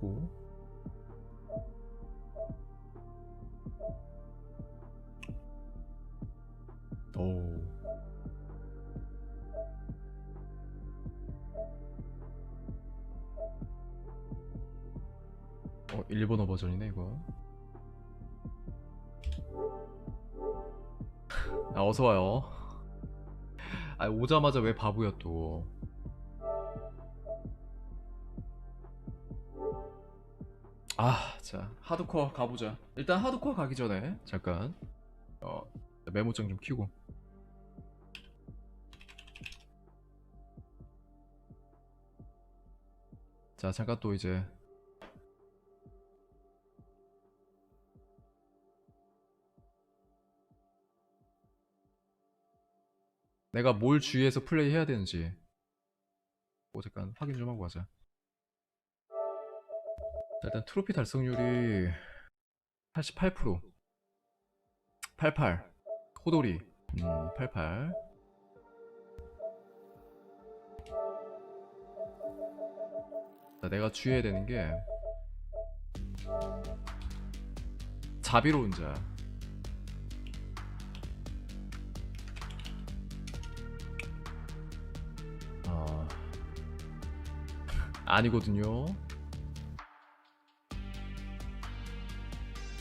고. 오. 일본어 버전이네 이거. 아, 어서와요. 아, 오자마자 왜 바보야 또. 아, 자, 하드코어 가보자. 일단 하드코어 가기 전에 잠깐 어 메모장 좀 켜고. 자, 잠깐 또 이제 내가 뭘 주의해서 플레이해야 되는지 잠깐 확인 좀 하고 가자. 자, 일단 트로피 달성률이 88%, 88, 호돌이, 88. 자, 내가 주의해야 되는 게 자비로운 자. 아니거든요.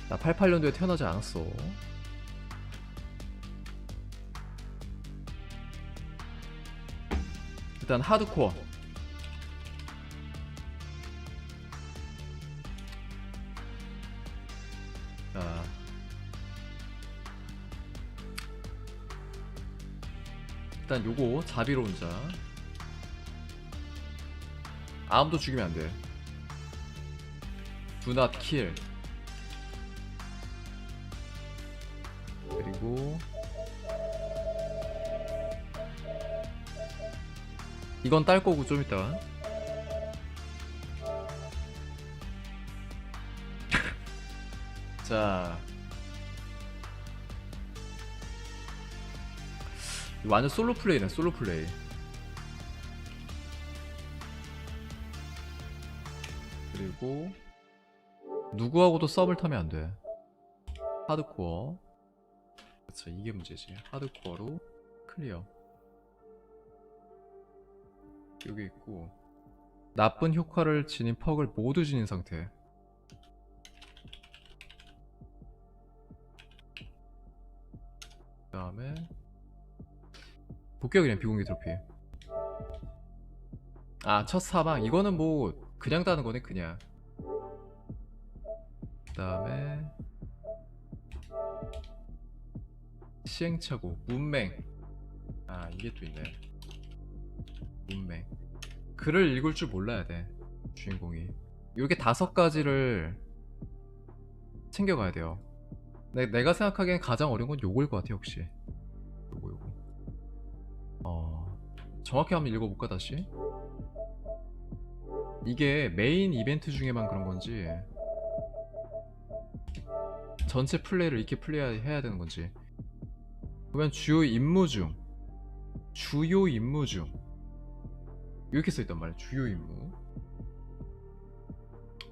나 88년도에 태어나지 않았어. 일단 하드코어. 자, 일단 요거 자비로운 자. 아무도 죽이면 안 돼. Do not kill. 그리고 이건 딸 거고 좀 이따. 자, 이거 완전 솔로 플레이네, 솔로 플레이. 그리고 누구하고도 썸을 타면 안 돼. 하드코어. 그쵸, 이게 문제지. 하드코어로 클리어. 여기 있고, 나쁜 효과를 지닌 퍽을 모두 지닌 상태. 그 다음에 복귀가 그냥 비공개 트로피. 아, 첫 사망. 이거는 뭐 그냥 따는 거네, 그냥. 그 다음에 시행착오, 문맹. 아, 이게 또 있네. 문맹. 글을 읽을 줄 몰라야 돼, 주인공이. 요렇게 5가지를 챙겨가야 돼요. 내가 생각하기엔 가장 어려운 건 요거일 것 같아, 역시. 요거. 정확히 한번 읽어볼까, 다시? 이게 메인 이벤트 중에만 그런 건지, 전체 플레이를 이렇게 플레이해야 되는 건지. 보면 주요 임무 중 이렇게 써있단 말이야. 주요 임무.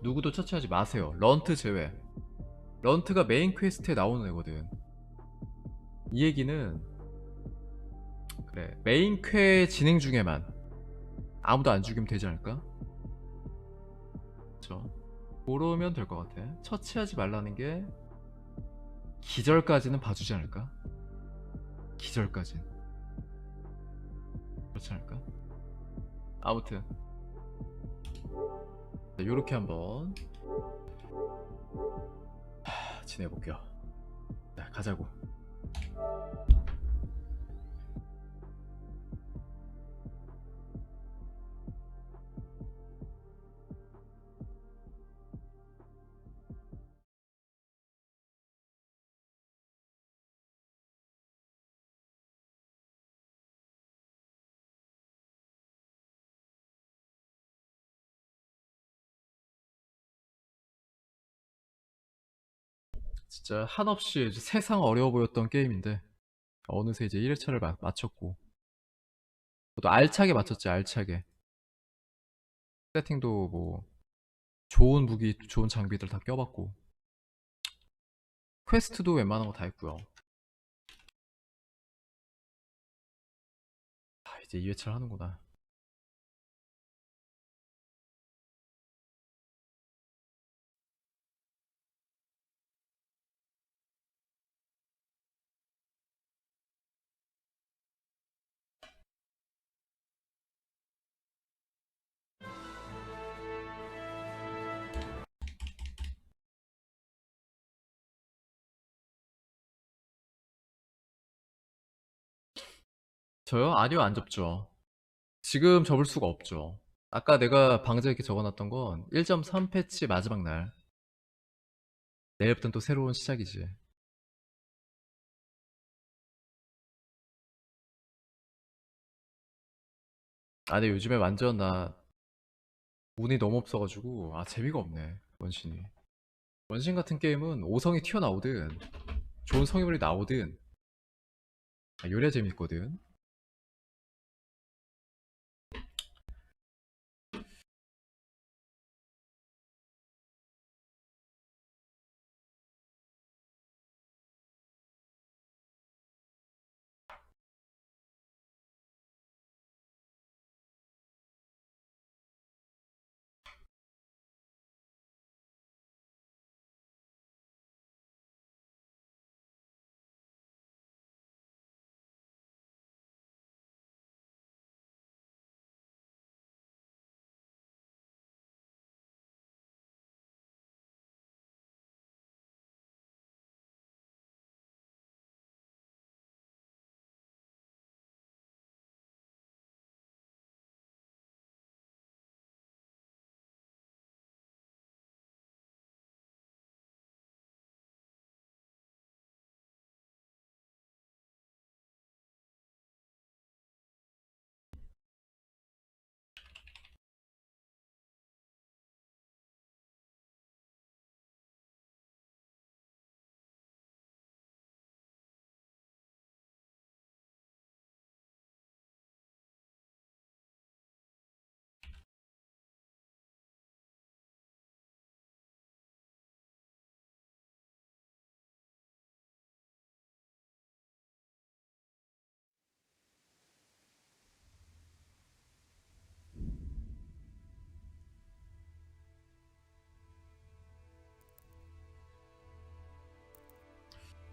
누구도 처치하지 마세요. 런트 제외. 런트가 메인 퀘스트에 나오는 애거든. 이 얘기는, 그래, 메인 퀘 진행 중에만 아무도 안 죽이면 되지 않을까? 그쵸. 그러면 될 것 같아. 처치하지 말라는 게 기절까지는 봐주지 않을까? 기절까진 그렇지 않을까? 아무튼 요렇게 한번 지내볼게요. 자, 가자고. 진짜 한없이 세상 어려워 보였던 게임인데 어느새 이제 1회차를 마쳤고, 또 알차게 마쳤지. 알차게 세팅도 뭐 좋은 무기, 좋은 장비들 다 껴봤고 퀘스트도 웬만한 거 다 했고요. 아, 이제 2회차를 하는구나. 저요? 아니요, 안 접죠. 지금 접을 수가 없죠. 아까 내가 방제 이렇게 적어놨던 건 1.3 패치 마지막 날. 내일부터는 또 새로운 시작이지. 아, 근데 요즘에 완전 나 운이 너무 없어가지고 재미가 없네. 원신이. 원신 같은 게임은 5성이 튀어나오든 좋은 성인물이 나오든 요리야 재밌거든.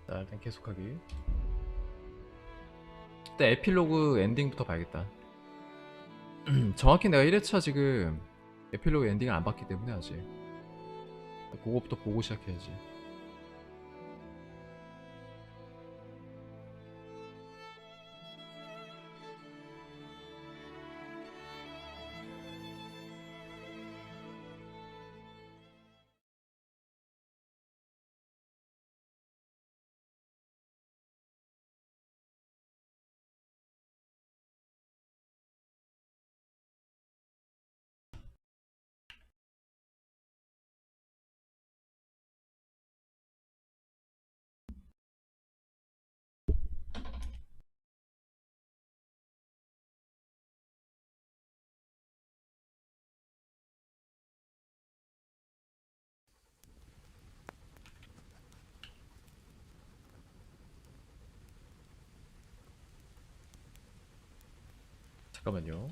자, 일단 계속하기. 일단 에필로그 엔딩부터 봐야겠다. 정확히 내가 1회차 지금 에필로그 엔딩을 안 봤기 때문에 아직 그거부터 보고 시작해야지. 잠깐만요.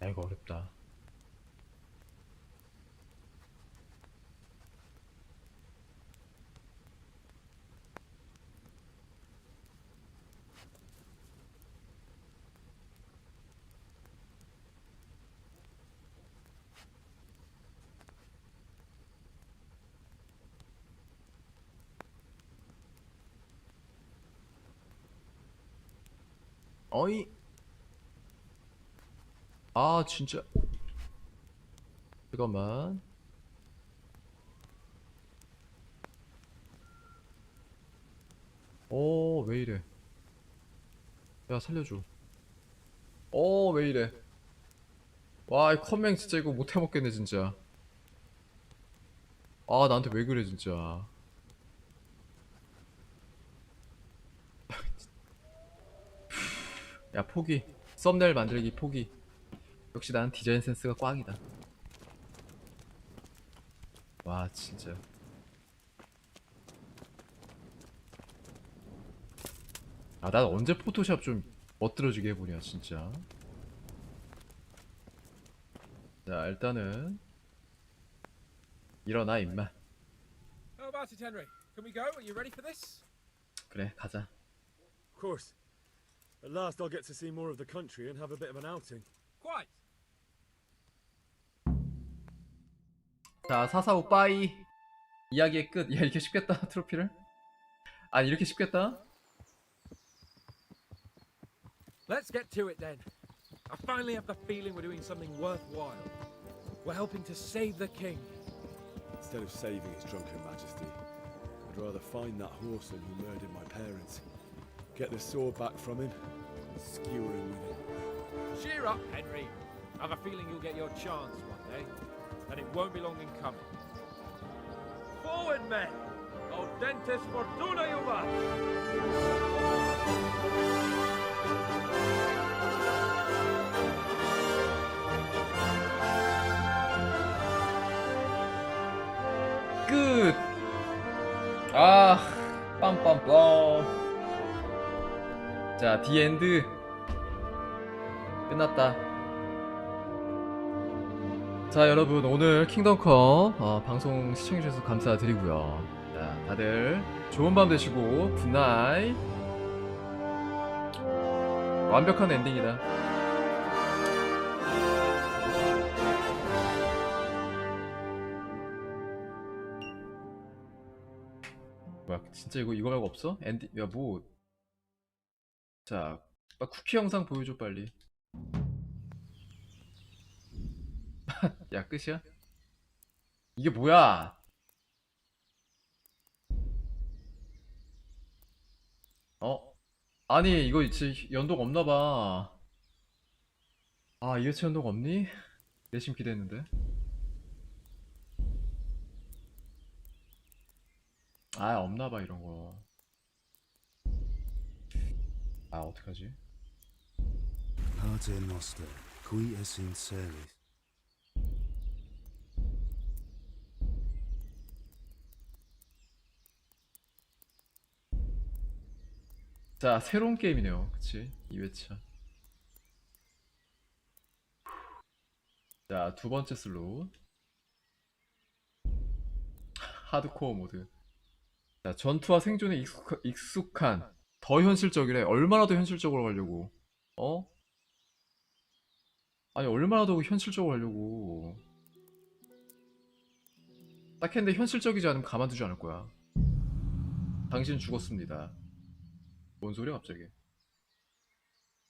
야, 이거 어렵다. 어이. 진짜. 잠깐만. 왜 이래. 야, 살려줘. 왜 이래. 와, 이 컴맹 진짜 이거 못 해먹겠네 진짜. 나한테 왜 그래 진짜. 야 포기. 썸네일 만들기 포기. 역시 난 디자인 센스가 꽝이다. 와 진짜. 아 난 언제 포토샵 좀 멋들어지게 해보냐 진짜. 자 일단은 일어나 임마. How about it, Henry? Can we go? Are you ready for this? 그래 가자. Of course. At last I'll get to see more of the country and have a bit of an outing. Quite. 자 445 빠이. 이야기의 끝. 야 이렇게 쉽겠다 트로피를? 아 이렇게 쉽겠다? Let's get to it then. I finally have the feeling we're doing something worthwhile. We're helping to save the king. Instead of saving his drunken majesty, I'd rather find that whoreson who murdered my parents, get the sword back from him, and skewer him with it. Cheer up, Henry. I have a feeling you'll get your chance one day, and it won't be long in coming. Forward, men! Audentes fortuna juvat! 끝! 아, 빰빰빰. 자, 디엔드. 끝났다. 자, 여러분, 오늘 킹덤컵 방송 시청해주셔서 감사드리고요. 자, 다들 좋은 밤 되시고, 굿나잇. 완벽한 엔딩이다. 뭐야 진짜 이거 말고 없어? 엔딩 야 뭐 자 쿠키 영상 보여줘 빨리. 야 끝이야? 이게 뭐야? 어? 아니 이거 진짜 연동 없나봐. 아 이해치 연동 없니? 내심 기대했는데. 아 없나봐 이런거. 아 어떡하지? Pater noster, qui es in celis. 자 새로운 게임이네요 그치? 2회차. 자 두번째 슬롯 하드코어 모드. 자 전투와 생존에 익숙한 더 현실적이래. 얼마나 더 현실적으로 가려고 어? 아니 얼마나 더 현실적으로 하려고. 딱 했는데 현실적이지 않으면 가만두지 않을 거야. 당신 죽었습니다. 뭔 소리야 갑자기?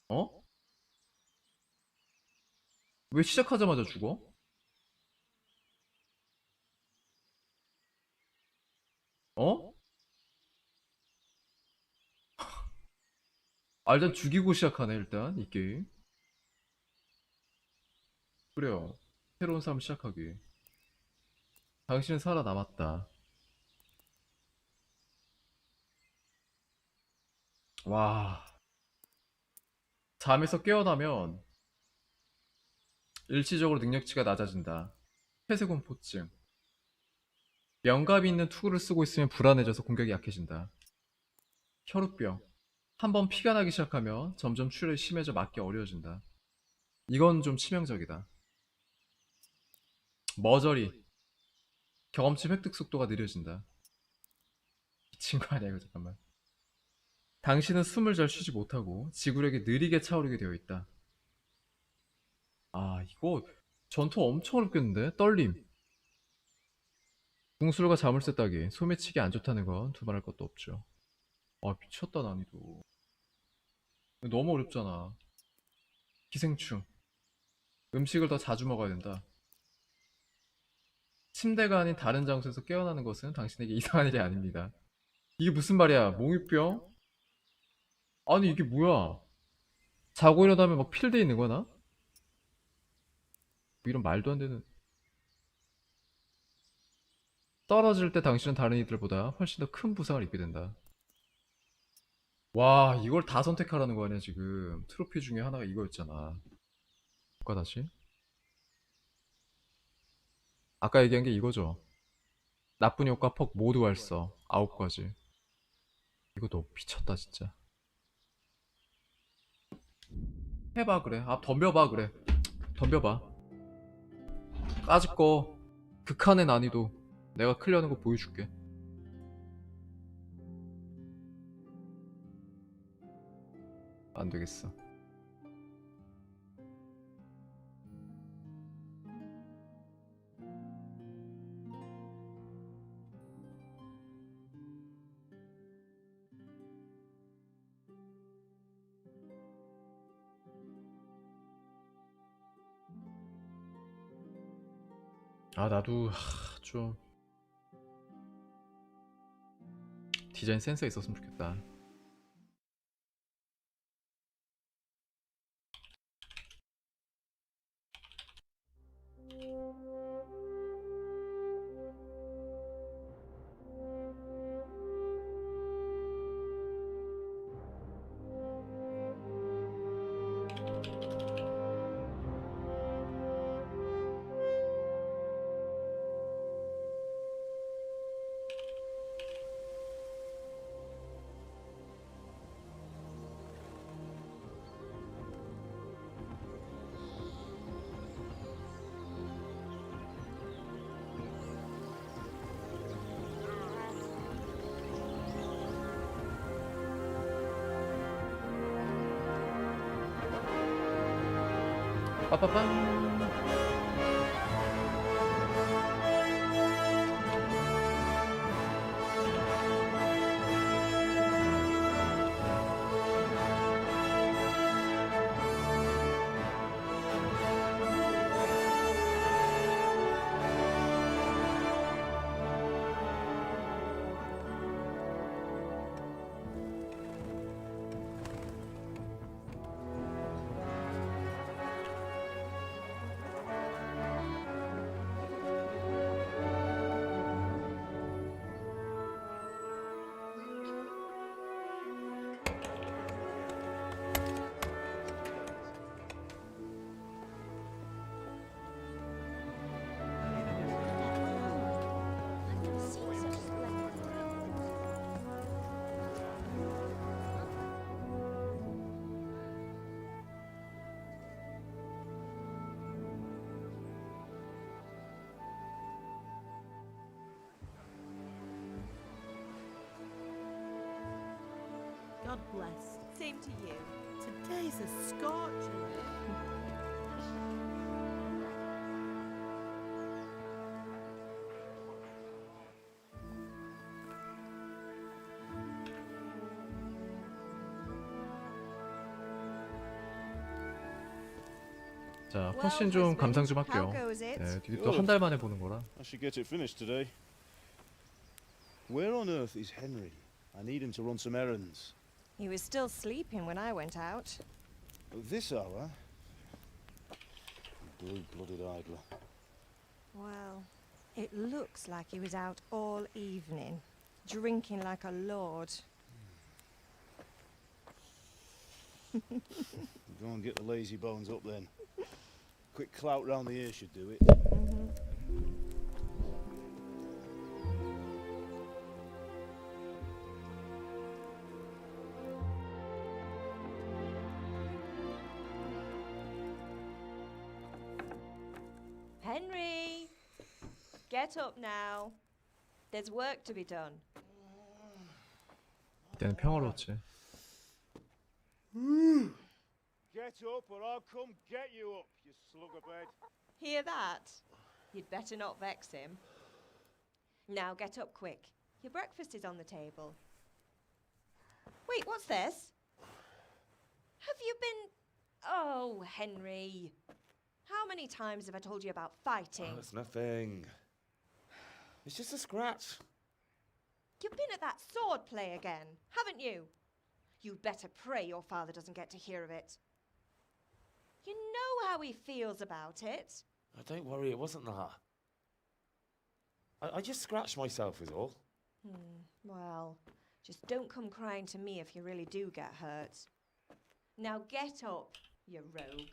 어? 왜 시작하자마자 죽어? 어? 아 일단 죽이고 시작하네 일단 이 게임. 그래요. 새로운 삶을 시작하기. 당신은 살아남았다. 와. 잠에서 깨어나면 일시적으로 능력치가 낮아진다. 폐쇄공포증. 명갑이 있는 투구를 쓰고 있으면 불안해져서 공격이 약해진다. 혈우병. 한번 피가 나기 시작하면 점점 출혈이 심해져 맞기 어려워진다. 이건 좀 치명적이다. 머저리. 경험치 획득 속도가 느려진다. 미친 거 아니야 이거 잠깐만. 당신은 숨을 잘 쉬지 못하고 지구력이 느리게 차오르게 되어 있다. 아 이거 전투 엄청 어렵겠는데? 떨림. 궁술과 자물쇠 따기. 소매치기 안 좋다는 건 두말할 것도 없죠. 아 미쳤다 난이도. 너무 어렵잖아. 기생충. 음식을 더 자주 먹어야 된다. 침대가 아닌 다른 장소에서 깨어나는 것은 당신에게 이상한 일이 아닙니다. 이게 무슨 말이야? 몽유병? 아니 이게 뭐야? 자고 일어나면 막 필드 있는 거야 나? 뭐 이런 말도 안 되는. 떨어질 때 당신은 다른 이들보다 훨씬 더 큰 부상을 입게 된다. 와, 이걸 다 선택하라는 거 아니야 지금. 트로피 중에 하나가 이거였잖아. 볼까 다시? 아까 얘기한 게 이거죠. 나쁜 효과 폭 모두 활성 9가지. 이거 너 미쳤다 진짜. 해봐 그래. 아 덤벼봐 그래. 덤벼봐. 까짓거 극한의 난이도 내가 클리어하는 거 보여줄게. 안 되겠어. 아 나도 좀 디자인 센스 있었으면 좋겠다. 빠빠빰. God bless. Same to you. Today's a scorcher. 자, 훨씬 좀 감상 좀 할게요. 네, 이게 또 한 달 만에 보는 거라. I should get it finished today. Where on earth is Henry? I need him to run some errands. He was still sleeping when I went out. At this hour? Blue-blooded idler. Well, it looks like he was out all evening, drinking like a lord. Go and get the lazy bones up then. Quick clout round the ear should do it. Henry! Get up now. There's work to be done. 이때는 평화로웠지. Get up or I'll come get you up, you slugabed. Hear that? You'd better not vex him. Now get up quick. Your breakfast is on the table. Wait, what's this? Have you been... Oh, Henry. How many times have I told you about fighting? Oh, it's nothing. It's just a scratch. You've been at that sword play again, haven't you? You'd better pray your father doesn't get to hear of it. You know how he feels about it. Oh, don't worry, it wasn't that. I just scratched myself is all. Well, Just don't come crying to me if you really do get hurt. Now get up, you rogue.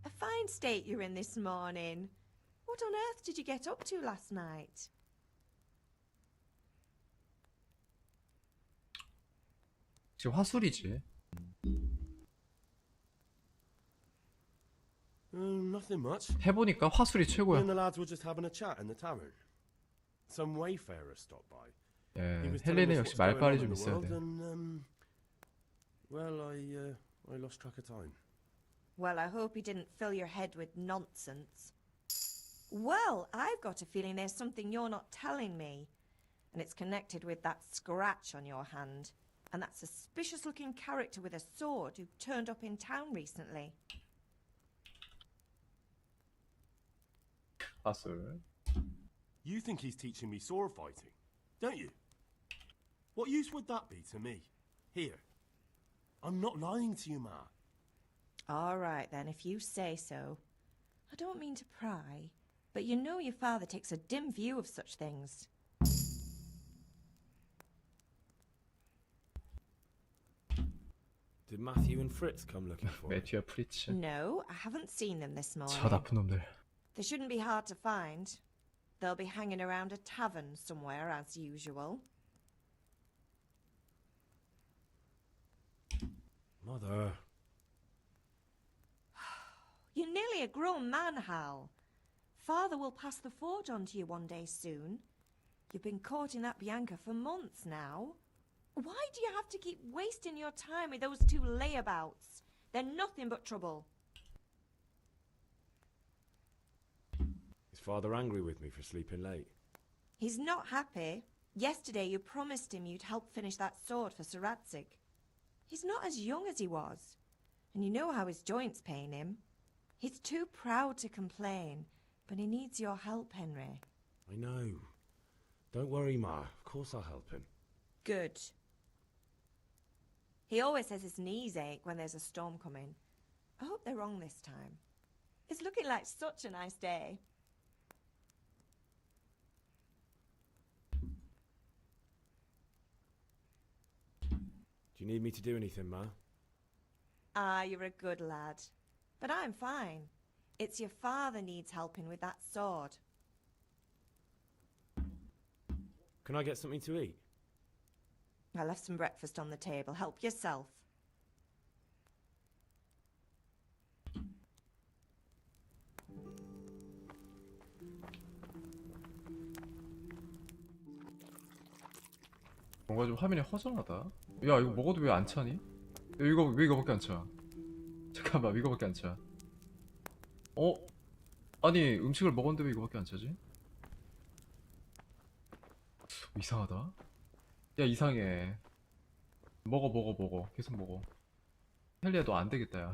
A fine state you're in this morning. What on earth did you get up to last night? 지금 화술이지. Nothing much. 해보니까 화술이 Me 최고야. and the lads were just having a chat in the tavern. Some wayfarer stopped by. He 예, was telling 헬리는 us 역시 what's going on 말빨이 in 좀 the 있어야 world 돼. and, well, I lost track of time. Well, I hope he didn't fill your head with nonsense. Well, I've got a feeling there's something you're not telling me. And it's connected with that scratch on your hand. And that suspicious-looking character with a sword who turned up in town recently. 화술. You think he's teaching me sword fighting, don't you? What use would that be to me? Here. I'm not lying to you, Ma. All right, then, if you say so. I don't mean to pry, but you know your father takes a dim view of such things. Did Matthew and Fritz come looking for me? 매튜와 프리츠. No, I haven't seen them this morning. 저 나쁜 놈들. They shouldn't be hard to find. They'll be hanging around a tavern somewhere, as usual. Mother. You're nearly a grown man, Hal. Father will pass the forge on to you one day soon. You've been courting that Bianca for months now. Why do you have to keep wasting your time with those two layabouts? They're nothing but trouble. Is father angry with me for sleeping late? He's not happy. Yesterday you promised him you'd help finish that sword for Sir Radzig. He's not as young as he was. And you know how his joints pain him. He's too proud to complain, but he needs your help, Henry. I know. Don't worry, Ma. Of course I'll help him. Good. He always says his knees ache when there's a storm coming. I hope they're wrong this time. It's looking like such a nice day. Do you need me to do anything, Ma? Ah, you're a good lad. But I'm fine. It's your father needs helping with that sword. Can I get something to eat? I left some breakfast on the table. Help yourself. 뭔가 좀 화면이 허전하다. 야, 이거 먹어도 왜 안 차니? 야, 이거 왜 이거밖에 안 차? 잠깐만, 왜 이거밖에 안 차? 어? 아니, 음식을 먹었는데 왜 이거밖에 안 차지? 이상하다. 야, 이상해. 먹어. 계속 먹어. 헬리야, 너 안 되겠다, 야.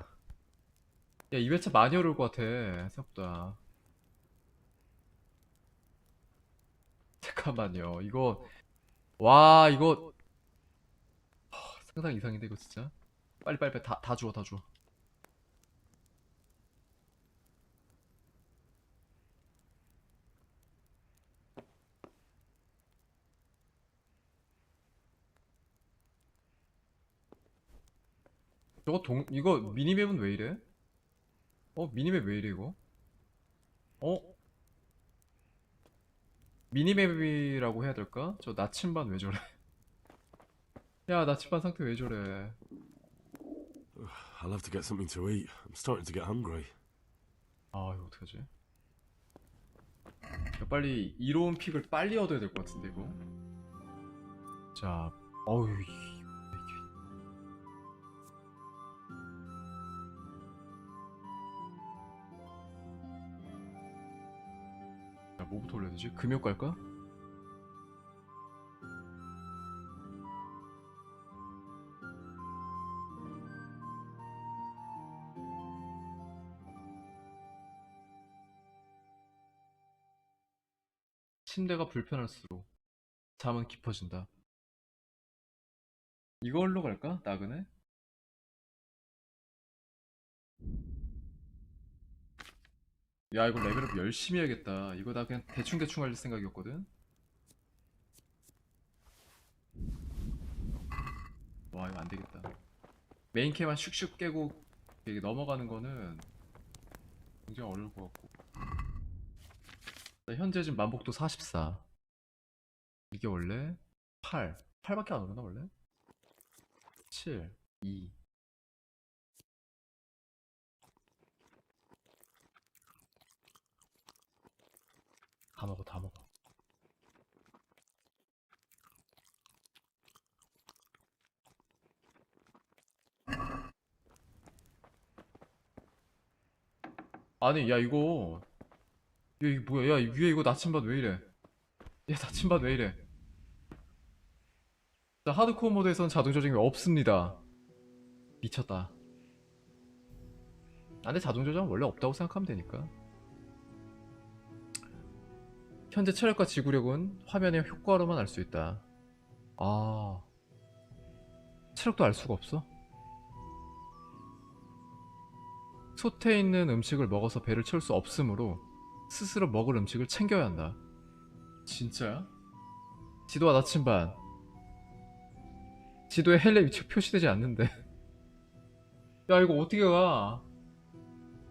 야, 2회차 많이 어려울 것 같아, 생각보다. 잠깐만요, 이거. 와, 이거. 상당히 이상인데, 이거 진짜. 빨리, 다 주워. 이거 미니맵은 왜 이래? 미니맵 왜 이래, 이거? 미니맵이라고 해야 될까? 저 나침반 왜 저래? 야, 나침반 상태 왜 저래? I'll have to get something to eat. I'm starting to get hungry. 아, 이거 어떡하지? 야, 빨리 이로운 픽을 빨리 얻어야 될 것 같은데, 이거. 자, 어우, 야, 뭐부터 올려야 되지? 금욕 갈까? 침대가 불편할수록 잠은 깊어진다. 이걸로 갈까? 나그네? 야 이거 레벨업 열심히 해야겠다. 이거 나 그냥 대충대충 할 생각이었거든. 와 이거 안되겠다. 메인캐만 슉슉 깨고 이게 넘어가는 거는 굉장히 어려울 것 같고. 현재 지금 만복도 44. 이게 원래 8밖에 안 오르나 원래? 7 2 다 먹어 다 먹어. 아니 야 이거 야 이거 뭐야. 야 위에 이거 나침반 왜 이래. 야 나침반 왜 이래. 자 하드코어 모드에선 자동 조정이 없습니다. 미쳤다. 아 근데 자동 조정은 원래 없다고 생각하면 되니까. 현재 체력과 지구력은 화면의 효과로만 알 수 있다. 아 체력도 알 수가 없어? 솥에 있는 음식을 먹어서 배를 채울 수 없으므로 스스로 먹을 음식을 챙겨야 한다. 진짜야? 지도와 나침반. 지도에 헬레 위치가 표시되지 않는데. 야 이거 어떻게 가.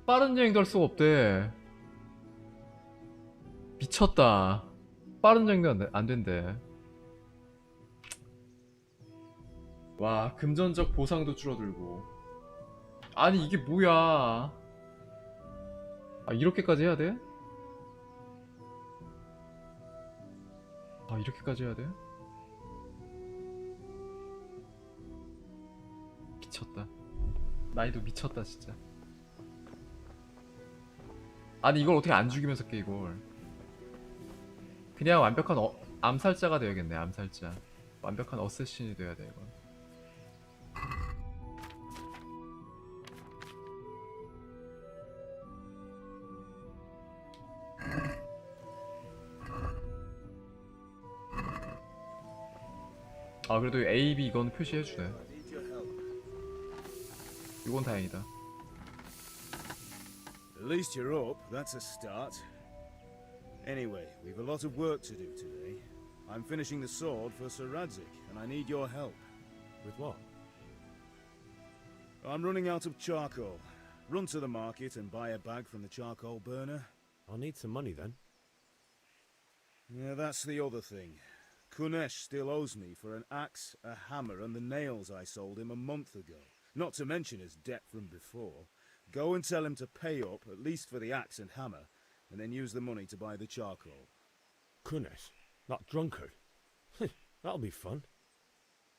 빠른 여행도 할 수가 없대. 미쳤다. 빠른 여행도 안 된대. 와 금전적 보상도 줄어들고. 아니 이게 뭐야. 아 이렇게까지 해야 돼? 아 이렇게까지 해야 돼? 미쳤다. 나이도 미쳤다 진짜. 아니 이걸 어떻게 안 죽이면서 깨 이걸. 그냥 완벽한 암살자가 되어야겠네. 암살자. 완벽한 어쌔신이 돼야 돼 이건. 아 그래도 A, B 이건 표시해주네. 이건 다행이다. At least you're up. That's a start. Anyway, we've a lot of work to do today. I'm finishing the sword for Sir Radzik, and I need your help. With what? I'm running out of charcoal. Run to the market and buy a bag from the charcoal burner. I'll need some money then. Yeah, that's the other thing. Kunesh still owes me for an axe, a hammer, and the nails I sold him a month ago. Not to mention his debt from before. Go and tell him to pay up, at least for the axe and hammer, and then use the money to buy the charcoal. Kunesh, that drunkard. That'll be fun.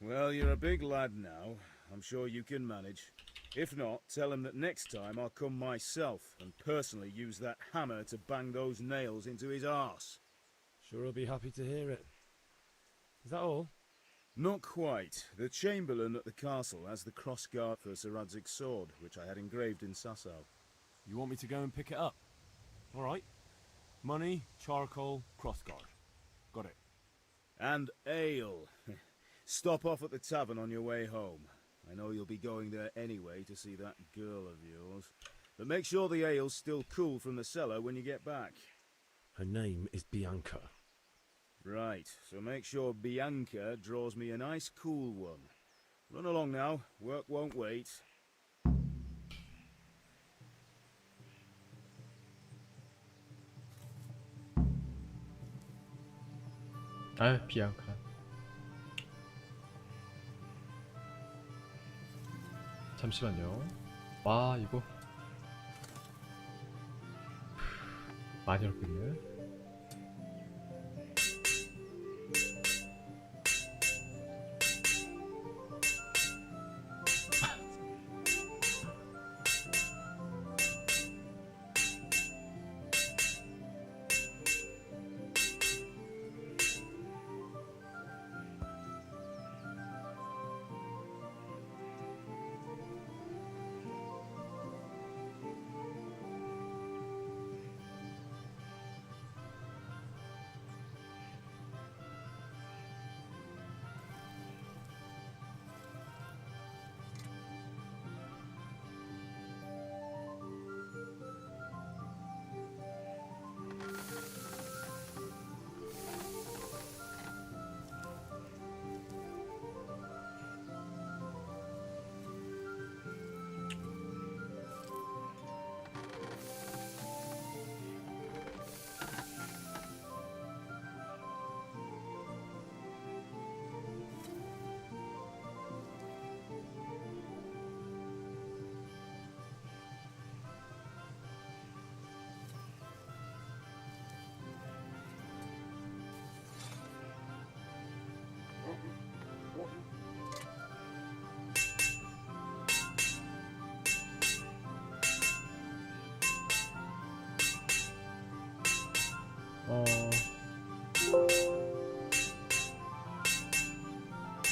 Well, you're a big lad now. I'm sure you can manage. If not, tell him that next time I'll come myself and personally use that hammer to bang those nails into his arse. Sure, I'll be happy to hear it. Is that all? Not quite. The Chamberlain at the castle has the crossguard for Sir Radzig's sword, which I had engraved in Sasau. You want me to go and pick it up? All right. Money, charcoal, crossguard. Got it. And ale. Stop off at the tavern on your way home. I know you'll be going there anyway to see that girl of yours. But make sure the ale's still cool from the cellar when you get back. Her name is Bianca. Right, so make sure Bianca draws me a nice cool one. Run along now, work won't wait. 아 비앙카. 잠시만요. 와 이거 많이 어렵겠네.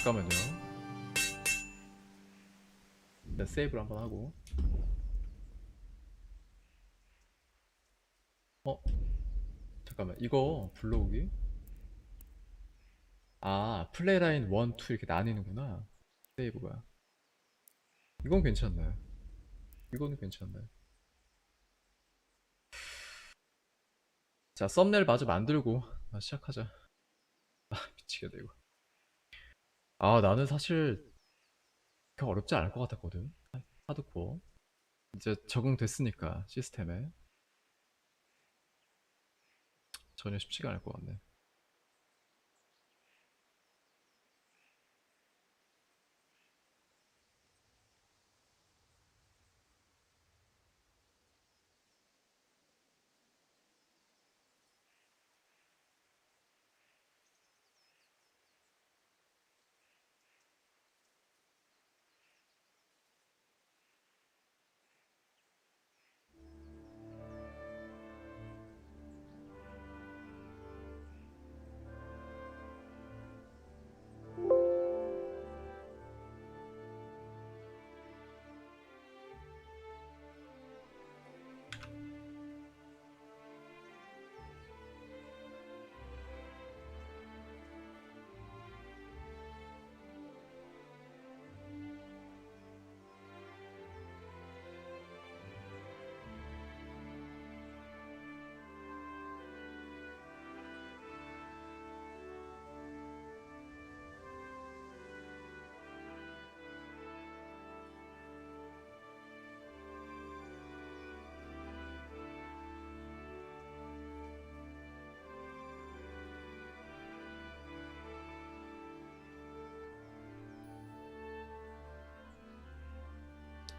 잠깐만요. 일단 세이브를 한번 하고. 잠깐만, 이거 불러오기? 아, 플레이 라인 1, 2 이렇게 나뉘는구나. 세이브가. 이건 괜찮네. 이거는 괜찮네. 자, 썸네일 마저 만들고 시작하자. 미치겠네 이거. 나는 사실 그렇게 어렵지 않을 것 같았거든. 하드코어 이제 적응됐으니까 시스템에 전혀 쉽지가 않을 것 같네.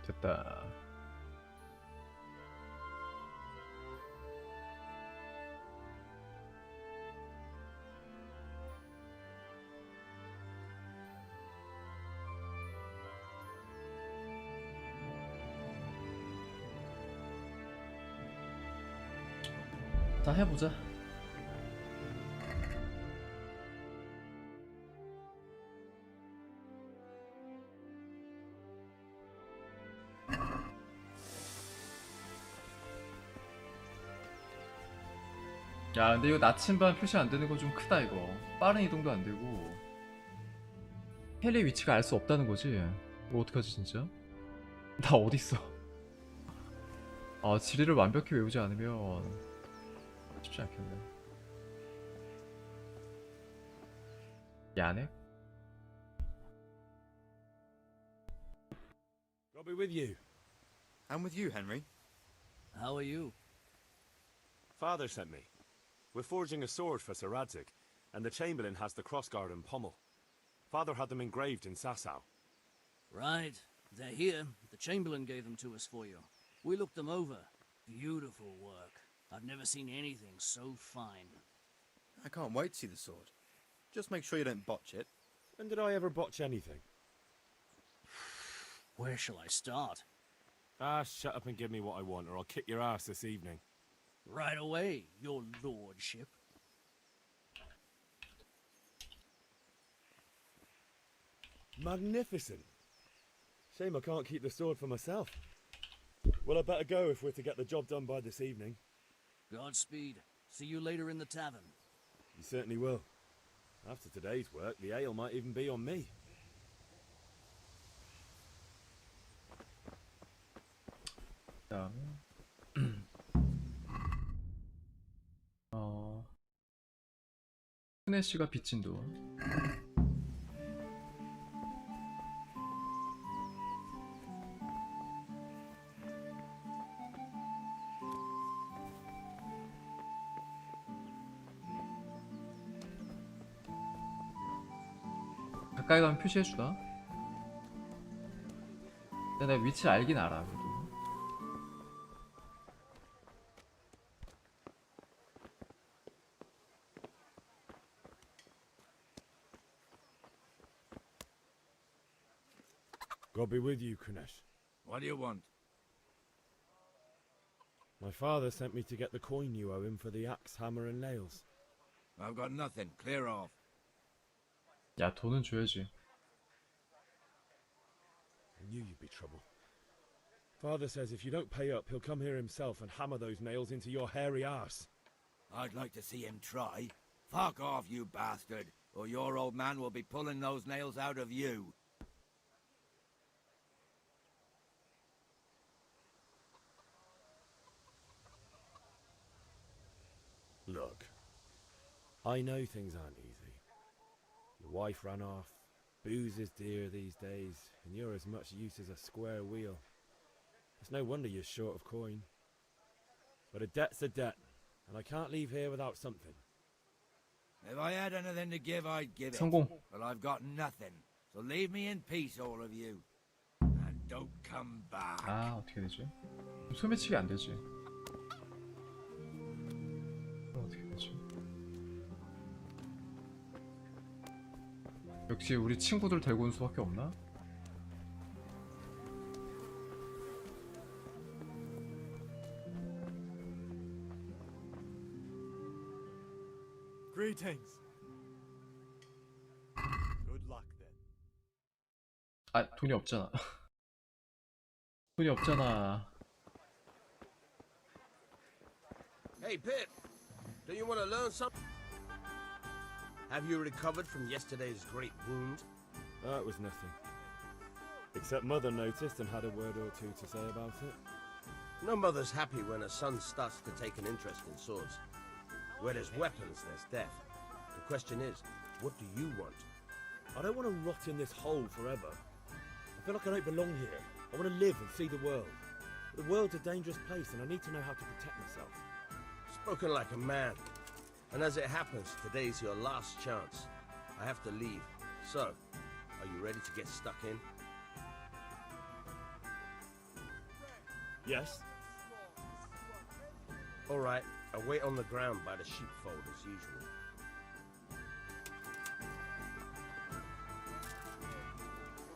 됐다. 자, 해보자. 야, 근데 이거 나침반 표시 안 되는 거 좀 크다 이거. 빠른 이동도 안 되고 헬리 위치가 알 수 없다는 거지. 이거 어떡하지 진짜? 나 어딨어? 지리를 완벽히 외우지 않으면 쉽지 않겠네. 야네? I'll be with you. I'm with you, Henry. How are you? Father sent me. We're forging a sword for Sir Radzig, and the Chamberlain has the crossguard and pommel. Father had them engraved in Sasau. Right. They're here. The Chamberlain gave them to us for you. We looked them over. Beautiful work. I've never seen anything so fine. I can't wait to see the sword. Just make sure you don't botch it. When did I ever botch anything? Where shall I start? Shut up and give me what I want, or I'll kick your ass this evening. Right away, your lordship. Magnificent. Shame I can't keep the sword for myself. Well, I better go if we're to get the job done by this evening. Godspeed. See you later in the tavern. You certainly will. After today's work, the ale might even be on me. 그다음에 스네시가 빚진 돈. 가까이 가면 표시해주나? 근데 내가 위치 알긴 알아. 그래도. God be with you, Kunesh. What do you want? My father sent me to get the coin you owe him for the axe, hammer and nails. I've got nothing. Clear off. 야, 돈은 줘야지. I knew you'd be trouble. Father says if you don't pay up, he'll come here himself and hammer those nails into your hairy arse. I'd like to see him try. Fuck off, you bastard, or your old man will be pulling those nails out of you. Look, I know things aren't easy. Your wife ran off, booze is dear these days, and you're as much use as a square wheel. It's no wonder you're short of coin. But a debt's a debt, and I can't leave here without something. If I had anything to give, I'd give it. 성공. But I've got nothing. So leave me in peace, all of you. And don't come back. 아, 어떻게 되지? 소매치기 안 되지. 그럼 어떻게 되지? 역시 우리 친구들 데리고 온 수밖에 없나? Greetings. Good luck then. 아, 돈이 없잖아. 돈이 없잖아. Hey, Pip. Do you want to learn something? Have you recovered from yesterday's great wound? That was nothing. Except Mother noticed and had a word or two to say about it. No mother's happy when her son starts to take an interest in swords. Where there's weapons, there's death. The question is, what do you want? I don't want to rot in this hole forever. I feel like I don't belong here. I want to live and see the world. The world's a dangerous place and I need to know how to protect myself. Spoken like a man. And as it happens, today's your last chance. I have to leave. So, are you ready to get stuck in? Yes. All right, I'll wait on the ground by the sheepfold as usual.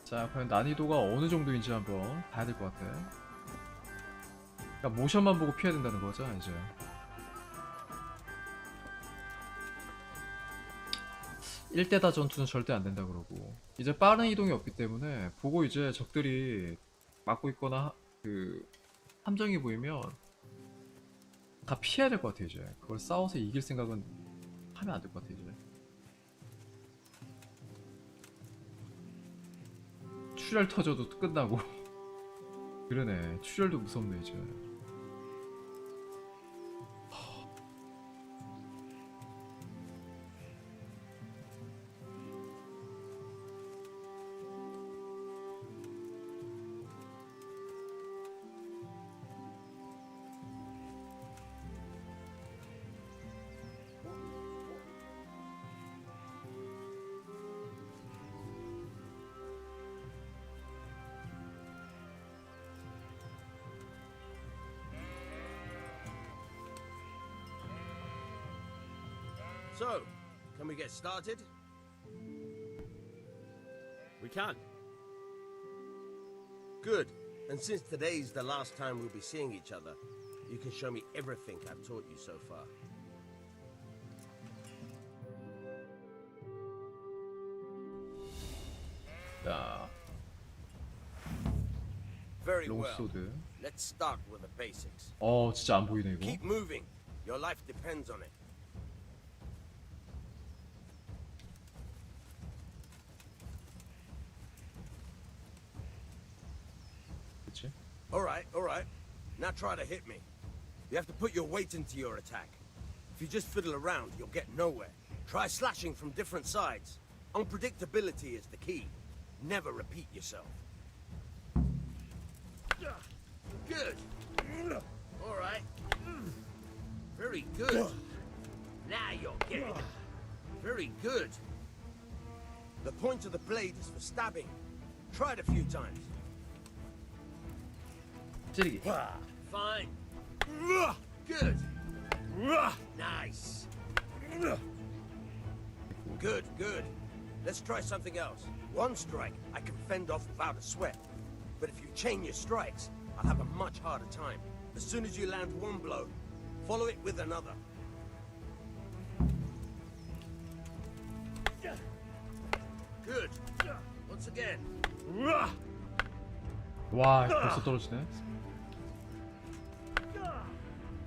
자, 과연 난이도가 어느 정도인지 한번 봐야 될 것 같아. 그러니까 모션만 보고 피해야 된다는 거죠, 이제. 1대다 전투는 절대 안 된다 그러고, 이제 빠른 이동이 없기 때문에 보고 이제 적들이 막고 있거나 그 함정이 보이면 다 피해야 될 것 같아. 이제 그걸 싸워서 이길 생각은 하면 안 될 것 같아. 이제 출혈 터져도 끝나고. 그러네, 출혈도 무섭네 이제. So, can we get started? We can. Good. And since today's the last time we'll be seeing each other, you can show me everything I've taught you so far. 자, Very well. 롱소드. Let's start with the basics. 진짜 안 보이네 이거. Keep moving. Your life depends on it. 그치? All right. Now try to hit me. You have to put your weight into your attack. If you just fiddle around, you'll get nowhere. Try slashing from different sides. Unpredictability is the key. Never repeat yourself. Good. All right. Very good. Now you're getting it. Very good. The point of the blade is for stabbing. Try it a few times. 찌르기. Fine. Good. Nice. Good. Let's try something else. One strike, I can fend off without a sweat. But if you chain your strikes, I'll have a much harder time. As soon as you land one blow, follow it with another. Good. Once again. 와 벌써 떨어지네.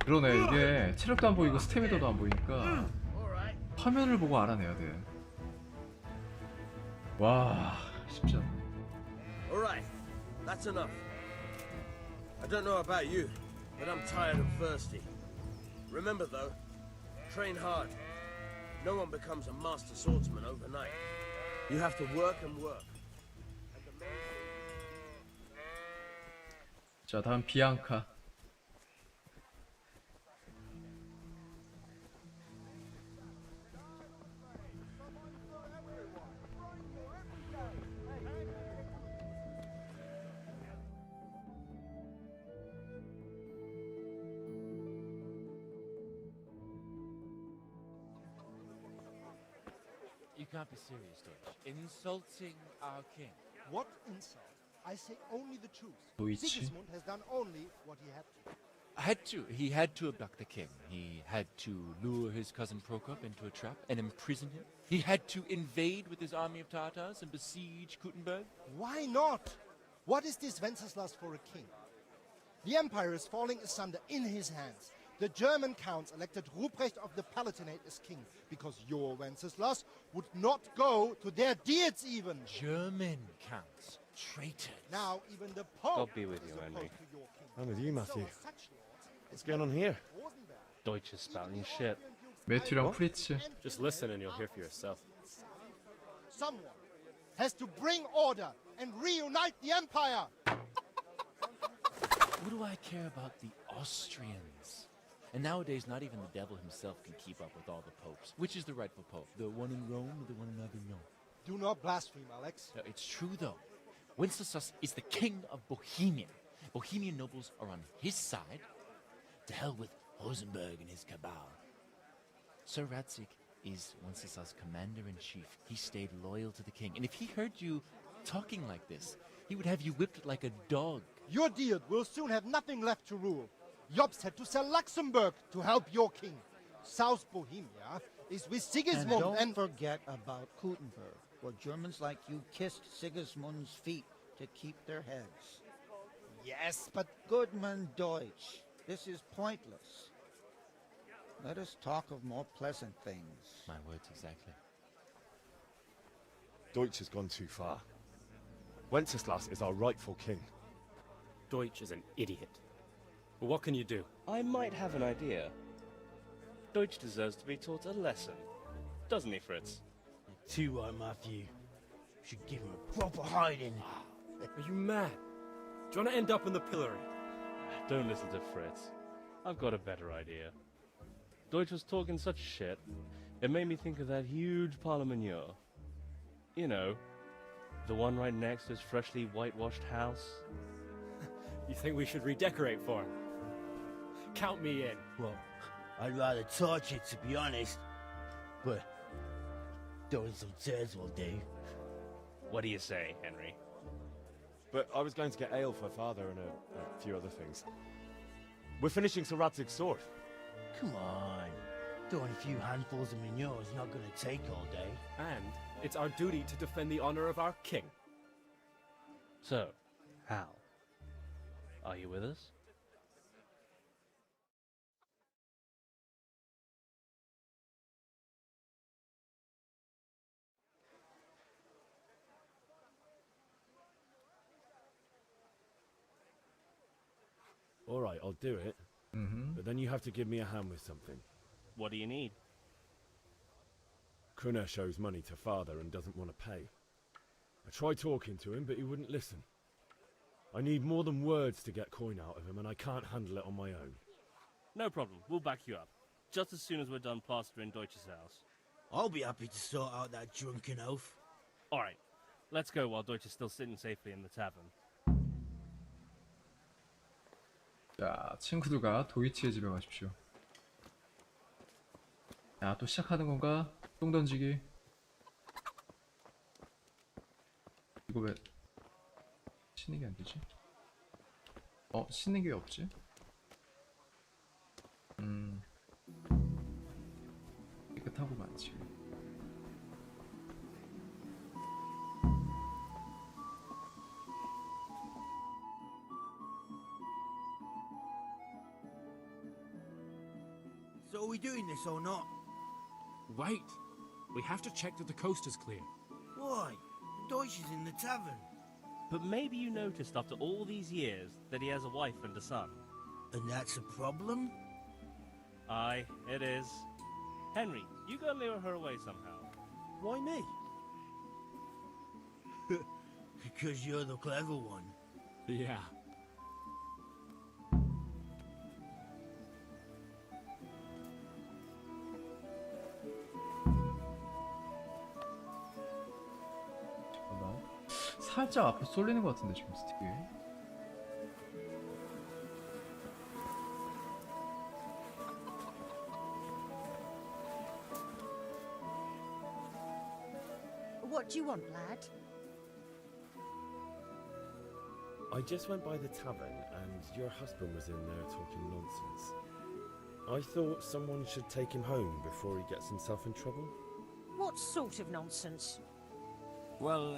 그러네. 이게 체력도 안 보이고 스태미너도 안 보이니까 화면을 보고 알아내야 돼. 와 쉽지 않네. Alright, that's enough. I don't know about you, but I'm tired and thirsty. Remember though, train hard. No one becomes a master swordsman overnight. You have to work and work. 자 다음 비앙카. You can't be serious, Deutsch. Insulting our king. What insult? I say only the truth. 도이치. Sigismund has done only what he had to. He had to abduct the king. He had to lure his cousin Prokop into a trap and imprison him. He had to invade with his army of Tatars and besiege Kuttenberg. Why not? What is this Wenceslas for a king? The empire is falling asunder in his hands. The German counts elected Ruprecht of the Palatinate as king because your Wenceslas would not go to their deeds even. German counts. Traitors. Now even the Pope God be with you, is opposed Henry. to your king. I'm with you, Matthew. So such lords What's going on here? Rosenberg, Deutsch is spouting shit. 매튜랑 프리츠. Just listen and you'll hear for yourself. someone has to bring order and reunite the empire. What do I care about the Austrians? And nowadays, not even the devil himself can keep up with all the popes. Which is the rightful pope? The one in Rome or the one in Avignon? Do not blaspheme, Alex. No, it's true, though. Wenceslas is the king of Bohemia. Bohemian nobles are on his side. To hell with Rosenberg and his cabal. Sir Radzik is Wenceslas' commander-in-chief. He stayed loyal to the king. And if he heard you talking like this, he would have you whipped like a dog. Your Diet will soon have nothing left to rule. Jobst had to sell Luxembourg to help your king. South Bohemia is with Sigismund and don't forget about Kuttenberg, where Germans like you kissed Sigismund's feet to keep their heads. Yes, but Goodman Deutsch, this is pointless. Let us talk of more pleasant things. My words exactly. Deutsch has gone too far. Wenceslas is our rightful king. Deutsch is an idiot. But what can you do? I might have an idea. Deutsch deserves to be taught a lesson. Doesn't he, Fritz? Too right, Matthew. Should give him a proper hiding. Are you mad? Do you want to end up in the pillory? Don't listen to Fritz. I've got a better idea. Deutsch was talking such shit, it made me think of that huge parliament. You know, the one right next to his freshly whitewashed house. You think we should redecorate for him? Count me in. Well, I'd rather torch it, to be honest. But throwing some tears will do. What do you say, Henry? But I was going to get ale for father and a few other things. We're finishing Sir Radzig's sword. Come on. Throwing a few handfuls of manure is not going to take all day. And it's our duty to defend the honor of our king. So, Hal, are you with us? All right, I'll do it. But then you have to give me a hand with something. What do you need? Kruna shows money to father and doesn't want to pay. I tried talking to him, but he wouldn't listen. I need more than words to get coin out of him, and I can't handle it on my own. No problem, we'll back you up. Just as soon as we're done plastering Deutsch's house. I'll be happy to sort out that drunken oaf. Alright, let's go while Deutsch is still sitting safely in the tavern. 자, 친구들과 도이치의 집에 가십시오. 야, 또 시작하는 건가? 똥 던지기. 이거 왜 씻는 게 안 되지? 씻는 게 왜 없지? 깨끗하고만 지금. So are we doing this or not? Wait. We have to check that the coast is clear. Why? Deutsch is in the tavern. But maybe you noticed after all these years that he has a wife and a son. And that's a problem? Aye, it is. Henry, you go lure her away somehow. Why me? Because you're the clever one. Yeah. 잠깐만. 살짝 앞에 쏠리는 것 같은데 지금 스틱이. What do you want, lad? I just went by the tavern and your husband was in there talking nonsense. I thought someone should take him home before he gets himself in trouble. What sort of nonsense? Well,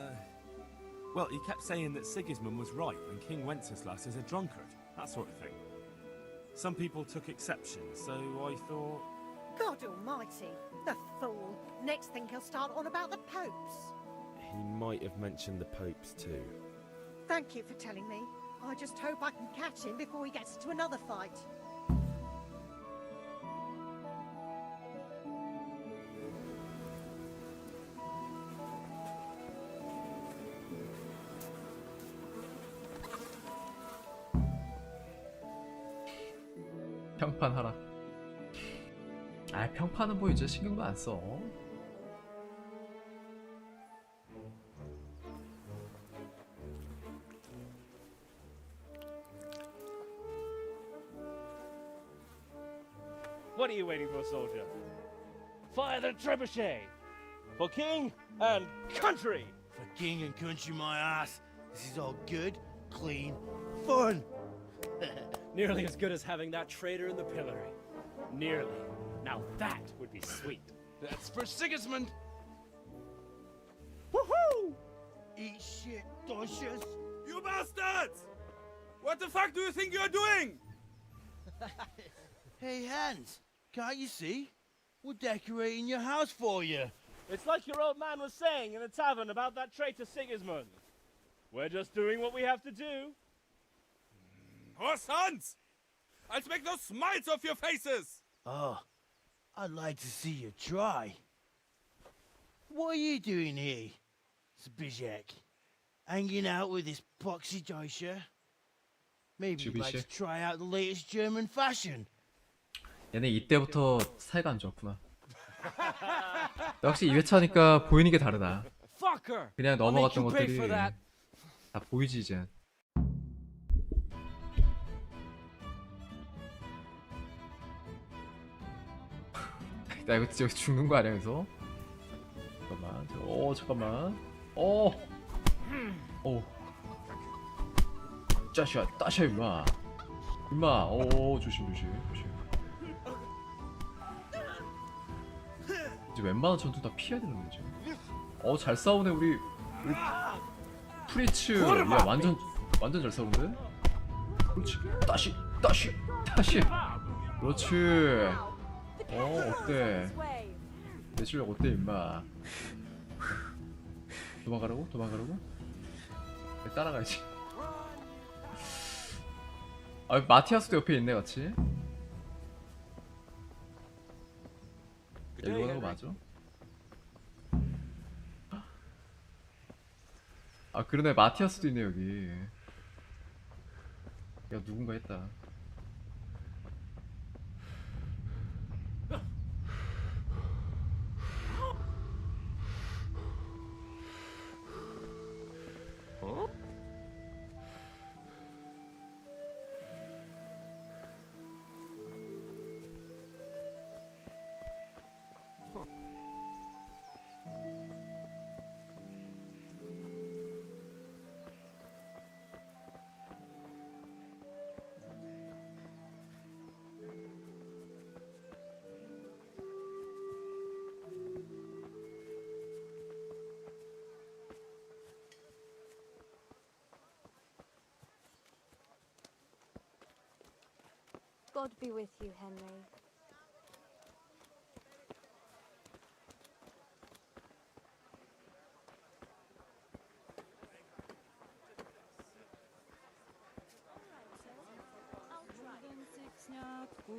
he kept saying that Sigismund was right and King Wenceslas is a drunkard, that sort of thing. Some people took exception, so I thought... God almighty, the fool. Next thing he'll start on about the popes. He might have mentioned the popes too. Thank you for telling me. I just hope I can catch him before he gets into another fight. 평판 하라. 아, 평판은 뭐 이제 신경도 안 써. What are you waiting for, soldier? Fire the trebuchet! For king and country! For king and country, my ass. This is all good, clean, fun. Nearly as good as having that traitor in the pillory. Nearly. Now that would be sweet. That's for Sigismund. Woohoo! Eat shit, Deutsches. You bastards! What the fuck do you think you're doing? Hey, Hans, can't you see? We're decorating your house for you. It's like your old man was saying in the tavern about that traitor Sigismund. We're just doing what we have to do. Oh, sons! I'll make those smiles off your faces! Oh, I'd like to see you try. What are you doing here, Zbigniew? Hanging out with this poxy Deutscher? Maybe you'd like to try out the latest German fashion. 얘네 이때부터 사이가 안 좋았구나. 역시 2회차니까 보이는 게 다르다. 그냥 넘어갔던 것들이 다 보이지 이제. 나 이거 진짜 죽는 거 아니야 여기서? 잠깐만. 잠깐만. 짜샤 따샤 임마. 임마. 조심. 이제 웬만한 전투 다 피해야 되는 거지. 잘 싸우네 우리 프리츠. 야 완전 잘 싸우는데? 그렇지. 따시. 그렇지. 어때? 내 실력 어때 임마? 도망가라고? 따라가야지. 마티아스도 옆에 있네 같이. 이거 하는 거 맞아? 그러네. 마티아스도 있네 여기. 야 누군가 했다. God be with you, Henry.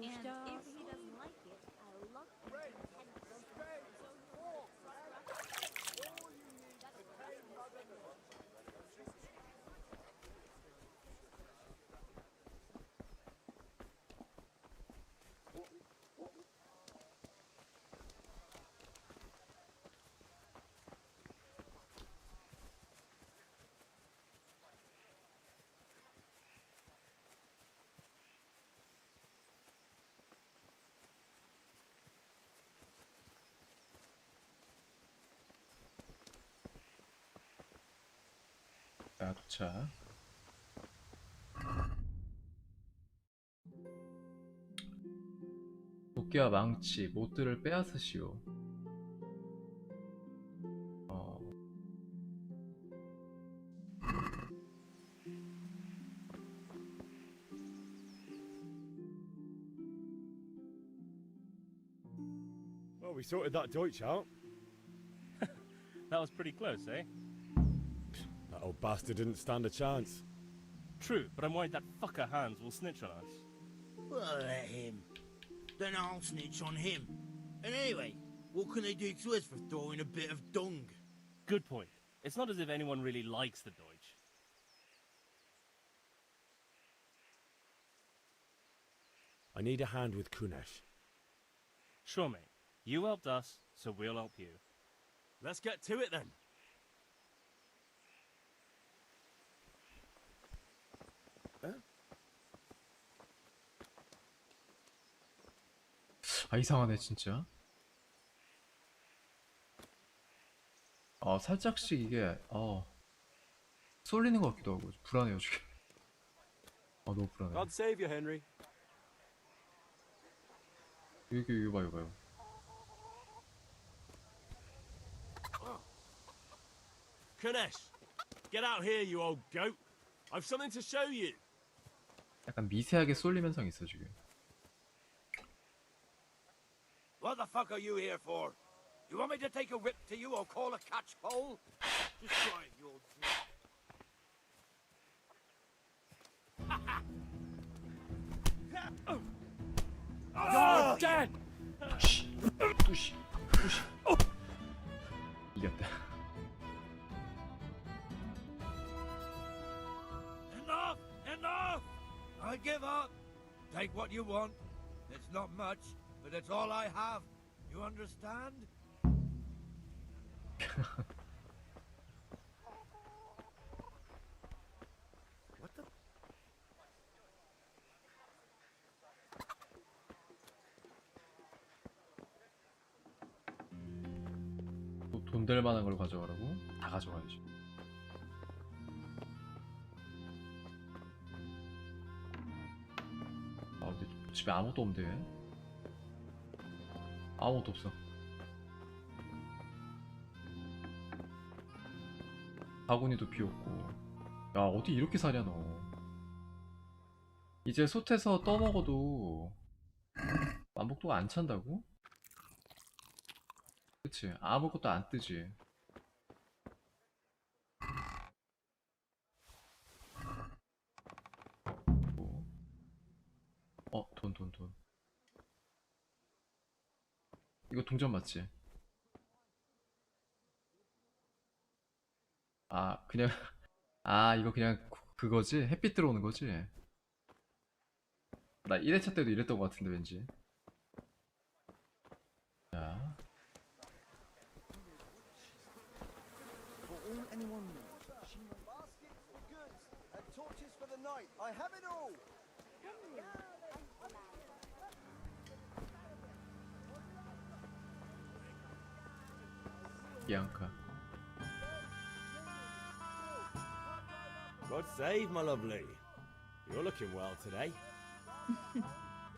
And if he doesn't like it, I'll lock him 자, 도착. 도끼와 망치, 못들을 빼앗으시오. Well, we sorted that Deutsch out. That was pretty close, eh? That old bastard didn't stand a chance. True, but I'm worried that fucker Hans will snitch on us. Well, let him. Then I'll snitch on him. And anyway, what can they do to us for throwing a bit of dung? Good point. It's not as if anyone really likes the Deutsch. I need a hand with Kunesh. Sure, mate. You helped us, so we'll help you. Let's get to it then. 아, 이상하네 진짜. 살짝씩 이게 쏠리는 것 같기도 하고 불안해요 지금. 너무 불안해. God save you, Henry. 이거 봐요. Kunesh, get out here, you old goat. I've something to show you. 약간 미세하게 쏠림 현상이 있어 지금. What the fuck are you here for? You want me to take a whip to you or call a catch pole? Just try it, you old You're dead! 뚜시. 이겼다. Enough! I give up. Take what you want. It's not much, but it's all I have. You understand? What the? 돈 될 만한 걸 가져가라고? 다 가져가야지. 근데 집에 아무것도 없는데. 아무것도 없어. 바구니도 비었고. 야, 어디 이렇게 사냐 너. 이제 솥에서 떠먹어도 만복도가 안 찬다고? 그치, 아무것도 안 뜨지. 돈. 이거 동전 맞지? 그냥 이거 그냥 그거지? 햇빛 들어오는 거지? 나 1회차 때도 이랬던 것 같은데 왠지. 자, 비앙카. God save, my lovely. You're looking well today.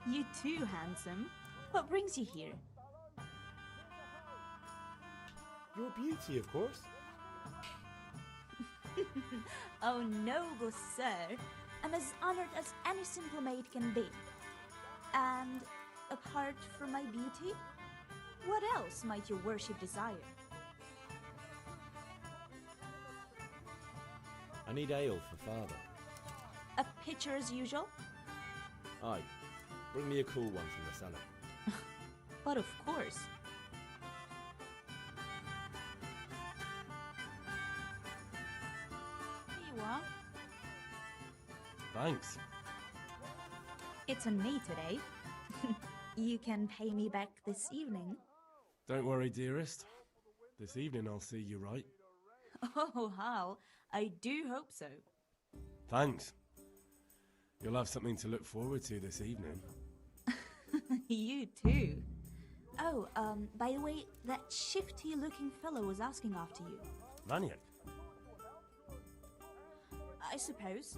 You too, handsome. What brings you here? Your beauty, of course. Oh, noble sir. I'm as honored as any simple maid can be. And apart from my beauty, what else might your worship desire? I need ale for father. A pitcher as usual? Aye, Bring me a cool one from the cellar. But of course. Here you are. Thanks. It's on me today. You can pay me back this evening. Don't worry, dearest. This evening I'll see you right. Oh, Hal, I do hope so. Thanks. You'll have something to look forward to this evening. You too. Oh, by the way, that shifty-looking fellow was asking after you. Maniac? I suppose.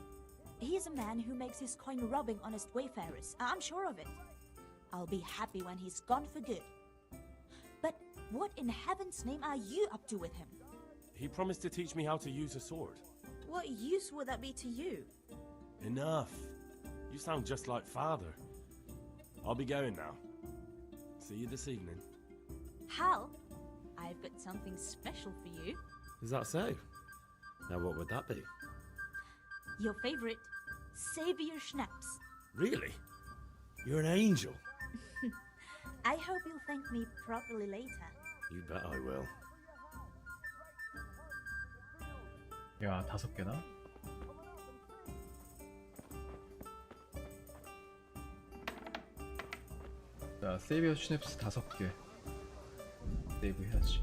He's a man who makes his coin robbing honest wayfarers. I'm sure of it. I'll be happy when he's gone for good. But what in heaven's name are you up to with him? He promised to teach me how to use a sword. What use would that be to you? Enough. You sound just like father. I'll be going now. See you this evening. Hal, I've got something special for you. Is that so? Now what would that be? Your favorite, Savior Schnapps. Really? You're an angel. I hope you'll thank me properly later. You bet I will. 야, 5개나? 자, 세이비어 슈냅스 5개. 세이브 해야지.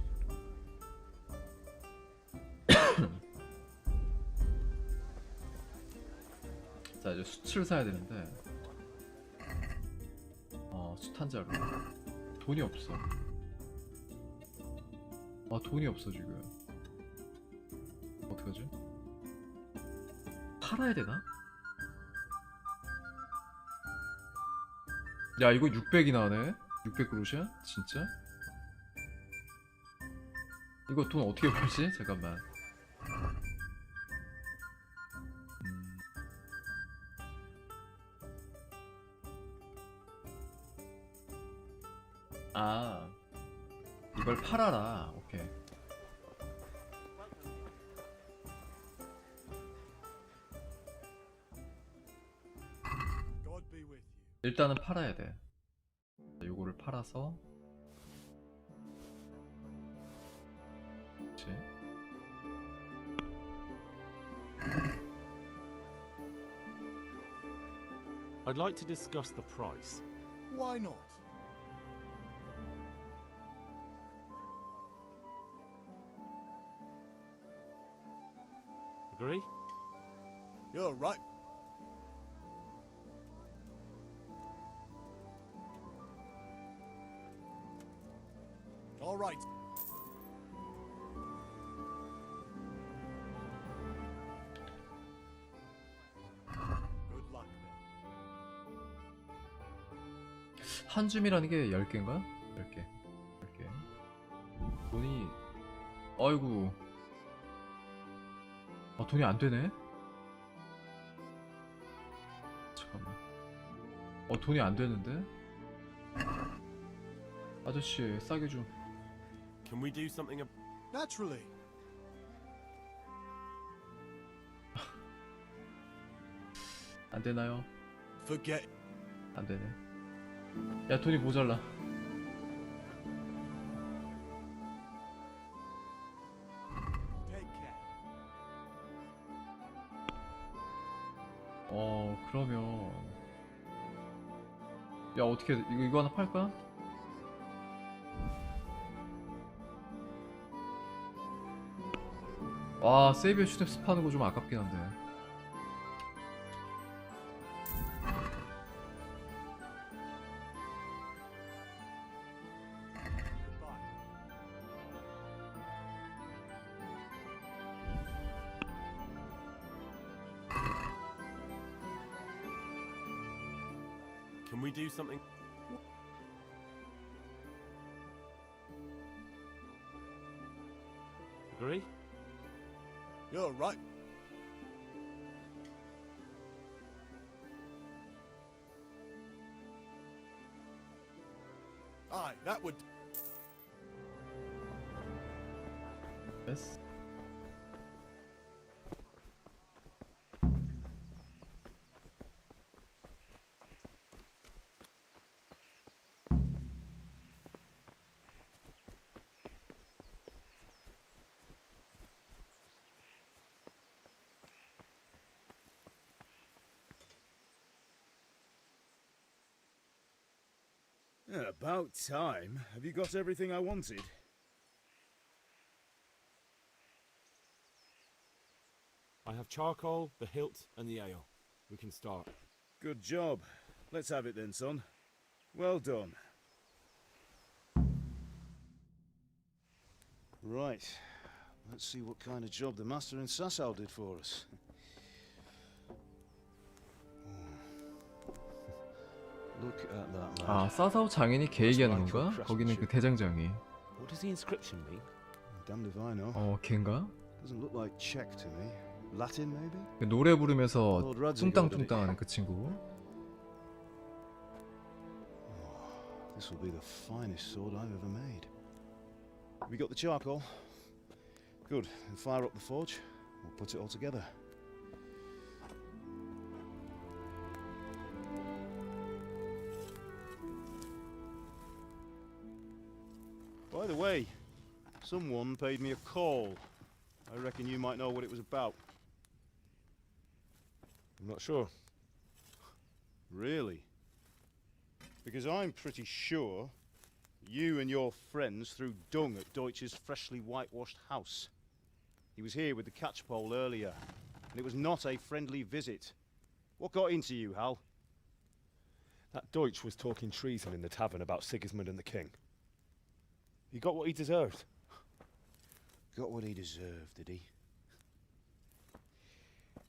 자, 이제 숯을 사야 되는데, 숯 한 자루. 돈이 없어. 돈이 없어 지금. 어떡하지? 팔아야 되나? 야, 이거 600이 나네? 600그릇이야? 진짜? 이거 돈 어떻게 벌지? 잠깐만. 아, 이걸 팔아라. 오케이. 일단은 팔아야 돼. 요거를 팔아서, 그치? I'd like to discuss the price. Why not? Agree? You're right. All right. Good luck then. 한 줌이라는 게 10개인가? 10개. 10개. 돈이, 아이고. 돈이 안 되네? 잠깐만. 돈이 안 되는데? 아저씨, 싸게 좀. Can we do something Naturally. 안 되나요? Forget. 안 되네. 야, 돈이 모자라. Take care. 그러면, 야, 어떻게 이거 하나 팔까? 와, 세이비어 슈냅스 파는 거 좀 아깝긴 한데. Can we do something? Agree? You're right. Aye, that would. Yes. About time. Have you got everything I wanted? I have charcoal, the hilt, and the ale. We can start. Good job. Let's have it then, son. Well done. Right. Let's see what kind of job the master in Sasau did for us. Look at that lad. 아, 사사오 장인이 걔 얘기하는 건가? 거기는 그 대장장이. What does the inscription mean? Damned if I know. 걔인가? Doesn't look like Czech to me. Latin maybe? 그 노래 부르면서 뚱땅뚱땅하는 그 친구. This will be the finest sword I've ever made. We got the charcoal. Good. We'll fire up the forge. We'll put it all together. By the way, someone paid me a call. I reckon you might know what it was about. I'm not sure. Really? Because I'm pretty sure you and your friends threw dung at Deutsch's freshly whitewashed house. He was here with the catchpole earlier, and it was not a friendly visit. What got into you, Hal? That Deutsch was talking treason in the tavern about Sigismund and the king. He got what he deserved. Got what he deserved, did he?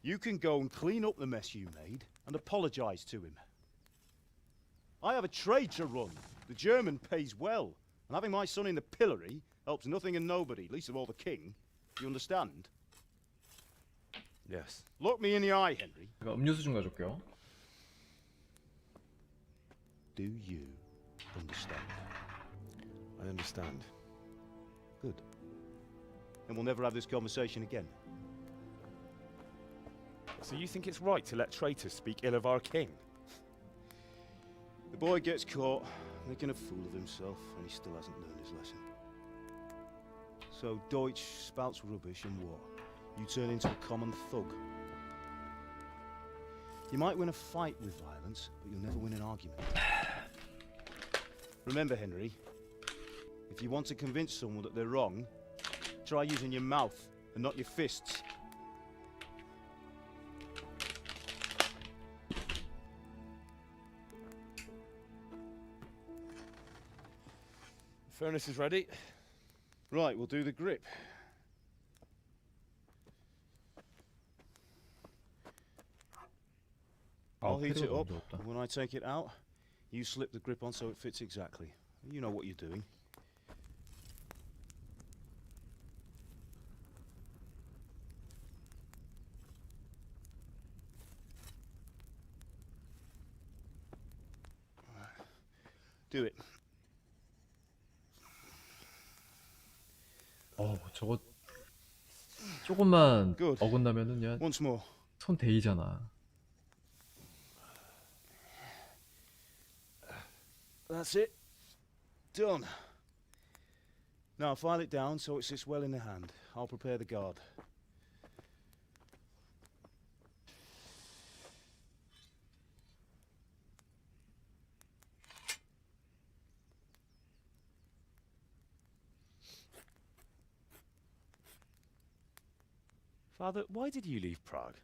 You can go and clean up the mess you made and apologise to him. I have a trade to run. The German pays well, and having my son in the pillory helps nothing and nobody, least of all the king. You understand? Yes. Look me in the eye, Henry. 제가 음료수 좀 가져올게요. Do you understand? I understand. Good. Then we'll never have this conversation again. So you think it's right to let traitors speak ill of our king? The boy gets caught making a fool of himself, and he still hasn't learned his lesson. So Deutsch spouts rubbish, and what? You turn into a common thug. You might win a fight with violence, but you'll never win an argument. Remember, Henry, if you want to convince someone that they're wrong, try using your mouth and not your fists. The furnace is ready. Right, we'll do the grip. I'll heat it up. When I take it out, you slip the grip on so it fits exactly. You know what you're doing. Do it. 저거 조금만 어긋나면은 그냥 Once more. 손 데이잖아. That's it. Done. Now file it down so it sits well in the hand. I'll prepare the guard. Father, why did you leave Prague?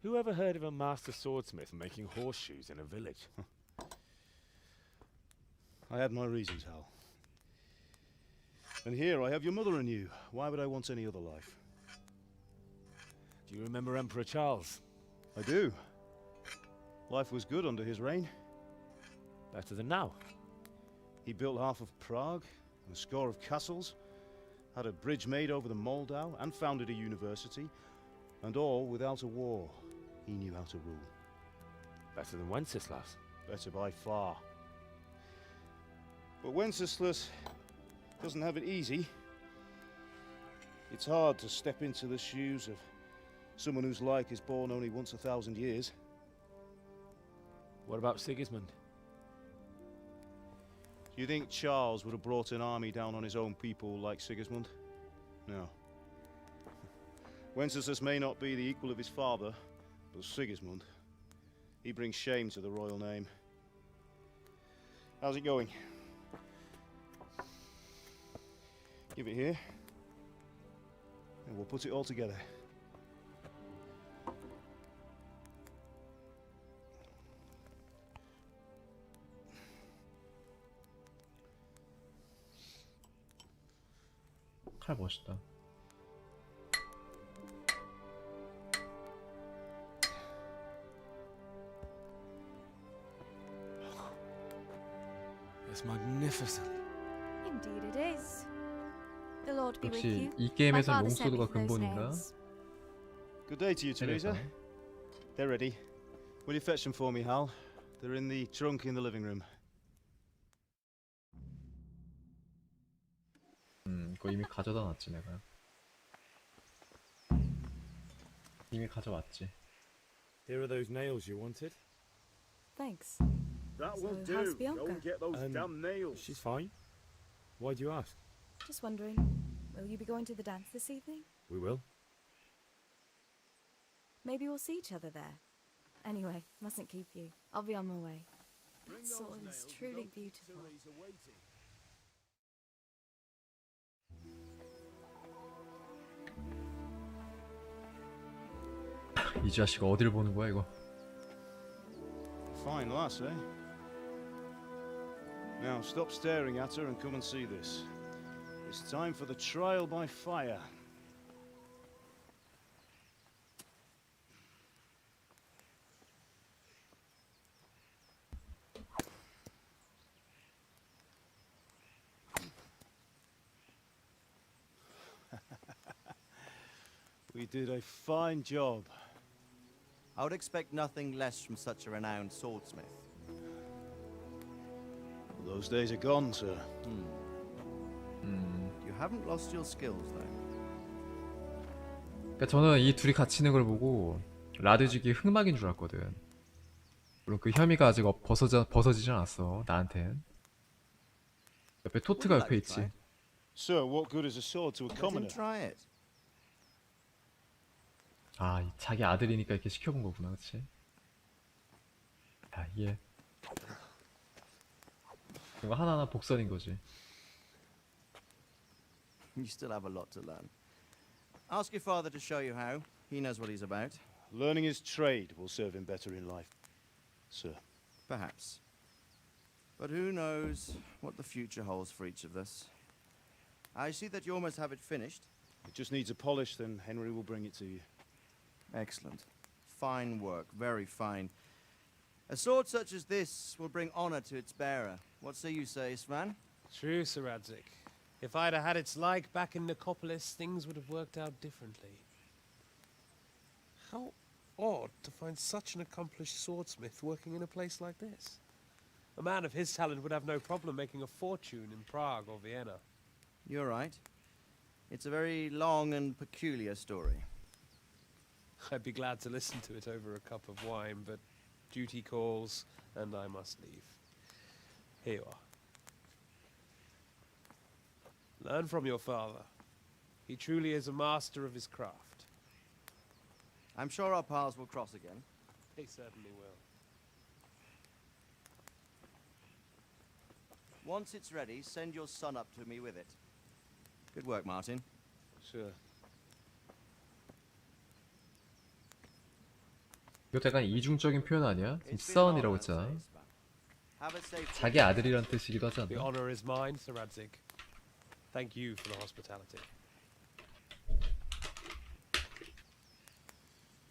Who ever heard of a master swordsmith making horseshoes in a village? I had my reasons, Hal. And here I have your mother and you. Why would I want any other life? Do you remember Emperor Charles? I do. Life was good under his reign. Better than now. He built half of Prague and a score of castles, had a bridge made over the Moldau, and founded a university, and all without a war. He knew how to rule. Better than Wenceslas. Better by far. But Wenceslas doesn't have it easy. It's hard to step into the shoes of someone whose like is born only once 1,000 years. What about Sigismund? Do you think Charles would have brought an army down on his own people like Sigismund? No. Wenceslas may not be the equal of his father, but Sigismund, he brings shame to the royal name. How's it going? Give it here. And we'll put it all together. 칼 멋있다. It's magnificent. Indeed it is. The Lord be with 역시 you. 이 My 게임에서 father sent me 롱소드가 for those 근본인가? nails. Good day to you, Teresa. Teresa. They're ready. Will you fetch them for me, Hal? They're in the trunk in the living room. 그거 이미 가져다 놨지 내가. 이미 가져왔지. Here are those nails you wanted. Thanks. That So, won't how's do. Bianca? Go and get those damn nails. She's fine. Why do you ask? Just wondering, will you be going to the dance this evening? We will. Maybe we'll see each other there. Anyway, mustn't keep you. I'll be on my way. That sword is truly beautiful. 이 자식 어딜 보는 거야 이거? Fine lass, eh? Now stop staring at her and come and see this. It's time for the trial by fire. We did a fine job. I would expect nothing less from such a renowned swordsmith. Well, those days are gone, sir. You haven't lost your skills, though. 그러니까 저는 이 둘이 같이 있는 걸 보고 라드직이 흑막인 줄 알았거든. 물론 그 혐의가 아직 벗어지진 않았어 나한텐. 옆에 토트가 옆에 있지. Sir, what good is a sword to a commoner? Try it. 아, 자기 아들이니까 이렇게 시켜본 거구나, 그치? 야, 이게 이거 하나하나 복선인 거지. You still have a lot to learn. Ask your father to show you how. He knows what he's about. Learning his trade will serve him better in life, sir. Perhaps. But who knows what the future holds for each of us. I see that you almost have it finished. It just needs a polish, then Henry will bring it to you. Excellent. Fine work, very fine. A sword such as this will bring honor to its bearer. What say you, Svan? True, Sir Radzik. If I'd have had its like back in Nicopolis, things would have worked out differently. How odd to find such an accomplished swordsmith working in a place like this. A man of his talent would have no problem making a fortune in Prague or Vienna. You're right. It's a very long and peculiar story. I'd be glad to listen to it over a cup of wine, but duty calls, and I must leave. Here you are. Learn from your father. He truly is a master of his craft. I'm sure our paths will cross again. They certainly will. Once it's ready, send your son up to me with it. Good work, Martin. Sure. 이것도 약간 이중적인 표현 아니야? 지금 son이라고 했잖아. 자기 아들이란 뜻이기도 하지 The 않나? honor is mine, Sir Radzik. Thank you for the hospitality.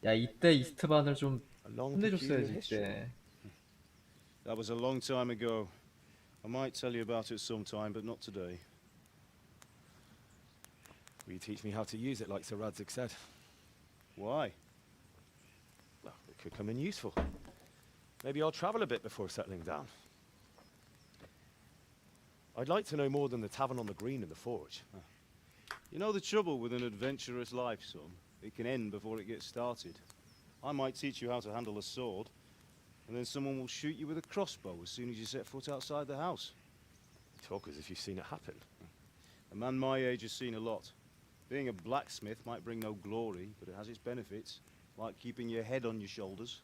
야, 이때 이스트반을 좀 혼내줬어야지 이때. That was a long time ago. I might tell you about it sometime, but not today. Will you teach me how to use it like Sir Radzik said? Why? Well, it could come in useful. Maybe I'll travel a bit before settling down. I'd like to know more than the tavern on the green and the forge. You know the trouble with an adventurous life, son? It can end before it gets started. I might teach you how to handle a sword, and then someone will shoot you with a crossbow as soon as you set foot outside the house. You talk as if you've seen it happen. A man my age has seen a lot. Being a blacksmith might bring no glory, but it has its benefits, like keeping your head on your shoulders.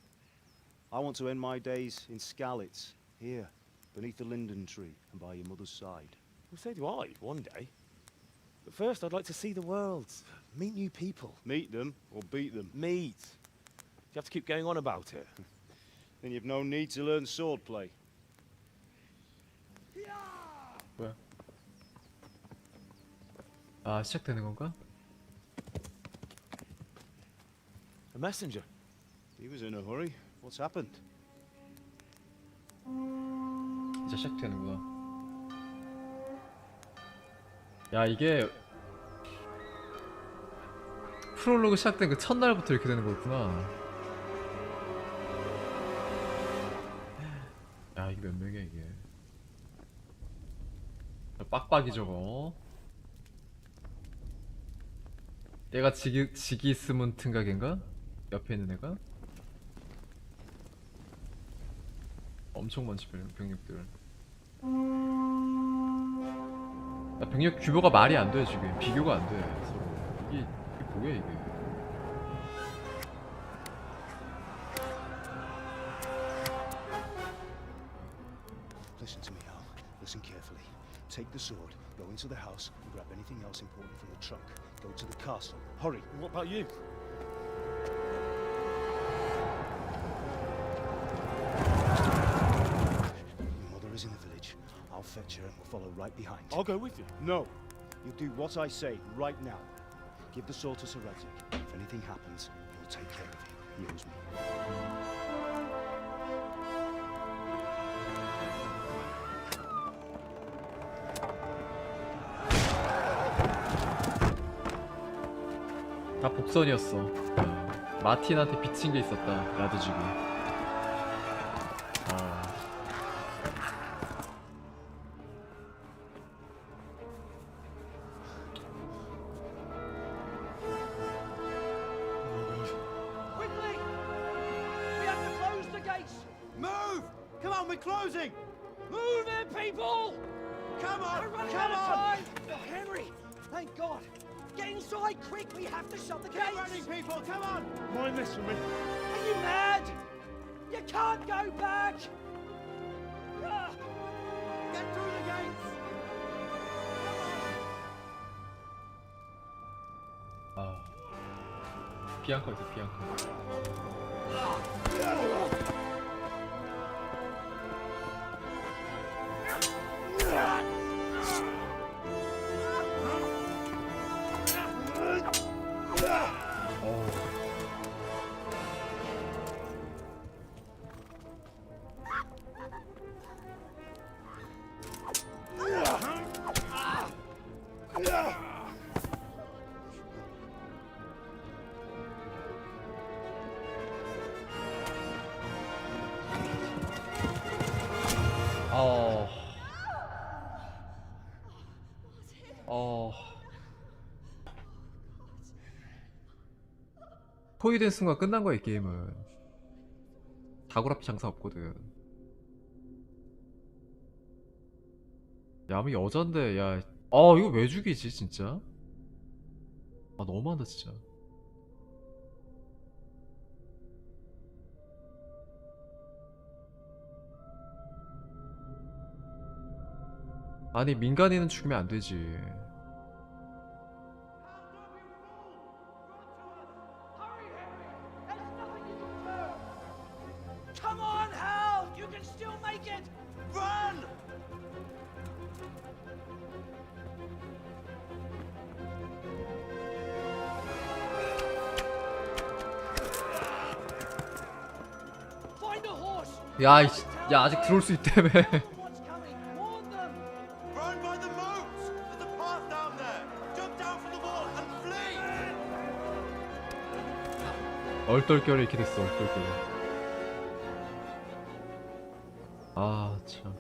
I want to end my days in Skalitz, here, beneath the linden tree and by your mother's side. Well, so do I, one day. But first, I'd like to see the world, meet new people. Meet them or beat them? Meet. Do you have to keep going on about it? Then you've no need to learn swordplay. 뭐야? 아, 시작되는 건가? A messenger. He was in a hurry. What's happened? 이제 시작되는구나. 야, 이게 프롤로그 시작된 그 첫날부터 이렇게 되는 거였구나. 야, 이게 몇 명이야 이게. 빡빡이 저거. 얘가 지기스문튼각인가? 옆에 있는 애가? 엄청 많지 병력들. 야, 병력 규모가 말이 안 돼 지금. 비교가 안 돼 서로. 이게 뭐야 이게. Listen to me, Al. Listen carefully. Take the sword, go into the house, and grab anything else important from the trunk. Go to the castle. Hurry. What about you? Your mother is in the village. I'll fetch her and we'll follow right behind. I'll go with you. No. You'll do what I say right now. Give the sword to Sir Radzik. If anything happens, he'll take care of you. He owes me. 다 복선이었어. 마틴한테 비친 게 있었다. 라드지고. Quickly! We have to close the gates! Move! Come on, we're closing! Move it, people! Come on! We're running Come out of on! time! Oh, Henry! Thank God! Get inside, quick! We have to shut the gates! Keep running, people! Come on! Mind this for me. Are you mad? You can't go back! Ah! Get through the gates! 아, 비앙카 있어 비앙카. 포위된 순간 끝난 거야 이 게임은. 다구라피 장사 없거든. 야미 여잔데 야, 이거 왜 죽이지 진짜? 아 너무한다 진짜. 아니 민간인은 죽이면 안 되지. Come on, Hal! You can still make it! Run! Find a horse! 야, 야 아직 들어올 수 있다며. What's coming? Warn them! Run by the moat! There's a path down there! Jump down from the wall and flee! 얼떨결에 이렇게 됐어 얼떨결에. 아 참.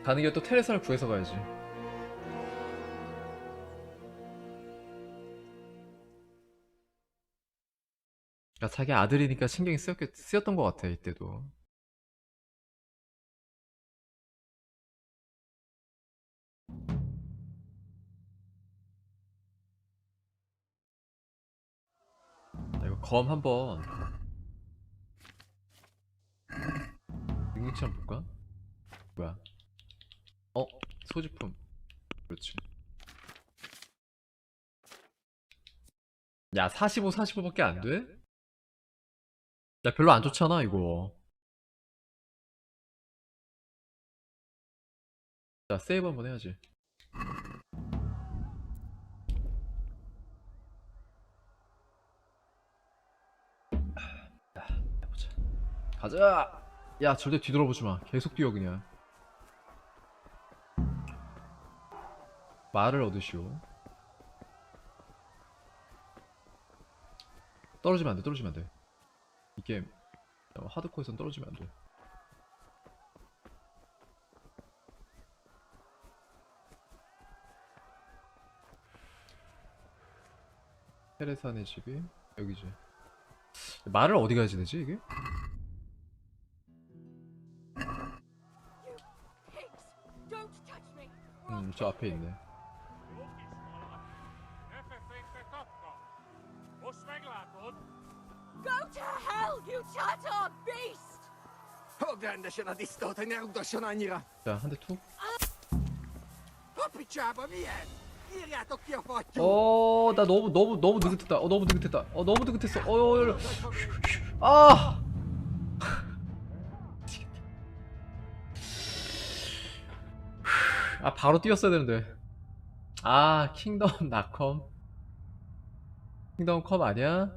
가는 길에 또 테레사를 구해서 가야지. 야, 자기 아들이니까 신경이 쓰였던 것 같아 이때도. 자, 이거 검 한번. 성치 한번 볼까? 뭐야? 소지품. 그렇지. 야 45, 45밖에 안 돼? 야 별로 안 좋잖아 이거. 자 세이브 한번 해야지. 해보자. 가자. 야 절대 뒤돌아보지마. 계속 뛰어 그냥. 말을 얻으시오. 떨어지면 안돼. 떨어지면 안돼. 이 게임 하드코어에선 떨어지면 안돼. 테레사네 집이 여기지. 말을 어디 가야지 되지 이게? 저 앞에 있네. Go to hell, you Tatar beast! 자 한 대 툭. 나 너무 느긋했다. 너무 느긋했다. 너무 느긋했어. 아! 아 바로 뛰었어야 되는데. 아 킹덤 낙컴. 킹덤 컴 아니야?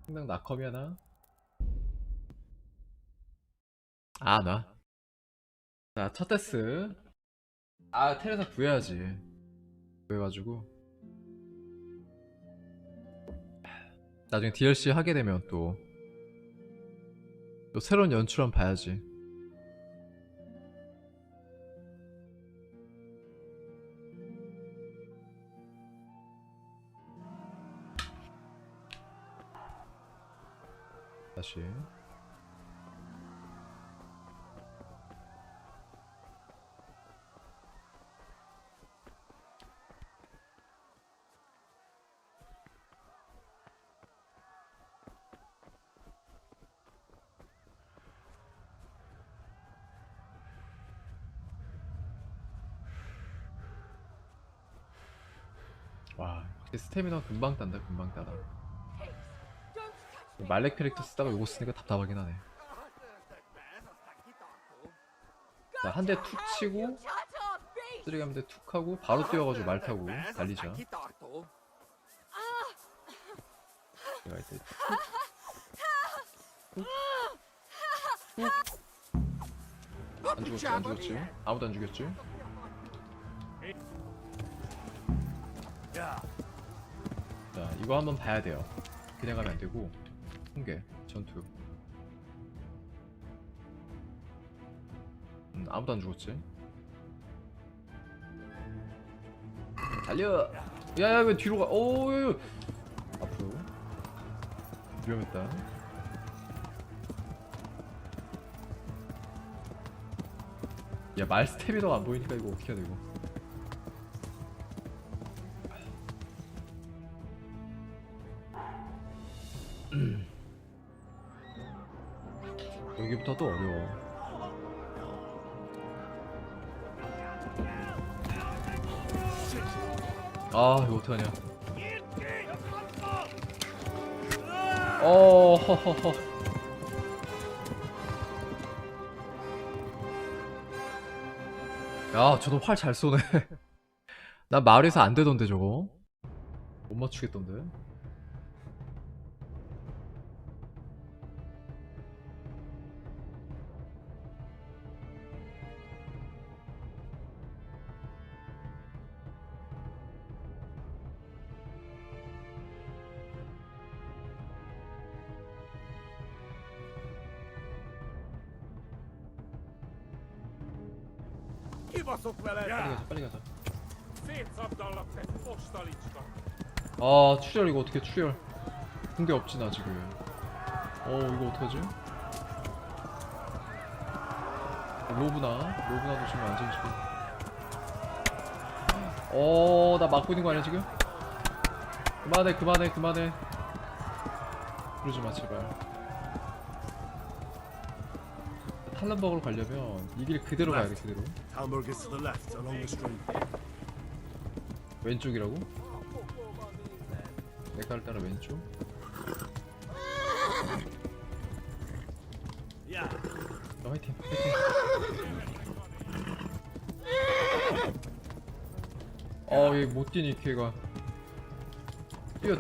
킹덤 낙컴이야 나? 아 나. 자 첫 데스. 아 테레사 구해야지. 구해가지고 나중에 DLC 하게 되면 또 새로운 연출 한번 봐야지. 다시 와 스태미나 금방 딴다. 금방 따다. 말렉 캐릭터 쓰다가 요거 쓰니까 답답하긴 하네. 자 한 대 툭 치고 쓰레기 한 대 툭 하고 바로 뛰어가지고 말 타고 달리자. 내가 이때 안 죽었지? 안 죽었지? 아무도 안 죽였지? 자 이거 한번 봐야 돼요. 그냥 가면 안 되고 홍계 전투. 아무도 안 죽었지? 달려! 야야 왜 뒤로 가? 오 앞으로. 위험했다. 야 말 스태미너가 안 보이니까 이거 어떻게 해야 돼 이거. 여기부터 또 어려워. 아 이거 어떡하냐. 허허허. 야 저도 활 잘 쏘네. 난 마을에서 안 되던데 저거. 못 맞추겠던데. 빨리 가자. 아 출혈 이거 어떻게 출혈. 붕대 없지 나 지금. 이거 어떡하지? 로브나도 지금 완전히 지금. 나 막고 있는 거 아니야 지금? 그만해. 그러지 마 제발. 탈런버그로 가려면 이 길 그대로 가야 돼, 그대로. Talmberg is to the left, along the street. 왼쪽이라고? 내 깔 따라 왼쪽? 야, 화이팅, 화이팅. 얘 못 뛰니 걔가. 뛰어.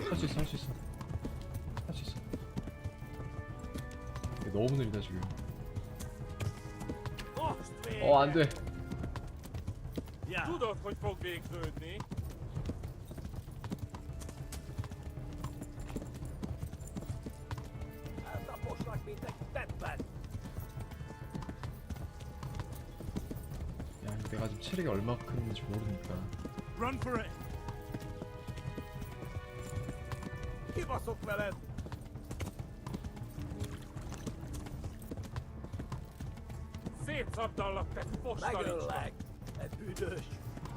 할 수 있어. 할 수 있어. 얘 너무 느리다 지금. 안 돼. Du darfst ruhig vom Weg reden, ne? 야, 내가 지금 체력이 얼마큼인지 모르니까. run for it. Gib us up, fellas! Seht som der lagt et forslag.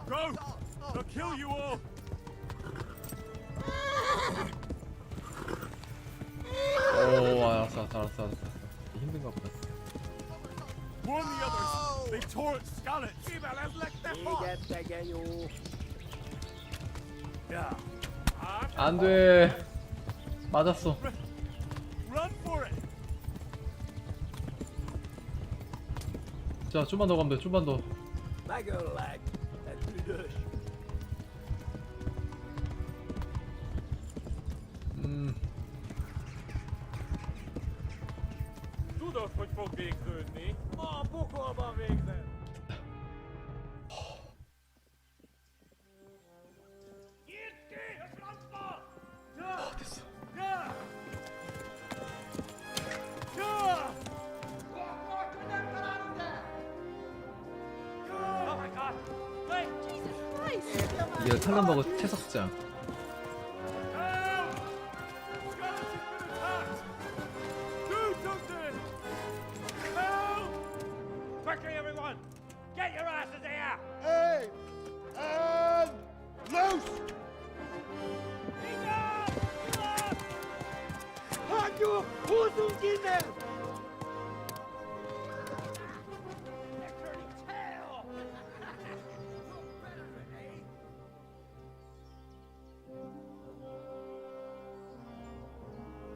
Go! They'll kill you all. 알았어. 힘든가 보다. Warn the others. They tore at Scarlet. Yeah. 안 돼. 맞았어. Run for it. 자, 좀만 더 가면 돼. 좀만 더. Du darfst ruhig vom Weg reden, ne? Boko aber Weg sein. 됐어. 이게 탈런버그 채석장. Quickly, everyone! Get your asses here! Hey! And loose! 한국 우승기네!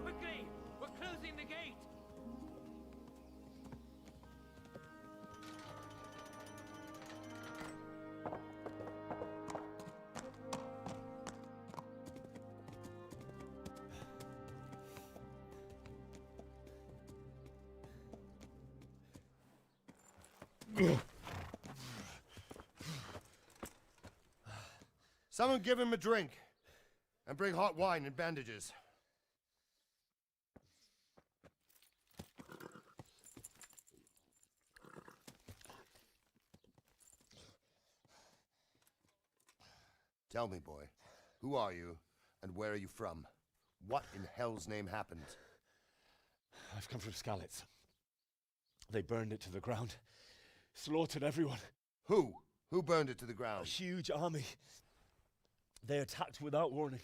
Quickly! We're closing the gate! Someone give him a drink. And bring hot wine and bandages. Tell me, boy, who are you and where are you from? What in hell's name happened? I've come from Skalitz. They burned it to the ground. Slaughtered everyone. Who? Who burned it to the ground? A huge army. They attacked without warning.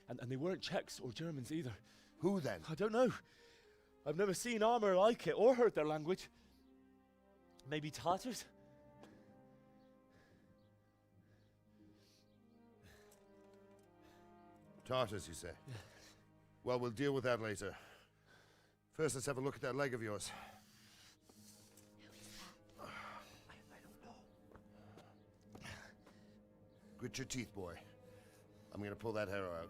And they weren't Czechs or Germans either. Who then? I don't know. I've never seen armor like it or heard their language. Maybe Tatars? Tartars, you say? Yeah. Well, we'll deal with that later. First, let's have a look at that leg of yours. Grit your teeth, boy. I'm gonna pull that arrow out.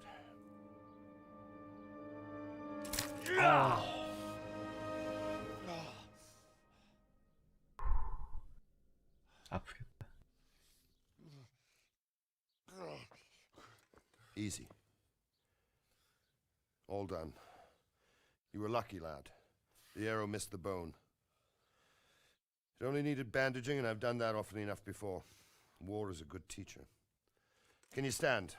아프겠다. Easy. All done. You were lucky, lad. The arrow missed the bone. It only needed bandaging, and I've done that often enough before. War is a good teacher. Can you stand?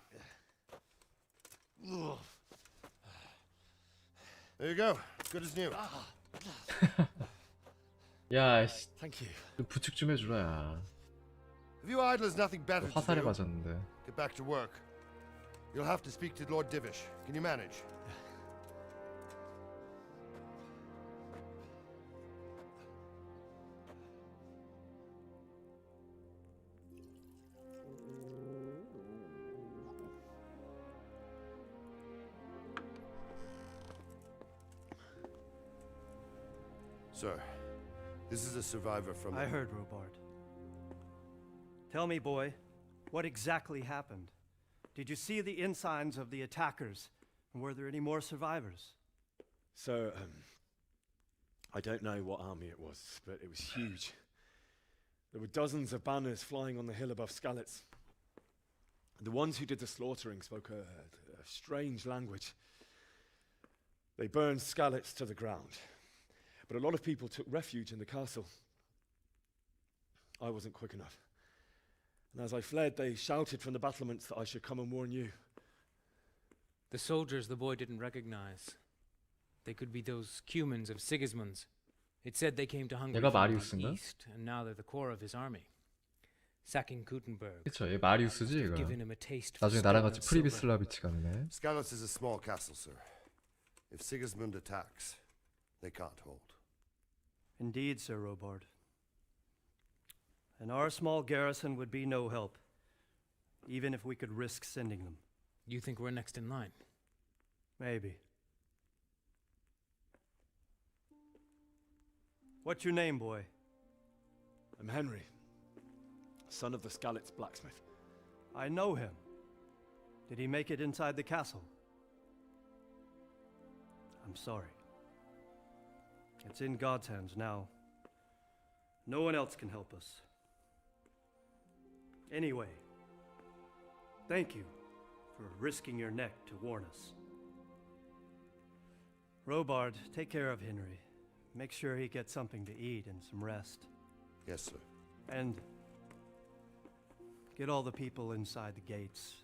There you go. Good as new. 야, 씨. Thank you. 좀 부축 좀 해주라, 야. Have you idlers nothing better to 화살에 do? 맞았는데. Get back to work. You'll have to speak to Lord Divish. Can you manage? Sir, this is a survivor from... I heard, Robard. Tell me, boy, what exactly happened? Did you see the ensigns of the attackers? And were there any more survivors? So, I don't know what army it was, but it was huge. There were dozens of banners flying on the hill above Skalitz. The ones who did the slaughtering spoke a strange language. They burned Skalitz to the ground, but a lot of people took refuge in the castle. I wasn't quick enough. And as I fled, they shouted from the battlements that I should come and warn you. The soldiers the boy didn't recognize. They could be those Cumans of Sigismund's. It said they came to Hungary 얘가 from the 마리우스인가? east, and now they're the core of his army. Sacking Gutenberg. 그쵸, 얘 마리우스지 얘가. Giving him a taste for 나중에 나랑 같이 stolen silver. 프리비슬라비치 가는 애. Skalitz is a small castle, sir. If Sigismund attacks, they can't hold. Indeed, Sir Robard. And our small garrison would be no help, even if we could risk sending them. You think we're next in line? Maybe. What's your name, boy? I'm Henry, son of the Skalitz blacksmith. I know him. Did he make it inside the castle? I'm sorry. It's in God's hands now. No one else can help us. Anyway, thank you for risking your neck to warn us. Robard, take care of Henry. Make sure he gets something to eat and some rest. Yes, sir. And get all the people inside the gates.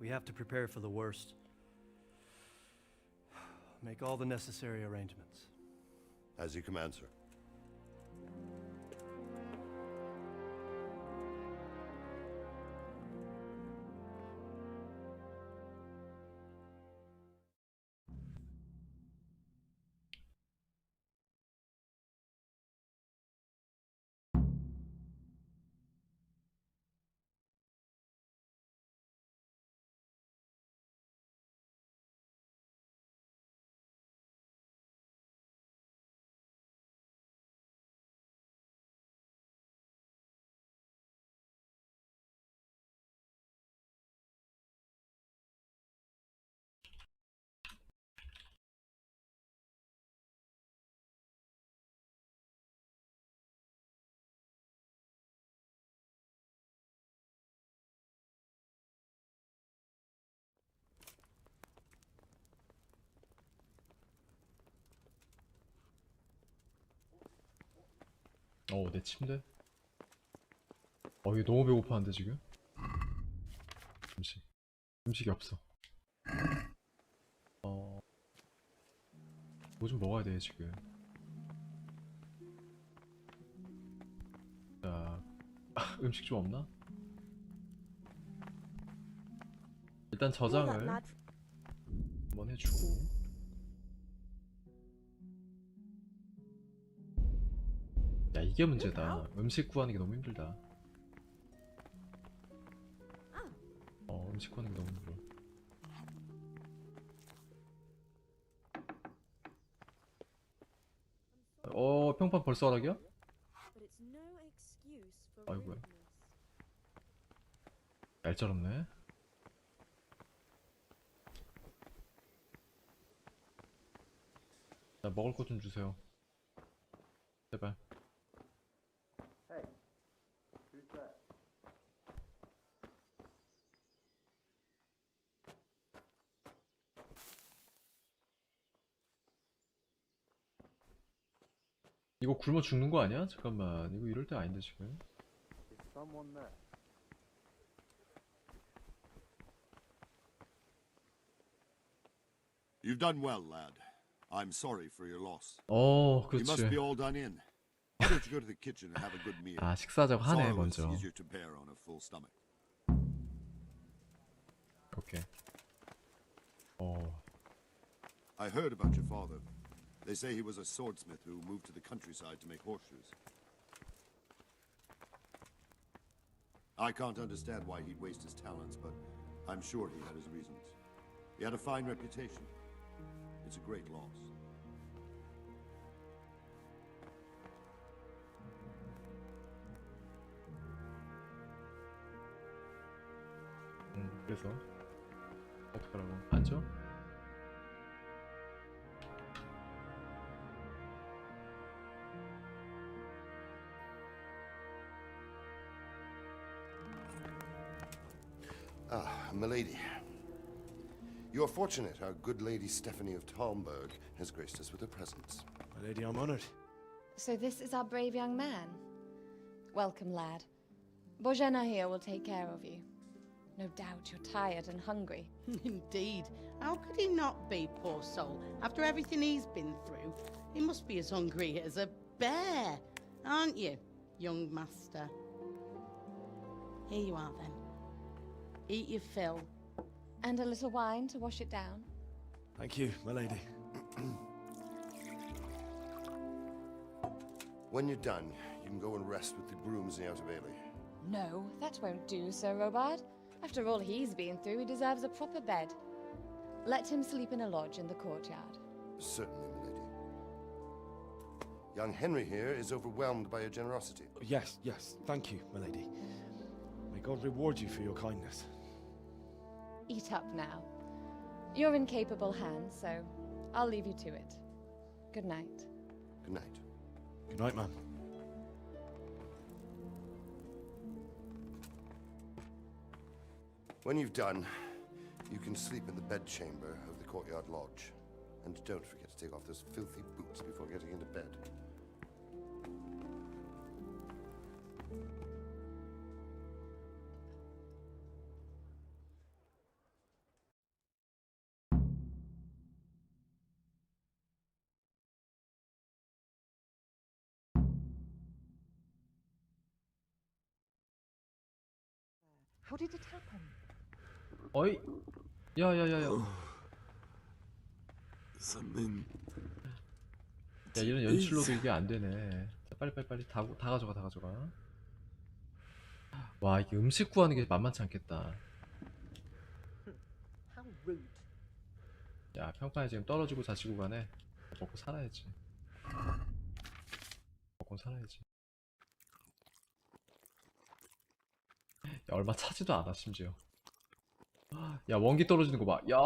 We have to prepare for the worst. Make all the necessary arrangements. As you command, sir. 내 침대? 이거 너무 배고파는데 지금? 음식이 없어. 뭐 좀 먹어야 돼 지금. 자, 음식 좀 없나? 일단 저장을 한번 해주고. 야, 이게 문제다. 음식 구하는 게 너무 힘들다. 음식 구하는 게 너무 힘들어. 평판 벌써 하락이야? 아이고야. 얄짤없네. 자, 먹을 것 좀 주세요. 제발. 이거 굶어 죽는 거 아니야? 잠깐만, 이거 이럴 때 아닌데 지금. You've done well, lad. I'm sorry for your loss. You 그렇지. must be all done in. Why don't you go to the kitchen and have a good meal? 식사하자고 하네 Sorrow is 먼저. easier to bear on a full stomach. 오케이. I heard about your father. They say he was a swordsmith who moved to the countryside to make horseshoes. I can't understand why he'd waste his talents, but I'm sure he had his reasons. He had a fine reputation. It's a great loss. 그래서 어떡하라고? 앉아? Ah, milady. You are fortunate our good lady Stephanie of Talmberg has graced us with her presence. My lady, I'm honored. So this is our brave young man. Welcome, lad. Bojena here will take care of you. No doubt you're tired and hungry. Indeed. How could he not be, poor soul? After everything he's been through, he must be as hungry as a bear, aren't you, young master? Here you are, then. Eat your fill. And a little wine to wash it down. Thank you, my lady. When you're done, you can go and rest with the grooms in the Outer Bailey. No, that won't do, Sir Robard. After all he's been through, he deserves a proper bed. Let him sleep in a lodge in the courtyard. Certainly, milady. Young Henry here is overwhelmed by your generosity. Yes, yes, thank you, my lady. May God reward you for your kindness. Eat up now. You're in capable hands, so I'll leave you to it. Good night. Good night. Good night, ma'am. When you've done, you can sleep in the bedchamber of the courtyard lodge. And don't forget to take off those filthy boots before getting into bed. How did it happen? 어이, 야야야야. Something. 야 이런 연출로도 이게 안 되네. 자, 빨리 다 가져가 다 가져가. 와 이게 음식 구하는 게 만만치 않겠다. How rude. 야 평판이 지금 떨어지고 자시고 가네. 먹고 살아야지. 먹고 살아야지. 야 얼마 차지도 않아 심지어. 야 원기 떨어지는 거 봐. 야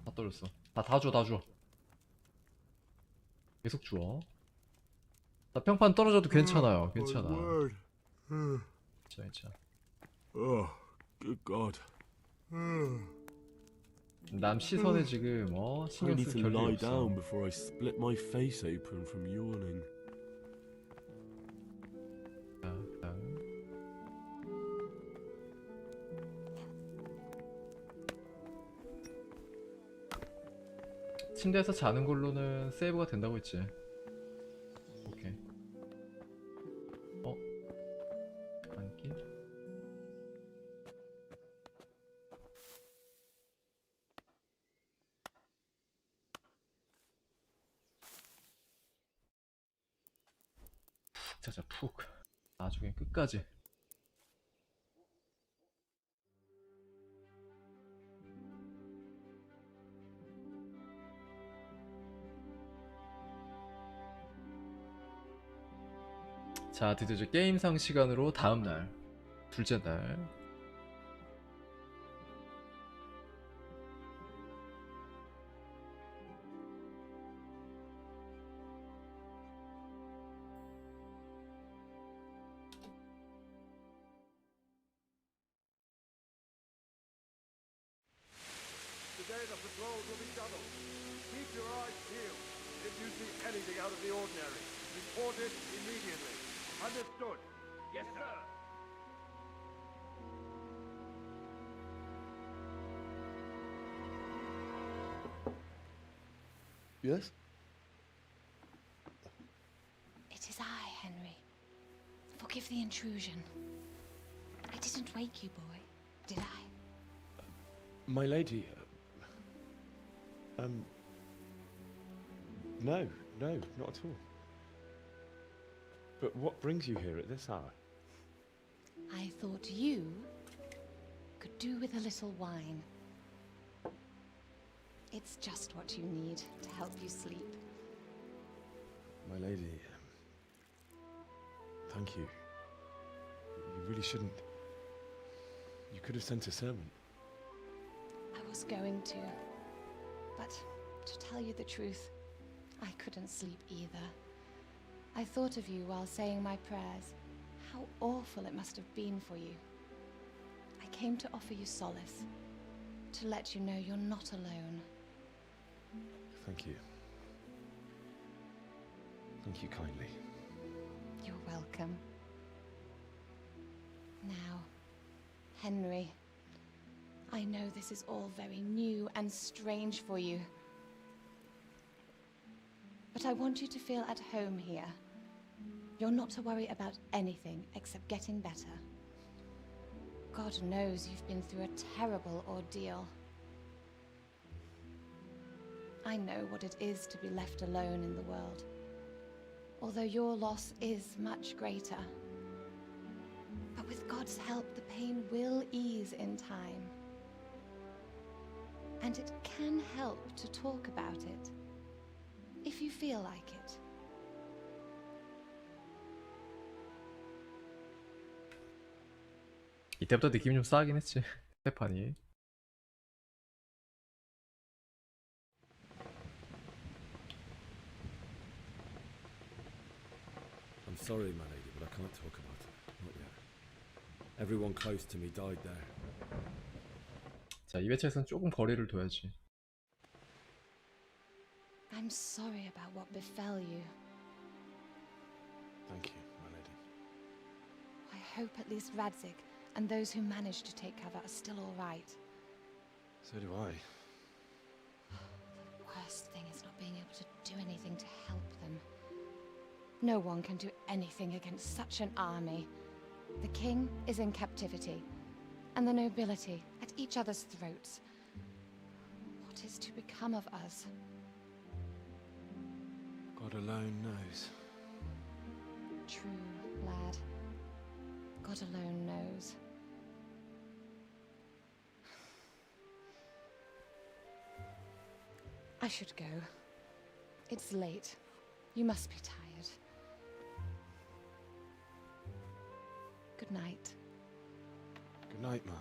다 떨어졌어. 다 줘. 계속 줘. 나 평판 떨어져도 괜찮아요. 괜찮아. 괜찮아. Oh, good God. 남 시선에 지금 I 신경 need 쓸 to 겨를이 lie 없어. down before I split my face open from yawning. 침대에서 자는 걸로는 세이브가 된다고 했지. 오케이. 앉기. 푹 자자 푹. 나중에 끝까지. 자 드디어 이제 게임상 시간으로 다음날 둘째 날. Today the patrols will be doubled. Keep your eyes peeled. If you see anything out of the ordinary, report it immediately. Understood? Yes, sir. Yes? It is I, Henry. Forgive the intrusion. I didn't wake you, boy, did I? My lady. No, not at all. But what brings you here at this hour? I thought you could do with a little wine. It's just what you need to help you sleep. My lady. Thank you. You really shouldn't. You could have sent a servant. I was going to. But to tell you the truth, I couldn't sleep either. I thought of you while saying my prayers. How awful it must have been for you. I came to offer you solace, to let you know you're not alone. Thank you. Thank you kindly. You're welcome. Now, Henry, I know this is all very new and strange for you. But I want you to feel at home here. You're not to worry about anything except getting better. God knows you've been through a terrible ordeal. I know what it is to be left alone in the world, although your loss is much greater. But with God's help, the pain will ease in time. And it can help to talk about it, if you feel like it. 이때부터 느낌이 좀 싸하긴 했지, 스테파니. I'm sorry, my lady, but I can't talk about it. Not yet. Everyone close to me died there. 자, 이 배치에서는 조금 거리를 둬야지. I'm sorry about what befell you. Thank you, my lady. I hope at least Radzik and those who managed to take cover are still all right. So do I. The worst thing is not being able to do anything to help them. No one can do anything against such an army. The king is in captivity, and the nobility at each other's throats. What is to become of us? God alone knows. True, lad. God alone knows. I should go. It's late. You must be tired. Good night. Good night, Mum.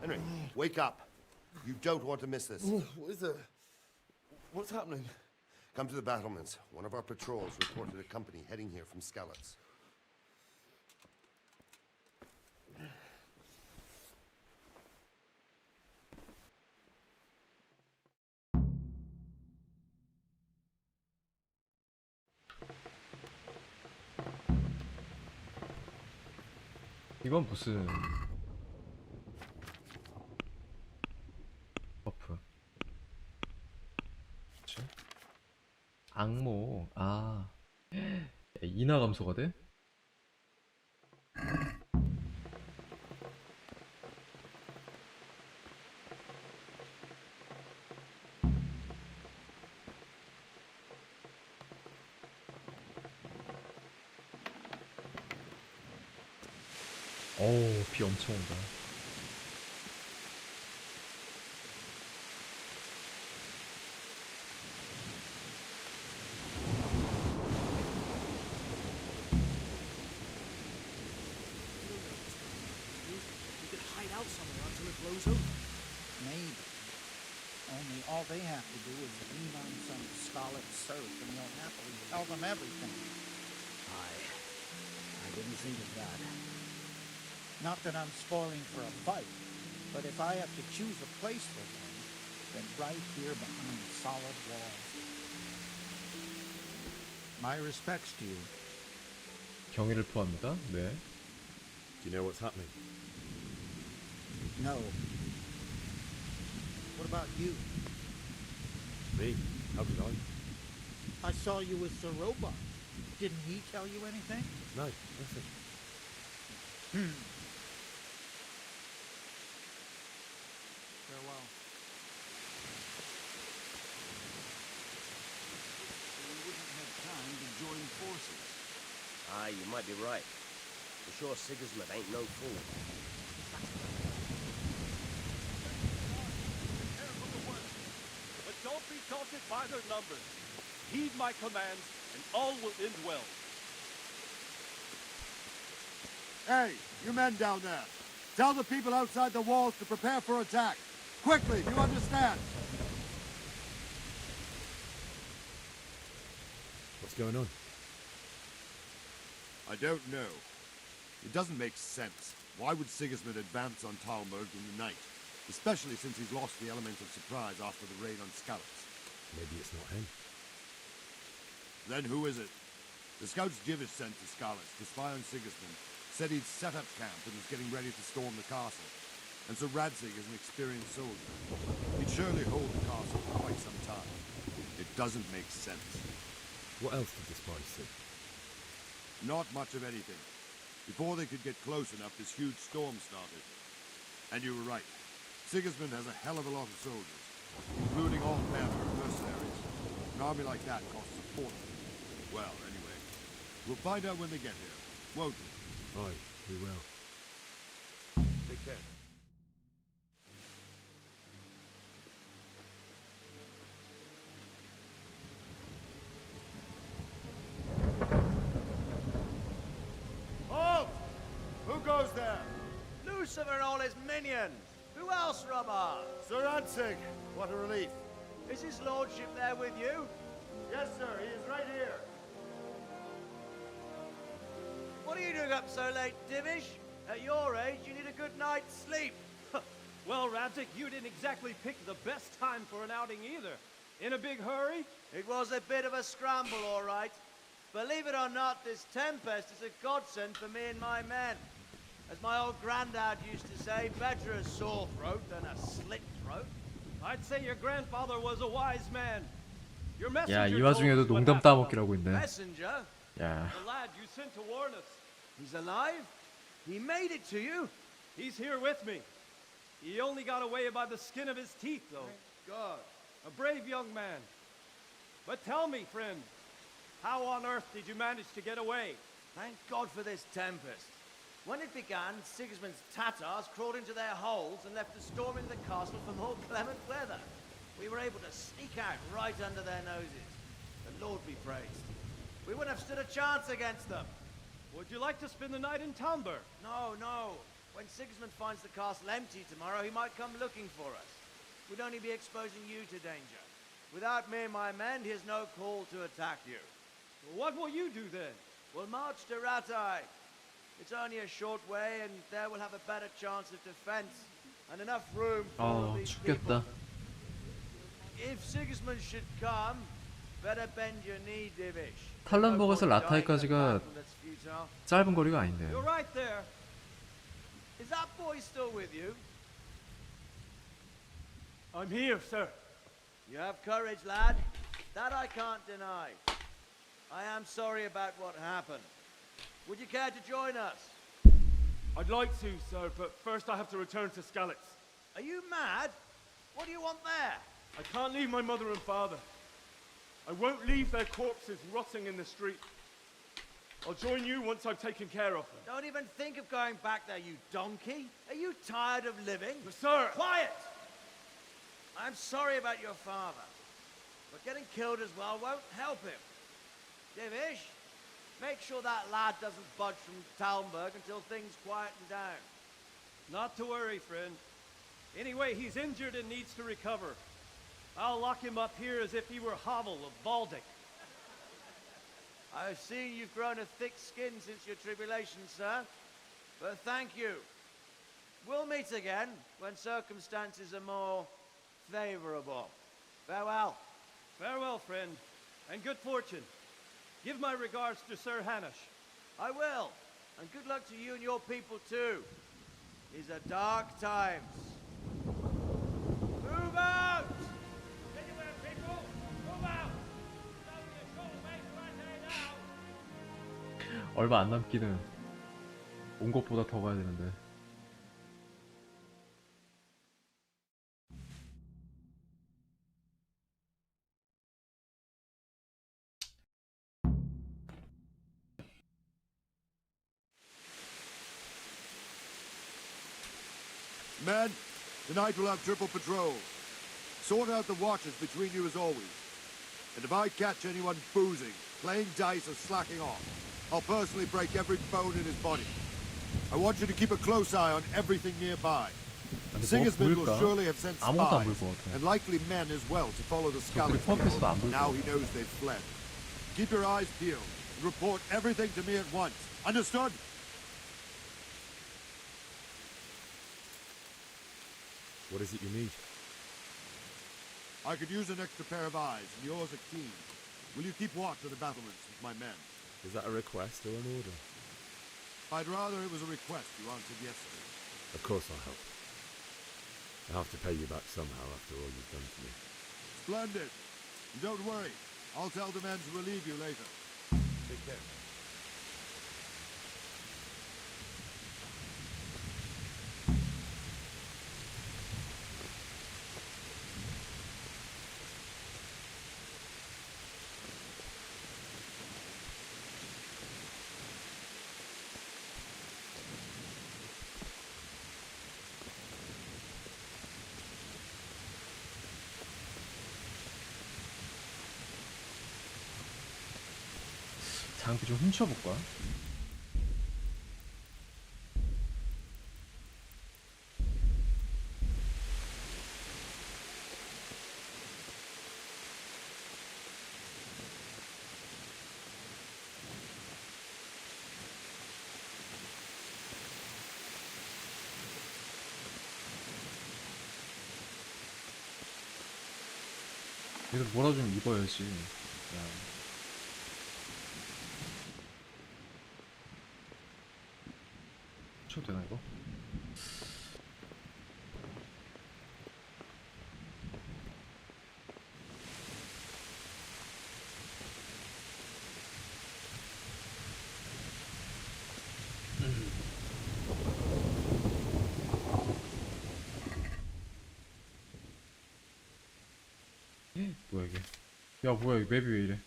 Henry, wake up. You don't want to miss this. What is it? What's happening? Come to the battlements. One of our patrols reported a company heading here from Skalitz. 이건 무슨 버프? 그치? 악모. 아, 인하 감소가 돼? 어우, 비 엄청 온다. All they have to do is lean on some scarlet serf and they'll happily tell them everything. I didn't think of that. Not that I'm spoiling for a fight, but if I have to choose a place for them, then right here behind solid walls. My respects to you. 경의를 표합니다. 네. Do you know what's happening? No. What about you? Me? How could I? I saw you with the robot. Didn't he tell you anything? No, nothing. Farewell. We wouldn't have time to join forces. Ah, you might be right. For sure, Sigismund ain't no fool. But don't be daunted by their numbers. Heed my commands, and all will end well. Hey, you men down there. Tell the people outside the walls to prepare for attack. Quickly, do you understand? What's going on? I don't know. It doesn't make sense. Why would Sigismund advance on Talmberg in the night? Especially since he's lost the element of surprise after the raid on Skalitz. Maybe it's not him. Then who is it? The scouts Jivish sent to Skalitz to spy on Sigismund said he'd set up camp and was getting ready to storm the castle. And so Radzig is an experienced soldier. He'd surely hold the castle for quite some time. It doesn't make sense. What else did the spies see? Not much of anything. Before they could get close enough, this huge storm started. And you were right. Sigismund has a hell of a lot of soldiers, including all manner of mercenaries. An army like that costs a fortune. Well, anyway, we'll find out when they get here, won't we? Aye, we will. Take care. Halt! Who goes there? Lucifer and all his minions. Who else, Robert? Sir Ansig, what a relief. Is his lordship there with you? Yes, sir, he is right here. What are you doing up so late, Divish? At your age, you need a good night's sleep. Well, Radzig, you didn't exactly pick the best time for an outing either. In a big hurry? It was a bit of a scramble, all right. Believe it or not, this tempest is a godsend for me and my men. As my old granddad used to say, better a sore throat than a slit throat. I'd say your grandfather was a wise man. Your 야, messenger 이 와중에도 told us what 농담 happened. 따먹기라고 있네. Messenger? 야, The lad you sent to warn us. He's alive? He made it to you? He's here with me. He only got away by the skin of his teeth, though. Thank God. A brave young man. But tell me, friend, how on earth did you manage to get away? Thank God for this tempest. When it began, Sigismund's Tatars crawled into their holes and left us storming the castle for more clement weather. We were able to sneak out right under their noses. The Lord be praised. We wouldn't have stood a chance against them. Would you like to spend the night in Talmberg? No, no. When Sigismund finds the castle empty tomorrow, he might come looking for us. We'd only be exposing you to danger. Without me and my men, he has no call to attack you. What will you do then? We'll march to Ratai. It's only a short way, and there we'll have a better chance of defense and enough room for all these people. 죽겠다. If Sigismund should come, better bend your knee, Divish. 탈란버그에서 라타이까지가 짧은 거리가 아닌데. You're right there. Is that boy still with you? I'm here, sir. You have courage, lad. That I can't deny. I am sorry about what happened. Would you care to join us? I'd like to, sir, but first I have to return to Skalitz. Are you mad? What do you want there? I can't leave my mother and father. I won't leave their corpses rotting in the street. I'll join you once I've taken care of them. Don't even think of going back there, you donkey. Are you tired of living? Sir! Quiet! I'm sorry about your father, but getting killed as well won't help him. Divish, make sure that lad doesn't budge from Talmberg until things quieten down. Not to worry, friend. Anyway, he's injured and needs to recover. I'll lock him up here as if he were Hovel of Baldic. I've seen you've grown a thick skin since your tribulation, sir. But thank you. We'll meet again when circumstances are more favorable. Farewell. Farewell, friend, and good fortune. Give my regards to Sir Hanush. I will. And good luck to you and your people too. These are dark times. Move out! Anywhere, people! Move out! Don't be a troublemaker right there now! 얼마 안 남기는 온 것보다 더 가야 되는데. Men, tonight we'll have triple patrol. Sort out the watches between you as always. And if I catch anyone boozing, playing dice or slacking off, I'll personally break every bone in his body. I want you to keep a close eye on everything nearby. 근데 Sigismund 뭐 will surely have sent 아무것도 안 spies, 볼 것 같아. and likely men as well, to follow the scouting. 퍼프에서도 안 볼 것 Now 같아. he knows they've fled. Keep your eyes peeled and report everything to me at once. Understood? What is it you need? I could use an extra pair of eyes, and yours are keen. Will you keep watch of the battlements with my men? Is that a request or an order? I'd rather it was a request you answered yesterday. Of course I'll help. I'll have to pay you back somehow after all you've done for me. Splendid. And don't worry. I'll tell the men to relieve you later. Take care. 장비 좀 훔쳐볼까? 얘들 뭐라 좀 입어야지. 야. 쳐도 되나 이거? 뭐야 이게? 야 뭐야 이 맵이 왜 이래?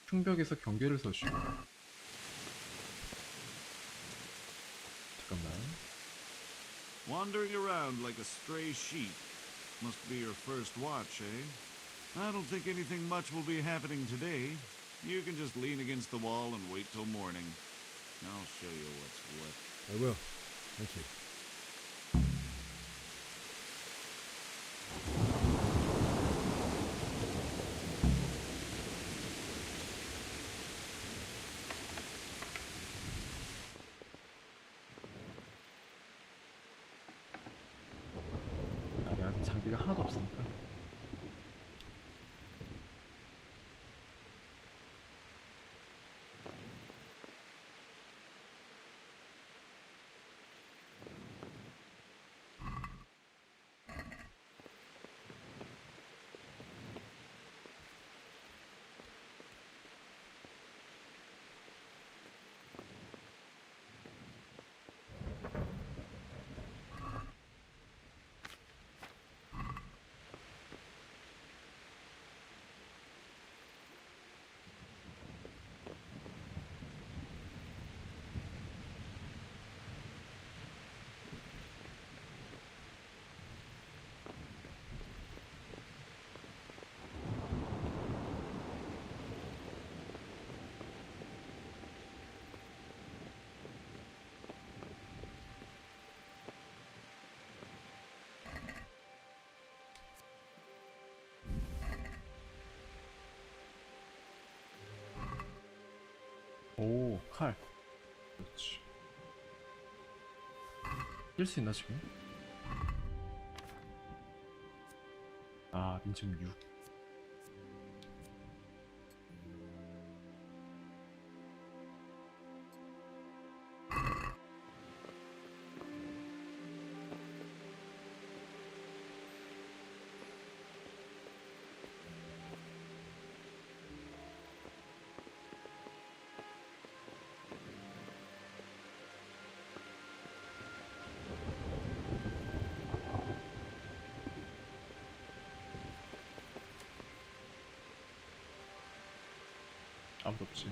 흉벽에서 경계를 서시고. 잠깐만. Wandering around like a stray sheep. Must be your first watch, eh? I don't think anything much will be happening today. You can just lean against the wall and wait till morning. I'll show you what's what. I will. Thank you. 장비가 하나도 없으니까. 오, 칼. 그렇지. 뛸 수 있나 지금? 아, 민첩 6. 아무도 없지.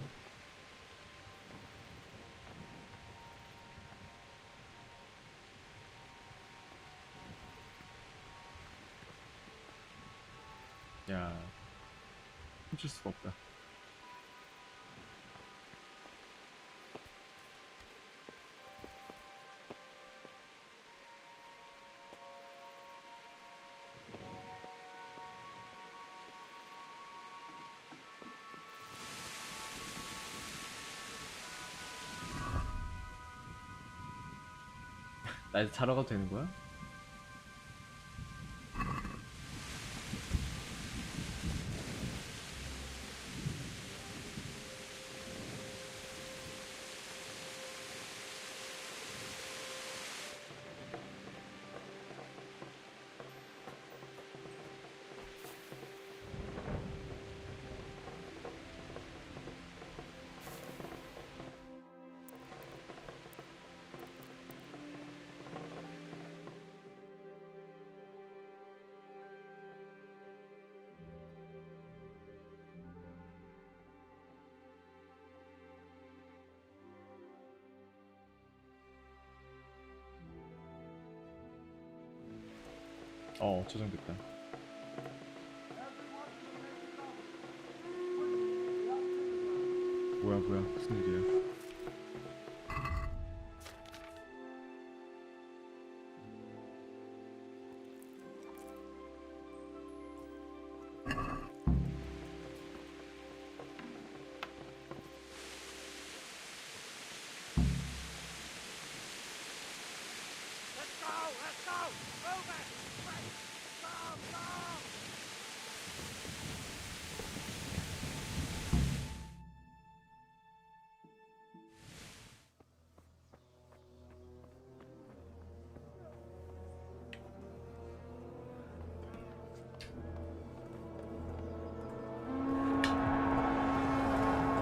야, 훔칠 수가 없다. 나 이제 자러 가도 되는 거야? 저장됐다. 뭐야, 무슨 일이야?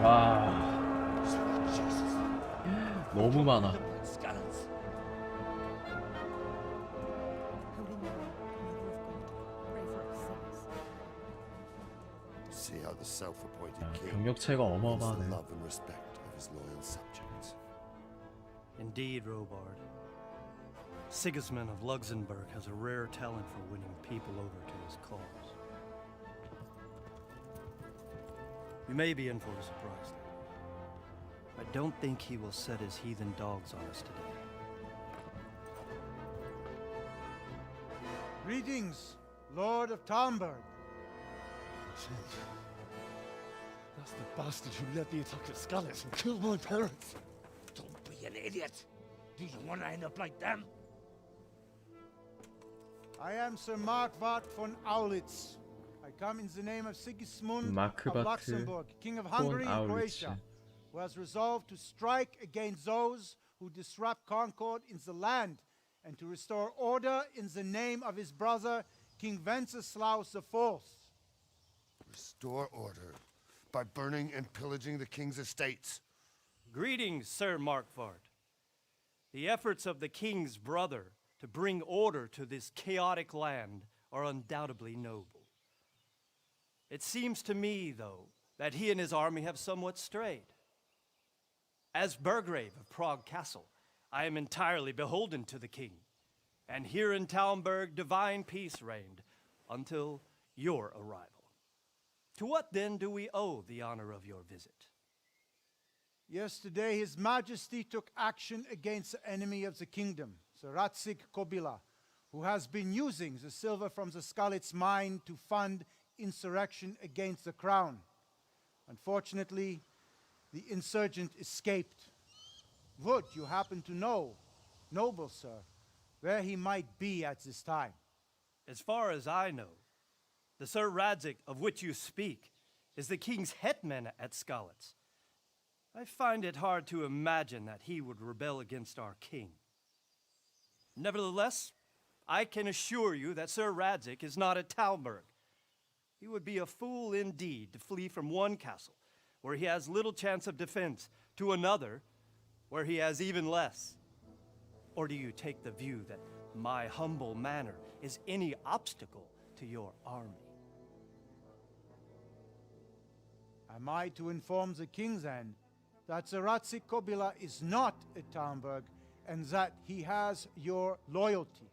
와, 너무 많아. See how the self-appointed king 병력체가 wins the 어마어마하네. love and respect of his loyal subjects. Indeed, Robard. Sigismund of Luxembourg has a rare talent for winning people over to his cause. You may be in for a surprise, though. I don't think he will set his heathen dogs on us today. Greetings, Lord of Talmberg. That's the bastard who led the attack at Scallis and killed my parents. Don't be an idiot. Do you want to end up like them? I am Sir Markvart von Aulitz. I come in the name of Sigismund of Markvart Luxembourg, King of von Hungary and Aulitz. Croatia, who has resolved to strike against those who disrupt concord in the land and to restore order in the name of his brother, King Wenceslaus IV. Restore order by burning and pillaging the king's estates. Greetings, Sir Markvart. The efforts of the king's brother to bring order to this chaotic land are undoubtedly noble. It seems to me, though, that he and his army have somewhat strayed. As Burgrave of Prague Castle, I am entirely beholden to the king, and here in Talmberg divine peace reigned until your arrival. To what then do we owe the honor of your visit? Yesterday, His Majesty took action against the enemy of the kingdom, Sir Ratsig Kobila, who has been using the silver from the Skalitz mine to fund insurrection against the crown. Unfortunately, the insurgent escaped. Would you happen to know, noble sir, where he might be at this time? As far as I know, the Sir Radzik of which you speak is the king's hetman at Skalitz. I find it hard to imagine that he would rebel against our king. Nevertheless, I can assure you that Sir Radzik is not at Talmberg. He would be a fool indeed to flee from one castle, where he has little chance of defense, to another, where he has even less. Or do you take the view that my humble manner is any obstacle to your army? Am I to inform the king then that Sir Radzik Kobila is not at Talmberg and that he has your loyalty?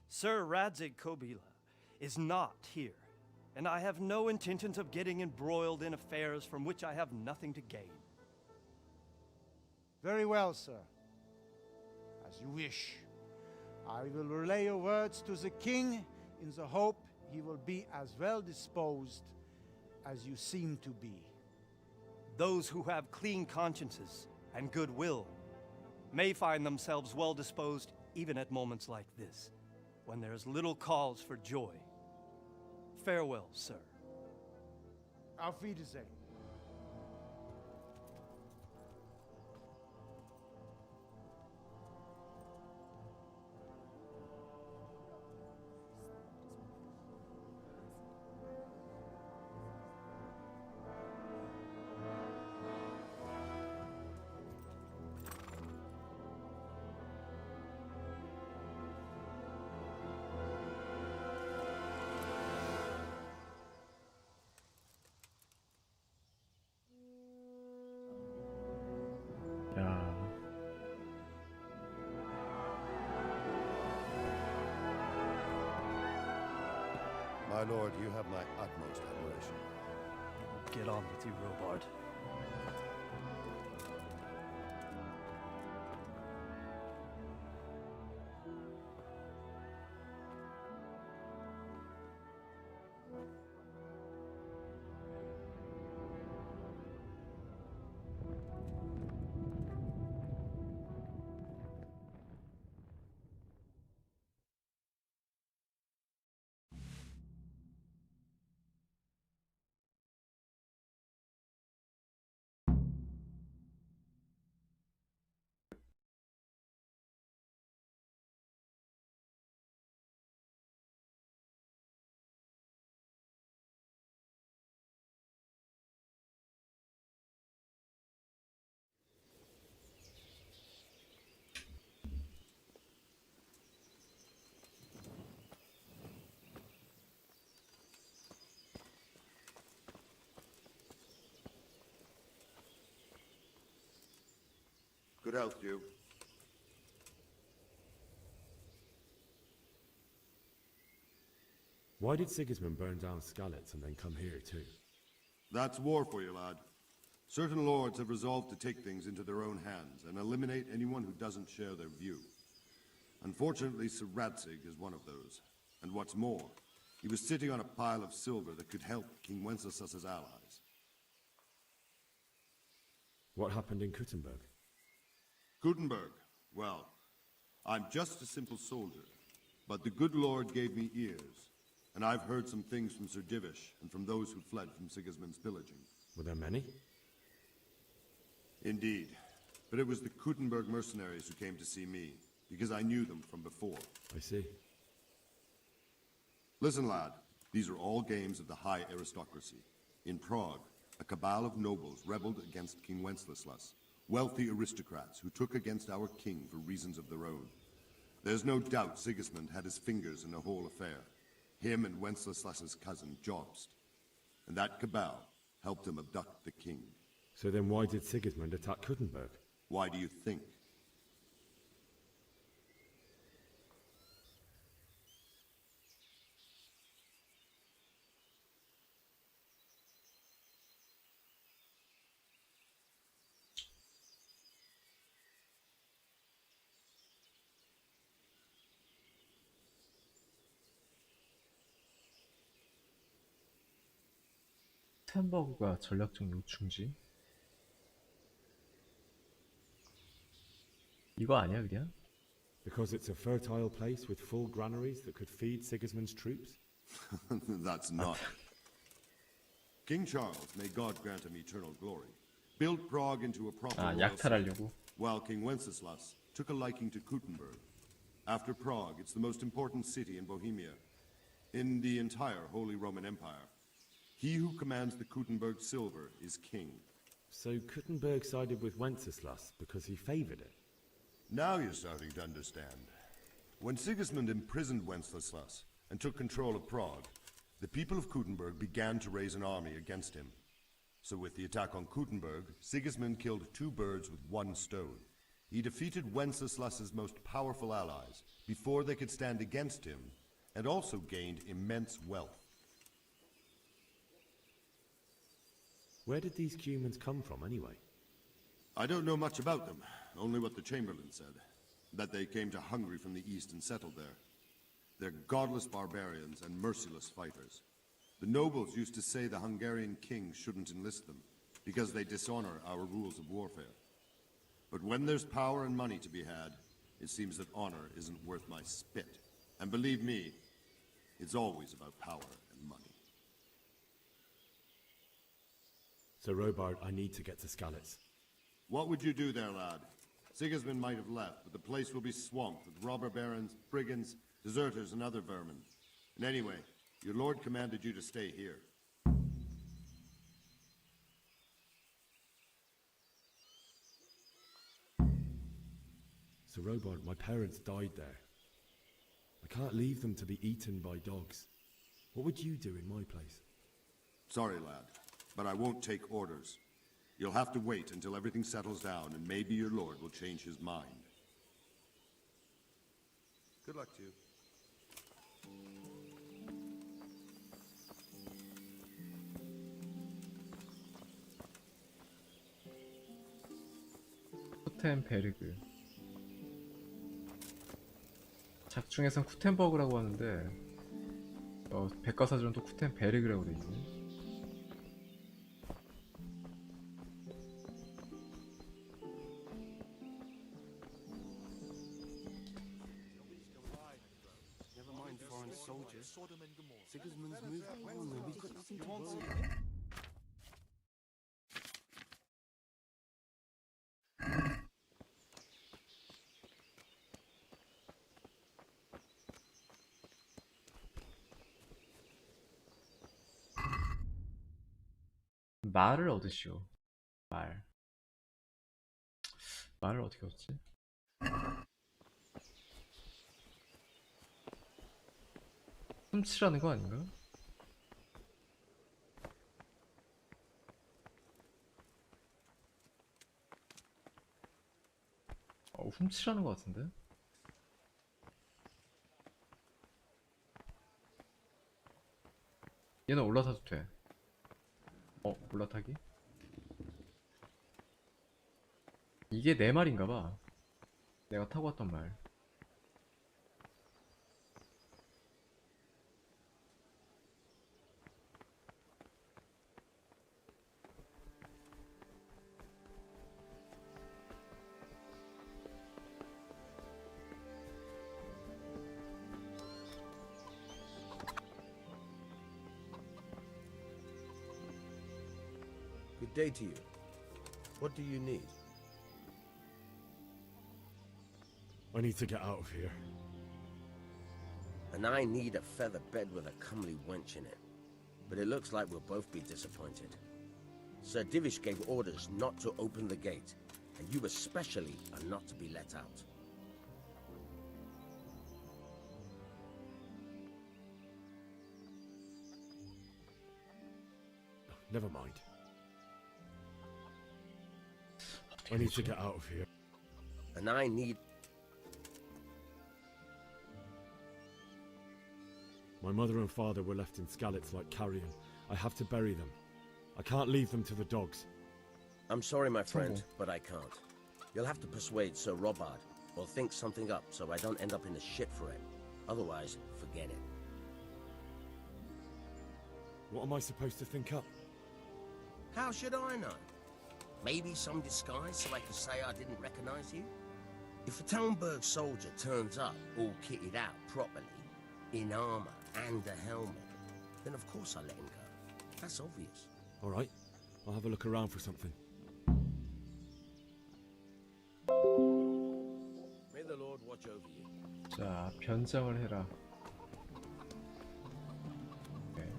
Sir Radzik Kobila is not here, and I have no intentions of getting embroiled in affairs from which I have nothing to gain. Very well, sir. As you wish. I will relay your words to the king in the hope he will be as well disposed as you seem to be. Those who have clean consciences and goodwill may find themselves well disposed even at moments like this, when there is little cause for joy. Farewell, sir. Auf Wiedersehen. 야. My lord, you have my utmost admiration. Get on with you, Robard. Good health to you. Why did Sigismund burn down Skalitz and then come here too? That's war for you, lad. Certain lords have resolved to take things into their own hands and eliminate anyone who doesn't share their view. Unfortunately, Sir Radzik is one of those. And what's more, he was sitting on a pile of silver that could help King Wenceslas's allies. What happened in Kuttenberg? Gutenberg, well, I'm just a simple soldier, but the good Lord gave me ears, and I've heard some things from Sir Divish and from those who fled from Sigismund's pillaging. Were there many? Indeed, but it was the Kuttenberg mercenaries who came to see me, because I knew them from before. I see. Listen, lad, these are all games of the high aristocracy. In Prague, a cabal of nobles rebelled against King Wenceslas. Wealthy aristocrats who took against our king for reasons of their own. There's no doubt Sigismund had his fingers in the whole affair. Him and Wenceslas's cousin, Jobst. And that cabal helped him abduct the king. So then why did Sigismund attack Kuttenberg? Why do you think? 스탠버그가 전략적 요충지? 이거 아니야 그냥? Because it's a fertile place with full granaries that could feed Sigismund's troops? That's not. King Charles, may God grant him eternal glory, built Prague into a proper royal city, 약탈하려고. while King Wenceslas took a liking to Kuttenberg. After Prague, it's the most important city in Bohemia, in the entire Holy Roman Empire. He who commands the Kuttenberg silver is king. So Kuttenberg sided with Wenceslas because he favored it? Now you're starting to understand. When Sigismund imprisoned Wenceslas and took control of Prague, the people of Kuttenberg began to raise an army against him. So with the attack on Kuttenberg, Sigismund killed 2 birds with 1 stone. He defeated Wenceslas's most powerful allies before they could stand against him, and also gained immense wealth. Where did these Cumans come from anyway? I don't know much about them, only what the Chamberlain said, that they came to Hungary from the east and settled there. They're godless barbarians and merciless fighters. The nobles used to say the Hungarian king shouldn't enlist them, because they dishonor our rules of warfare. But when there's power and money to be had, it seems that honor isn't worth my spit. And believe me, it's always about power and money. So Robard, I need to get to Skalitz. What would you do there, lad? Sigismund might have left, but the place will be swamped with robber barons, brigands, deserters, and other vermin. And anyway, your lord commanded you to stay here. So Robard, my parents died there. I can't leave them to be eaten by dogs. What would you do in my place? Sorry, lad, but I won't take orders. You'll have to wait until everything settles down, and maybe your lord will change his mind. Good luck to you. 쿠텐베르그. 작중에선 쿠텐버그라고 하는데 백과사전은 또 쿠텐베르그라고 돼 있네. Never mind foreign soldiers. Sigismund's moved on and we've got nothing to worry about. 말을 얻으시오. 말을 어떻게 얻지? 훔치라는 거 아닌가? 훔치라는 거 같은데? 얘는 올라타도 돼. 올라타기? 이게 내 말인가봐. 내가 타고 왔던 말. Good day to you. What do you need? I need to get out of here. And I need a feather bed with a comely wench in it. But it looks like we'll both be disappointed. Sir Divish gave orders not to open the gate, and you especially are not to be let out. Never mind. I need to get out of here. And I need... My mother and father were left in Skalitz like carrion. I have to bury them. I can't leave them to the dogs. I'm sorry, my friend, but I can't. You'll have to persuade Sir Robard, or think something up so I don't end up in the shit for it. Otherwise, forget it. What am I supposed to think up? How should I know? Maybe some disguise so I could say I didn't recognize you? If a Talmberg soldier turns up all kitted out properly, in armor and a helmet, then of course I let him go. That's obvious. All right, I'll have a look around for something. May the Lord watch over you. 자, 변장을 해라. 네.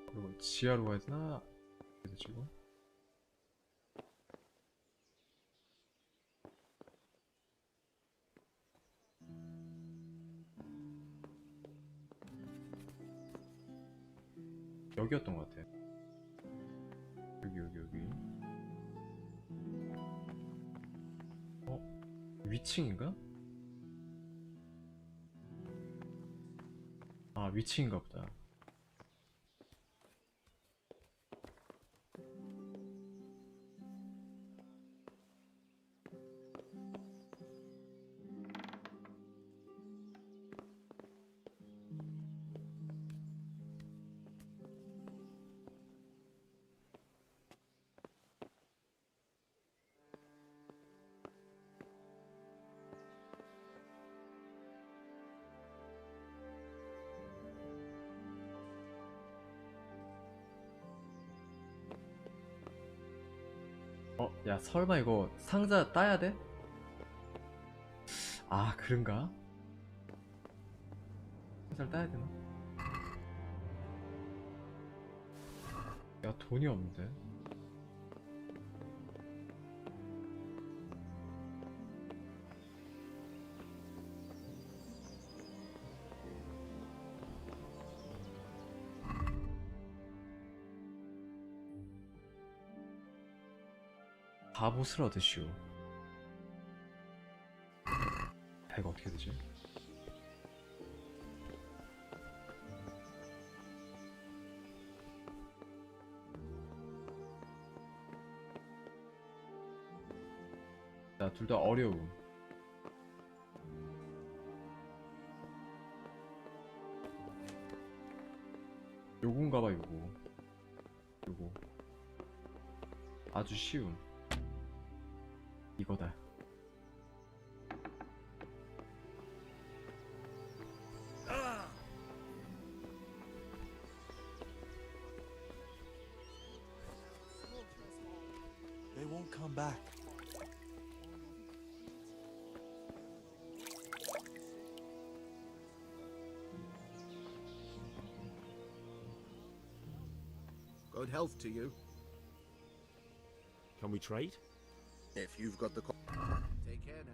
그리고 지하로 가야 되나? 지금 여기였던 것 같아. 여기. 위층인가? 아, 위층인가 보다. 야, 설마 이거 상자 따야 돼? 아, 그런가? 상자를 따야 되나? 야, 돈이 없는데. 갑옷을 얻으시오. 이거 어떻게 되지? 자, 둘 다 어려움. 요건가봐, 요거. 아주 쉬움. 이거다. They won't come back. Good health to you. Can we trade? If you've got the... Take care now.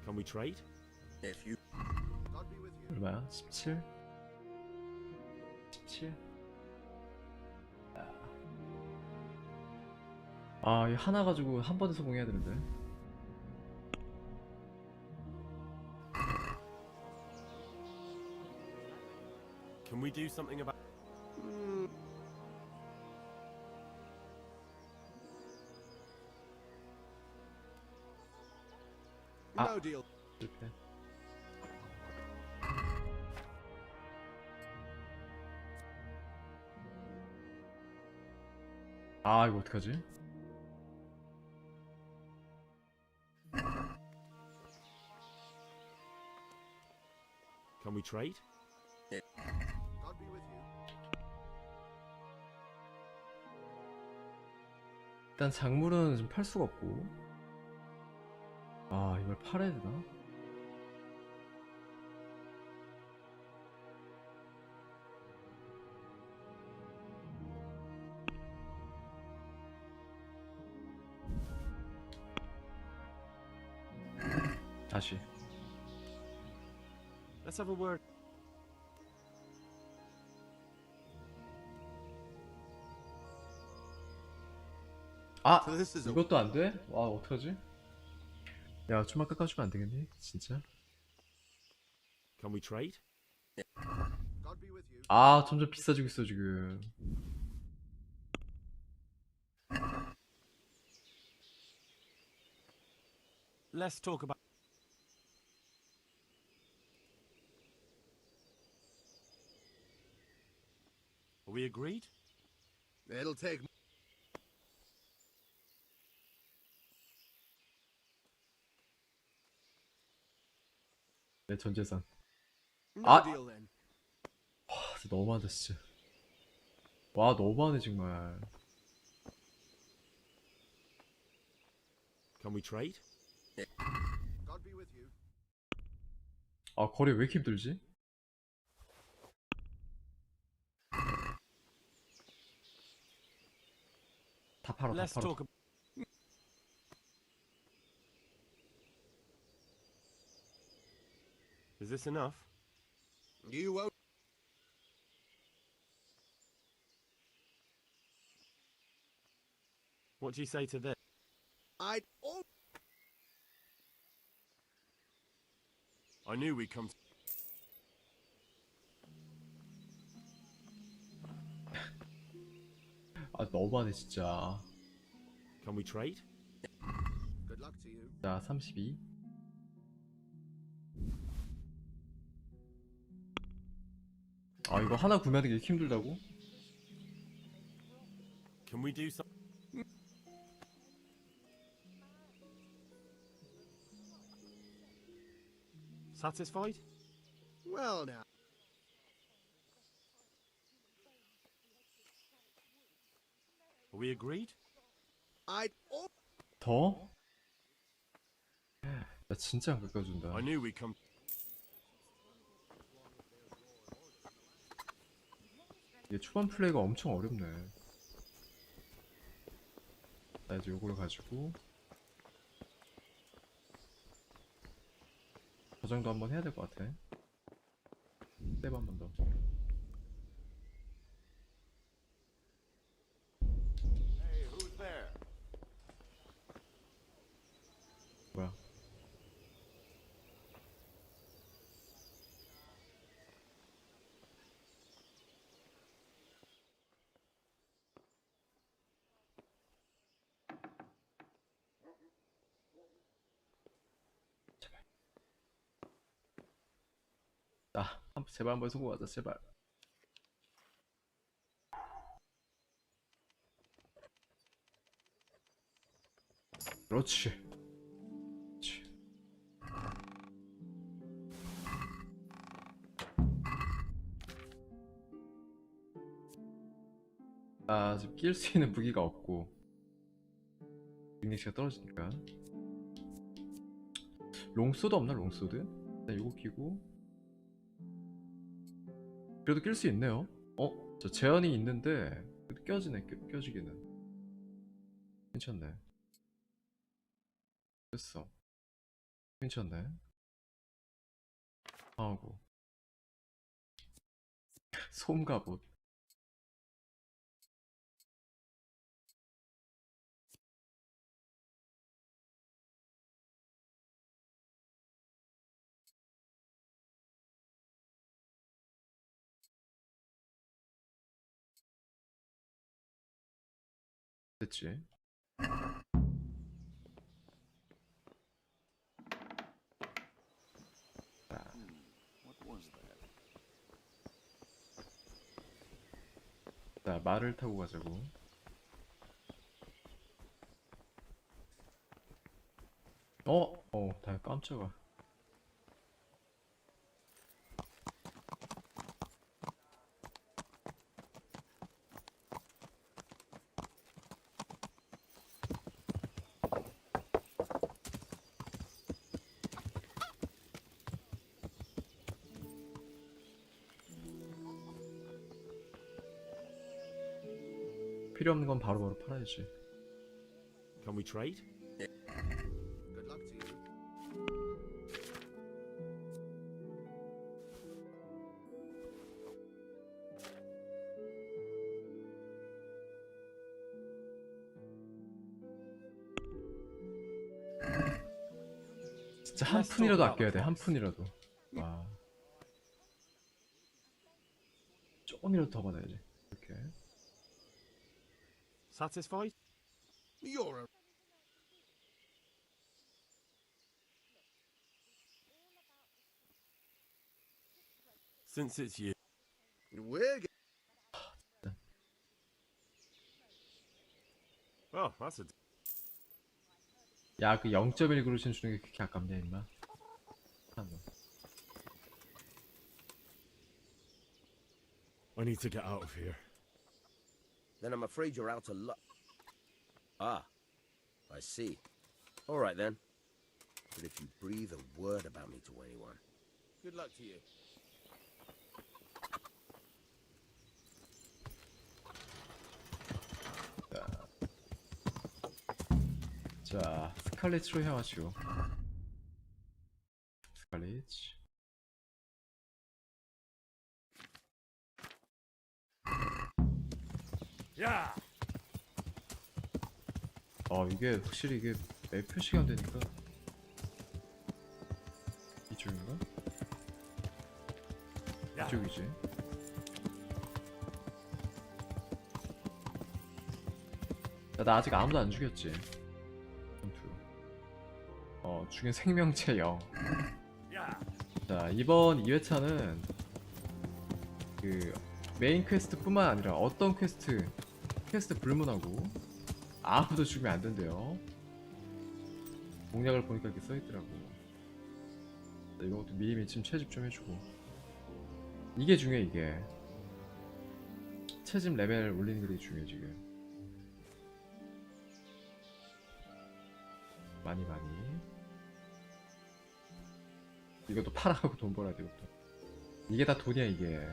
Can we trade? If you... God be with you. 얼마야? 17? 17? 아, 이 하나 가지고 한 번에 성공해야 되는데. Can we do something about... No deal. 실패. 아, 이거 어떡하지? Can we trade? God be with you. 일단 작물은 좀 팔 수가 없고. 아, 이걸 팔아야 되나? 다시. Let's have a word. 아! 이것도 안 돼? 와, 어떡하지? 야, 좀만 깎아주면 안 되겠니? 진짜? Can we trade? 아, 점점 비싸지고 있어, 지금. Let's talk about. Are we agreed? It'll take. 내 전재산. No 아! deal then. 와, 진짜 너무하다, 진짜. 와, 너무하네, 정말. Can we trade? God be with you. 아, 거리 왜 이렇게 힘들지? 다 팔아, 다 Let's 팔아. talk. Is this enough? You won't. What do you say to this? I'd. Oh. I knew we'd come. 아, 너무하네, 진짜. Can we trade? Good luck to you. 자, 32. 아, 이거 하나 구매하는 게 이렇게 힘들다고? Can we do some? Satisfied? Well now. Are we agreed? I'd. Oh. 더? 나 진짜 안 깎아준다. I knew we'd come. 이게 초반 플레이가 엄청 어렵네. 나 이제 요걸 가지고 저장도 한번 해야 될 것 같아. 세이브 한 번 더. Hey, who's there? 뭐야? 자, 제발 한번 성공하자, 제발. 그렇지. 그렇지. 아, 지금 낄 수 있는 무기가 없고 능력치가 떨어지니까. 롱소드 없나, 롱소드? 일단 요거 끼고. 그래도 낄 수 있네요. 저 제한이 있는데 그래도 껴지네. 껴지기는 괜찮네. 됐어. 괜찮네. 하고 솜갑옷. 됐지. 자, 말을 타고 가자고. 다 깜짝아. 필요 없는 건 바로바로 팔아야지. Can we trade? Good luck to you. 진짜 한 푼이라도 아껴야 돼. 한 푼이라도. 와. 조금이라도 더 받아야지. 이렇게. Satisfied? You're a... Since it's you. We're... Oh, that's a... 야, 그 0.1그루신 주는 게 그렇게 아깝냐, 임마. I need to get out of here. Then I'm afraid you're out of luck. Ah, I see. All right then. But if you breathe a word about me to anyone, good luck to you. 자, 스칼렛으로 향하시오. 스칼렛. 야! 이게 확실히 이게 맵 표시가 안 되니까. 이쪽인가? 이쪽이지. 야, 나 아직 아무도 안 죽였지. 죽인 생명체 0. 자, 이번 2회차는 그 메인 퀘스트 뿐만 아니라 어떤 퀘스트 불문하고 아무도 죽이면 안 된대요. 공략을 보니까 이렇게 써있더라고. 자, 이것도 미리미리 좀 채집 좀 해주고. 이게 중요해. 이게 채집 레벨 올리는 게 되게 중요해. 지금 많이 이것도 팔아가고 돈 벌어야 돼. 이것도. 이게 다 돈이야 이게.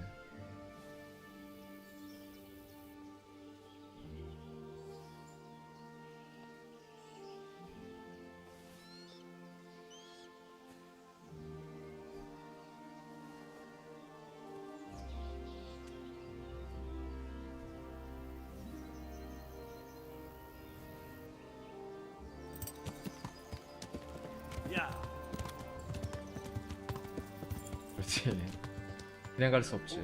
그렇지. 그냥 갈 수 없지.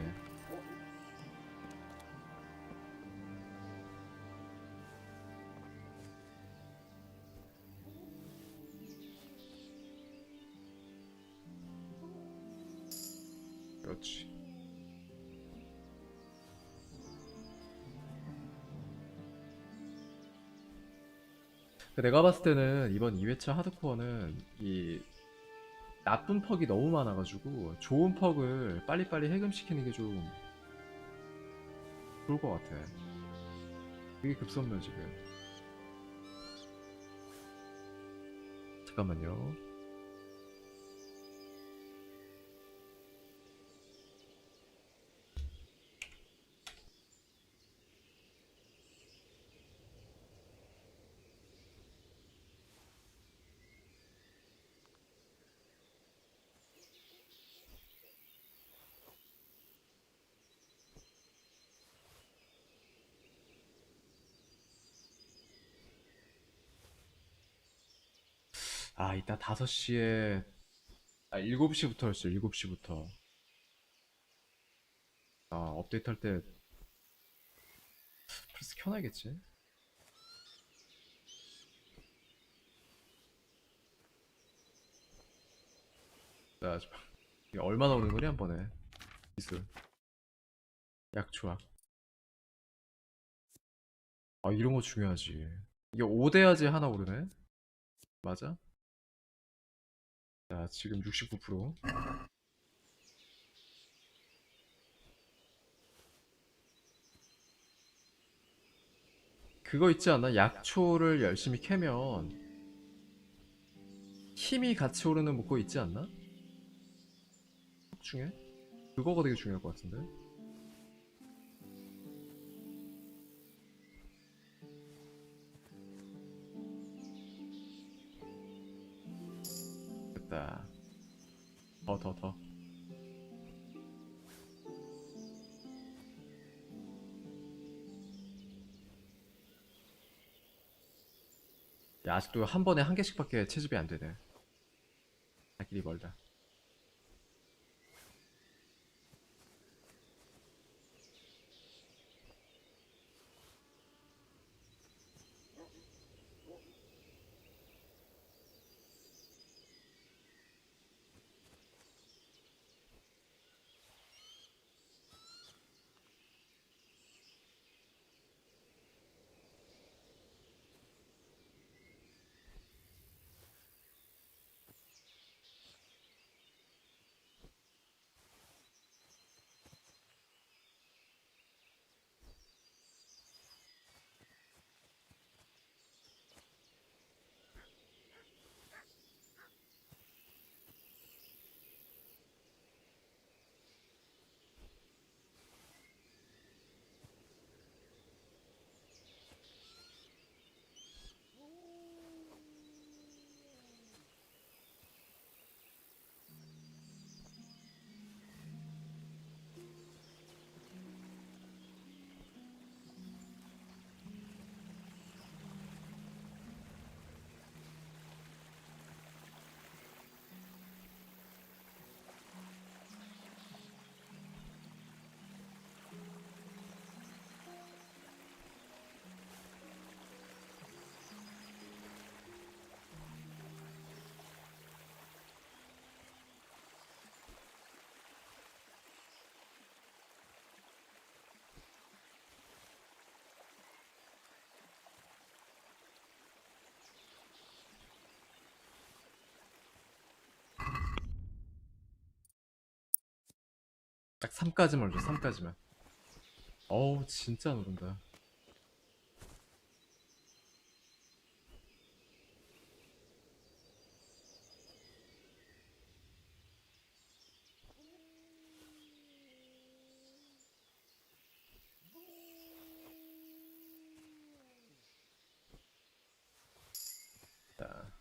그렇지. 내가 봤을 때는 이번 2회차 하드코어는 이 나쁜 퍽이 너무 많아가지고 좋은 퍽을 빨리빨리 해금시키는 게 좀 좋을 것 같아. 그게 급선무야 지금. 잠깐만요. 아, 이따 5시에 7시부터였어. 7시부터. 업데이트 할 때 플스 켜놔야겠지. 자, 이게 얼마나 오는 거냐 한 번에. 기술. 약초약. 이런 거 중요하지. 이게 5대야지 하나 오르네. 맞아? 자, 지금 69%. 그거 있지 않나? 약초를 열심히 캐면 힘이 같이 오르는 뭐 그거 있지 않나? 중에? 그거가 되게 중요할 것 같은데? 됐다. 더. 야, 아직도 한 번에 한 개씩밖에 채집이 안 되네. 갈 길이 멀다. 딱 3까지만 줘. 3까지만. 어우 진짜 누른다. 자.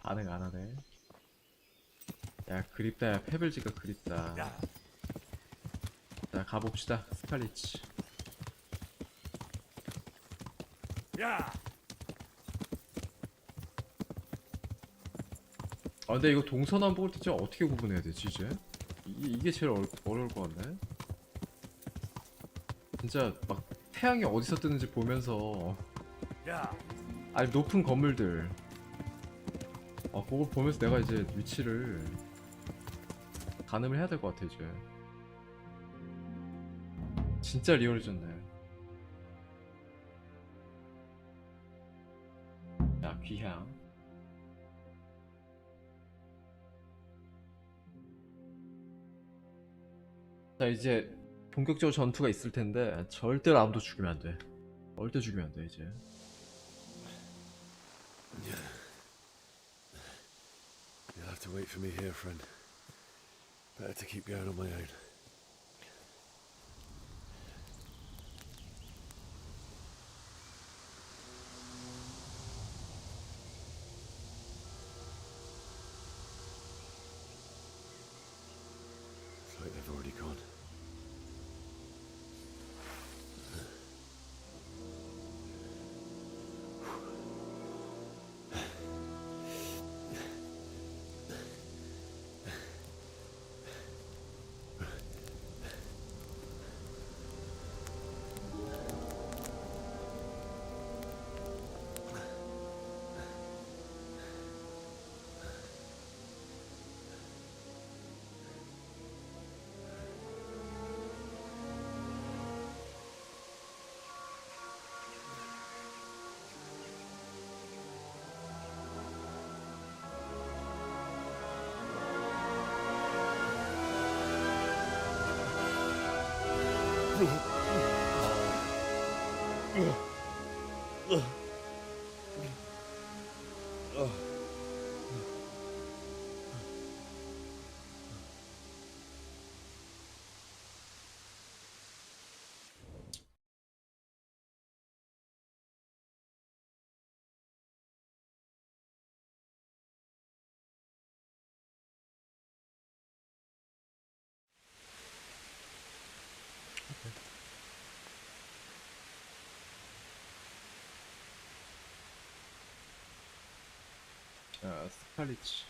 반응 안 하네. 야 그립다. 야 페블지가 그립다. 자 가봅시다. 스칼리치. 야. 아 근데 이거 동서남 볼 때 진짜 어떻게 구분해야 되지 이제? 이게 제일 어려울 것 같네. 진짜 막 태양이 어디서 뜨는지 보면서 아니 높은 건물들 그걸 보면서 내가 이제 위치를 가늠을 해야 될 것 같아 이제. 진짜 리얼해졌네. 야 귀향. 자 이제 본격적으로 전투가 있을 텐데 절대로 아무도 죽이면 안 돼. 절대 죽이면 안 돼 이제. You'll have to wait for me here, friend. Better to keep going on my own. It's like they've already gone. 자, 스칼리치.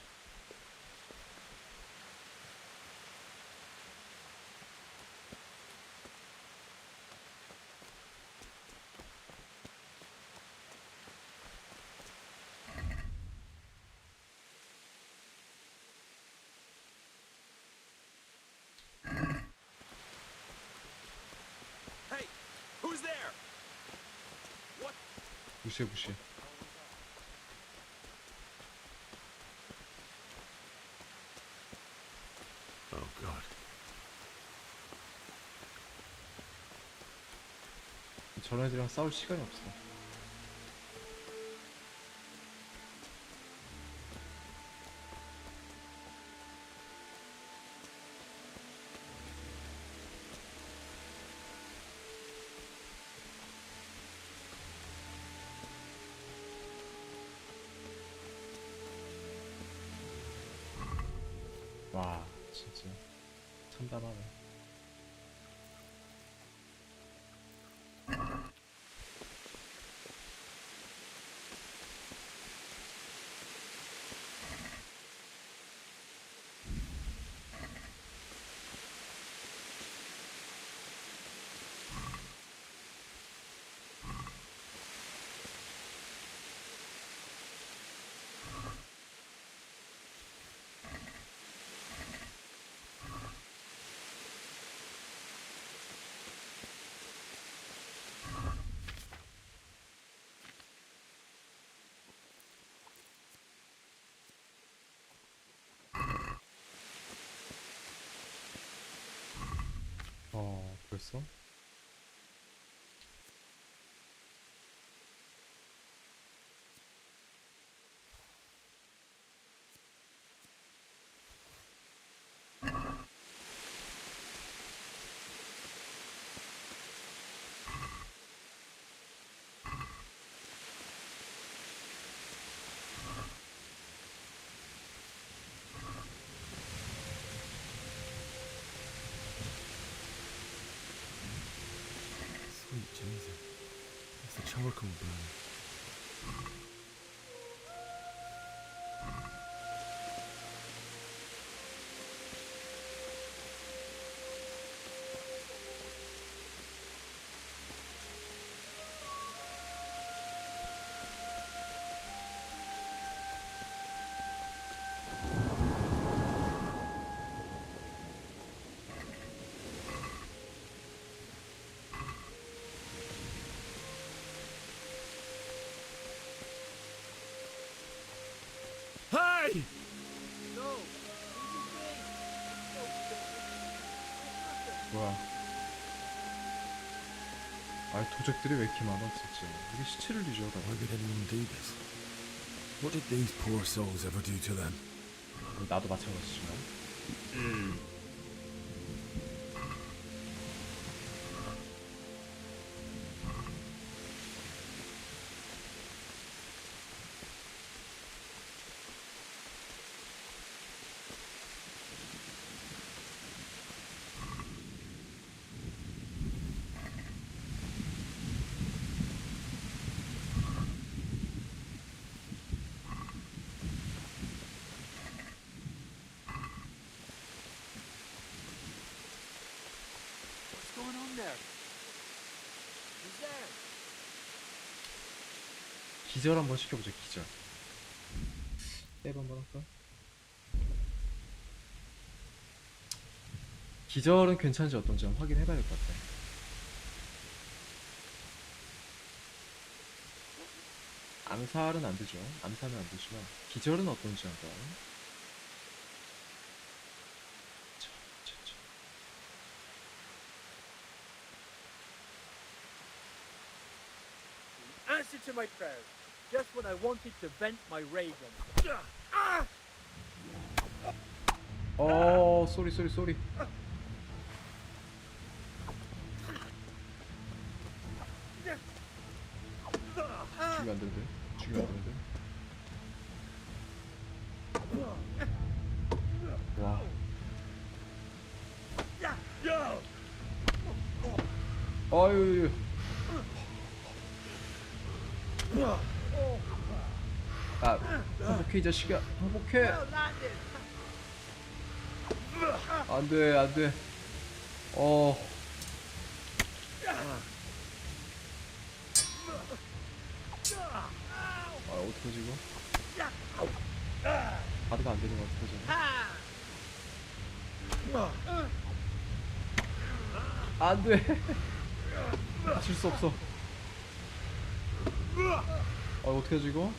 Hey, who's there? What? 무시해 무시해. Oh God. 저런 애들이랑 싸울 시간이 없어. 와, 진짜 참담하네. 벌써? Sweet Jesus. It's the charcoal burn. Hey! 뭐야? 아, 도적들이 왜 이렇게 많아 진짜. 이게 시체를 뒤져라. Why would anyone do this? What did these poor souls ever do to them? 나도 마찬가지지만. What's going on there? Who's there? 기절 한번 시켜보자. 기절. 떼 한번 할까? 기절은 괜찮은지 어떤지 한번 확인해봐야 될 것 같아. 암살은 안 되죠. 암살은 안 되지만 기절은 어떤지 한번. Answer to my prayers. Just when I wanted to vent my rage on you. 쏘리. 죽이면 안 되는데. 와. 아유. 아, 행복해 이 자식아. 행복해. 안돼 안돼. 어떡하지 이거? 바드가 안 되는 거 어떡하지? 안 돼. 질 수 없어. 어떡하지 이거?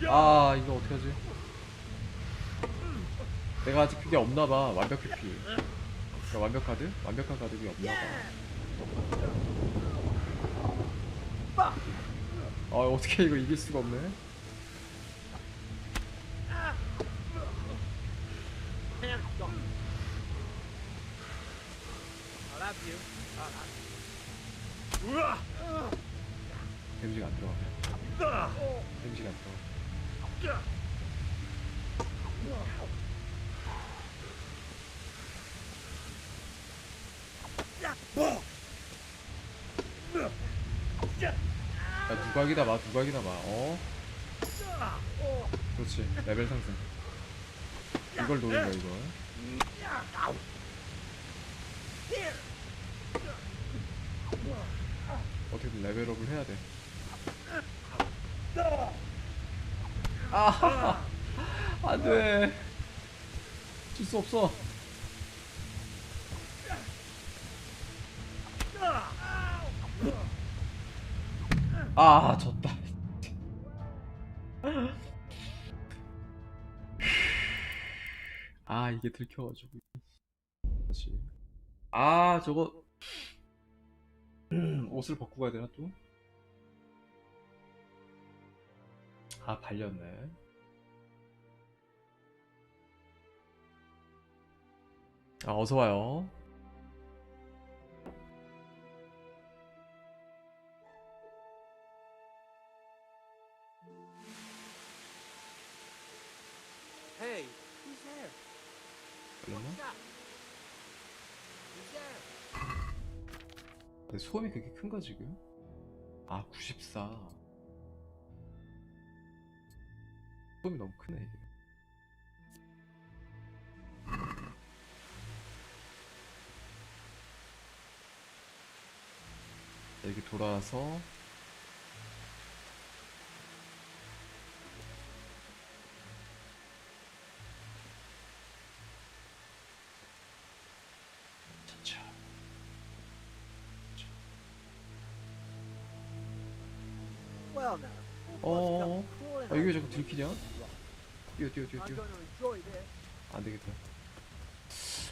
이거 어떡하지? 내가 아직 그게 없나봐. 완벽 회피. 그러니까 완벽 카드? 완벽한 카드가 없나봐. 어떻게 이거 이길 수가 없네. 데미지가 안 들어가. 데미지가 안 들어가. 야 누각이다 마 누각이다 마. 그렇지 레벨 상승. 이걸 노린 거야 이걸. 어떻게든 레벨업을 해야 돼. 안돼. 질 수 없어. 졌다. 이게 들켜가지고. 다시. 저거 옷을 벗고 가야 되나 또? 발렸네. 어서 와요. Hey, who's there? 걸렸나? What's up? Who's there? 근데 소음이 그렇게 큰가 지금? 94. 소음이 너무 크네 이게. 여기 돌아와서 Well now. 이게 자꾸 들키냐? 뛰어. 안 되겠다.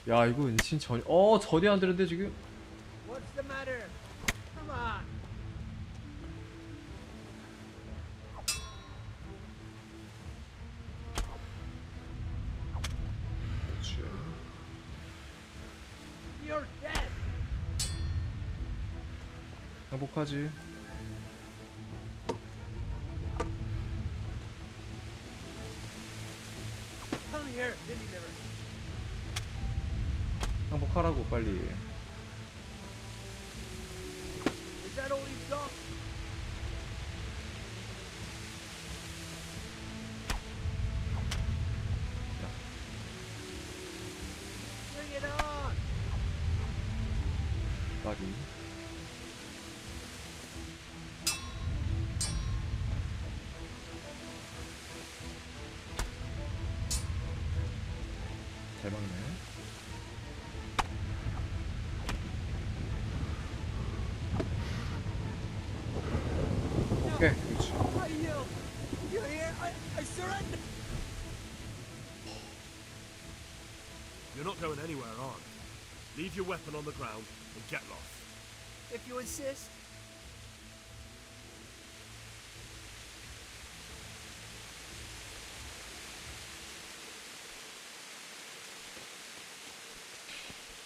야 이거 은신 전이 안 되는데 지금. What's the matter? Come on. 그렇지. You're dead. 행복하지. Come here, deliver. 행복하라고 빨리. Is that all you've got? Bring it on. 나비. 잘 막네. 오케이, 그렇지. You here? I surrender. You're not going anywhere, are you? Leave your weapon on the ground and get lost. If you insist.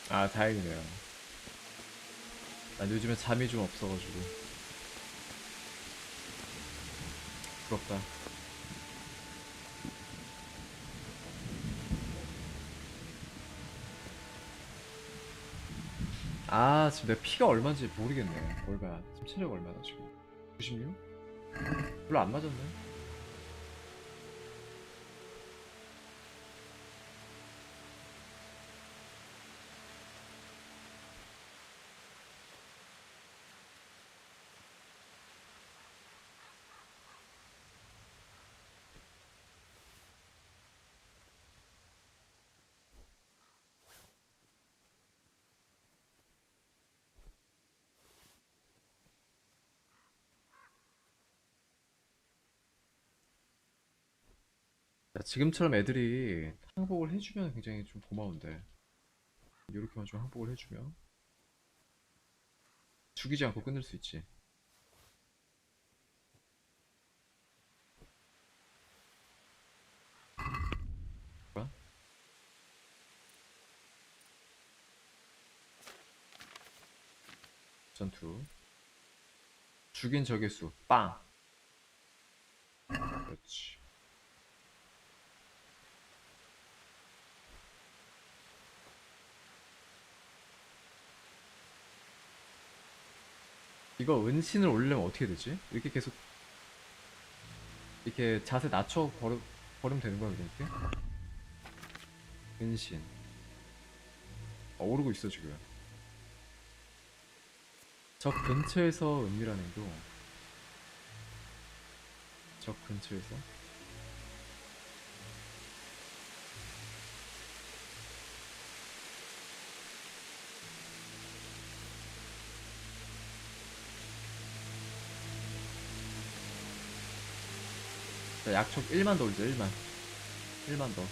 다행이네요. 난 요즘에 잠이 좀 없어가지고. 부럽다. 지금 내가 피가 얼마인지 모르겠네. 뭘 봐. 지금 체력 얼마나 지금. 96? 별로 안 맞았네. 자, 지금처럼 애들이 항복을 해주면 굉장히 좀 고마운데 이렇게만 좀 항복을 해주면 죽이지 않고 끝낼 수 있지. 뭐야? 전투. 죽인 적의 수 빵. 그렇지. 이거 은신을 올리려면 어떻게 되지? 이렇게 계속 이렇게 자세 낮춰 버리면 되는 거야, 이렇게? 은신. 오르고 있어 지금. 적 근처에서 은밀한 행동. 적 근처에서. 자, 약촉 1만 더 올리자. 1만 더.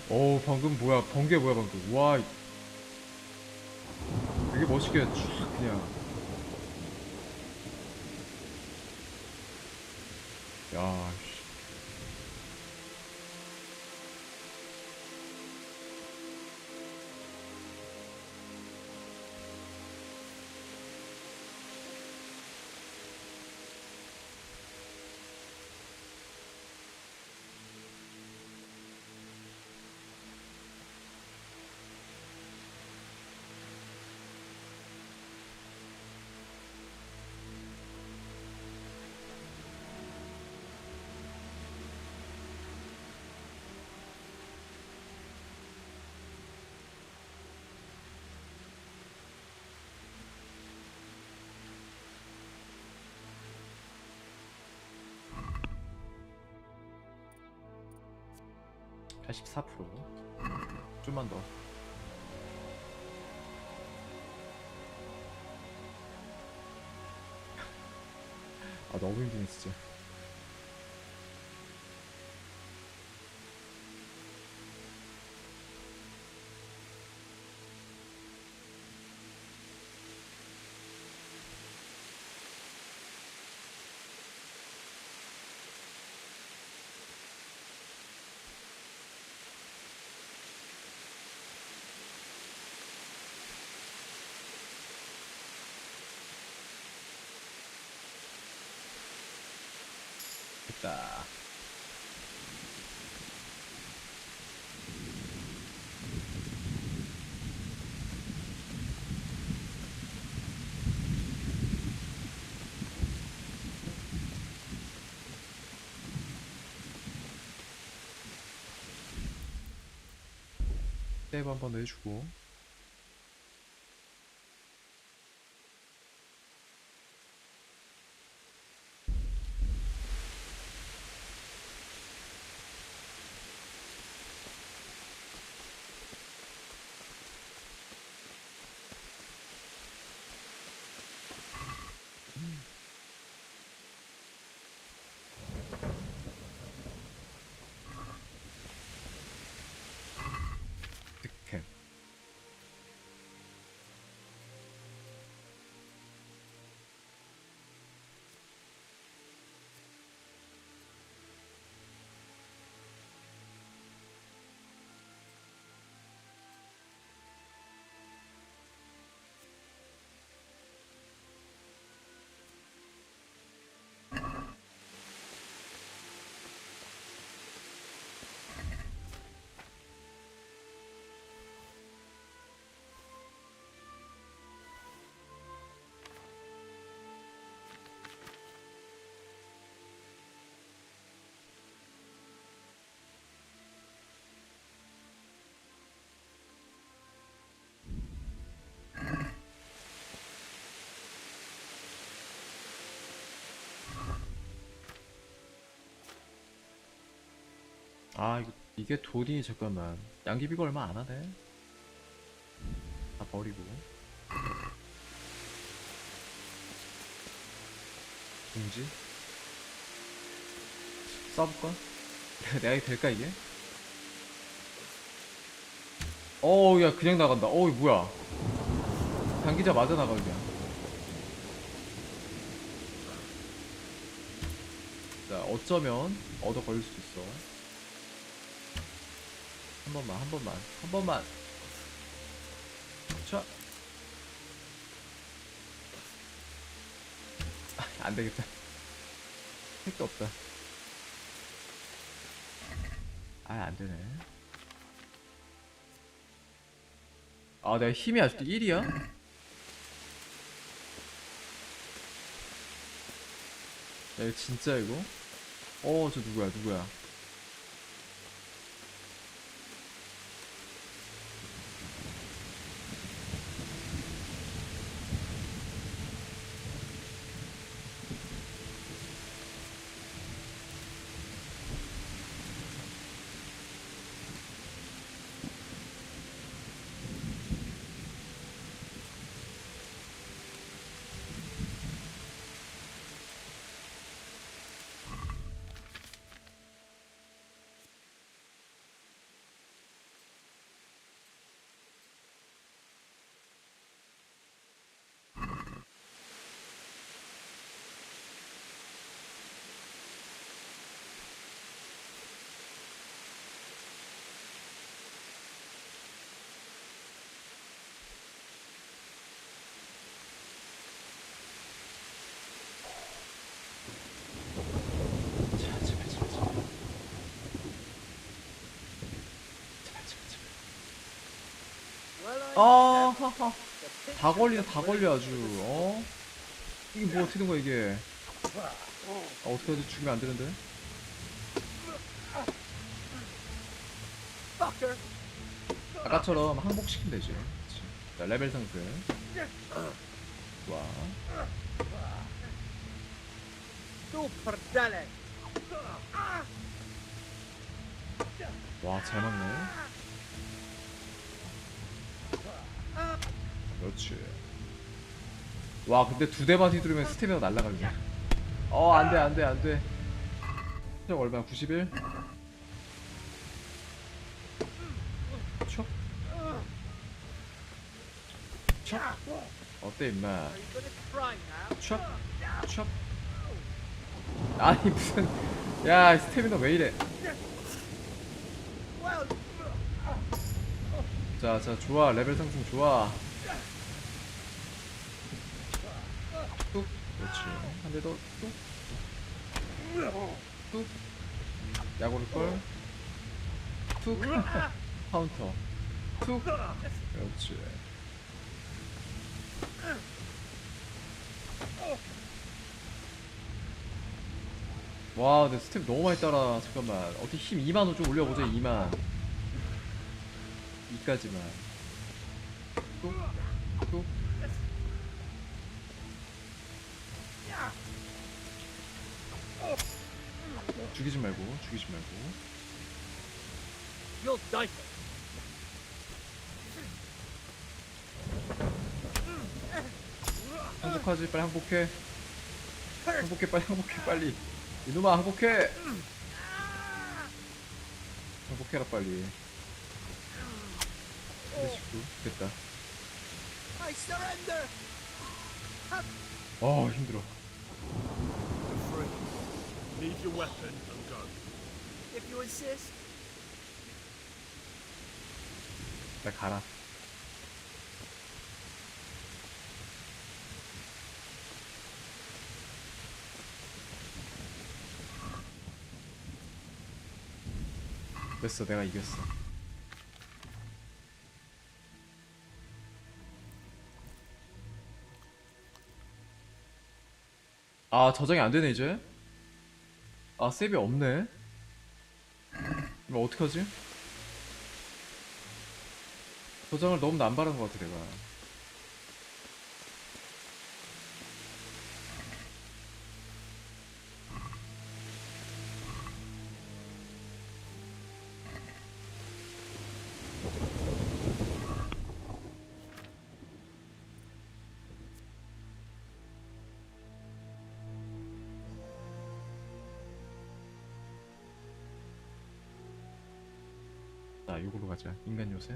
오, 방금 뭐야? 번개 뭐야 방금? 와, 되게 멋있게 쫙 그냥. 야, 씨. (84%) 좀만 더. 아, 너무 힘드네 진짜. 됐다. 세이브 한 번 더 해주고. 득템. 아 이게 돈이 잠깐만 양귀비가 얼마 안 하네. 다 버리고. 동지? 쏴볼까? 내가 이게 될까 이게? 어우 야 그냥 나간다. 어우 뭐야? 당기자마자 나가 그냥. 자 어쩌면 얻어 걸릴 수도 있어. 한 번만. 자. 안 되겠다. 택도 없다. 아, 안 되네. 아, 내가 힘이 아직도 1이야? 야, 이거 진짜 이거? 저 누구야? 다 걸려 아주. 이게 뭐 어떻게 된 거야 이게? 어떻게 해도 죽이면 안 되는데? 아까처럼 항복시키면 되지. 그치. 자, 레벨 상승. 좋아. 와, 잘 막네. 그렇지. 와, 근데 두 대만 휘두르면 스태미나 날라가네. 안 돼. 형 얼마야? 91? 촉. 어때 임마? 촉. 아니 무슨 야 스태미나 왜 이래? 자 좋아. 레벨 상승 좋아. 뚝. 그렇지. 한 대 더. 뚝. 야구를걸. 툭. 카운터. 툭. 그렇지. 와, 내 스텝 너무 많이 따라. 잠깐만. 어떻게 힘 2만원 좀 올려보자. 2만. 2까지만. 뚝. 죽이지 말고. 항복하지. 빨리 항복해. 빨리. 이놈아 항복해. 항복해라 빨리. 19 됐다. 힘들어. Leave your weapon and go. If you insist. 나 가라. 됐어, 내가 이겼어. 저장이 안 되네 이제. 세이브 없네. 이거 어떡하지? 저장을 너무 남발한 것 같아 내가. 자, 이걸로 가자. 인간 요새.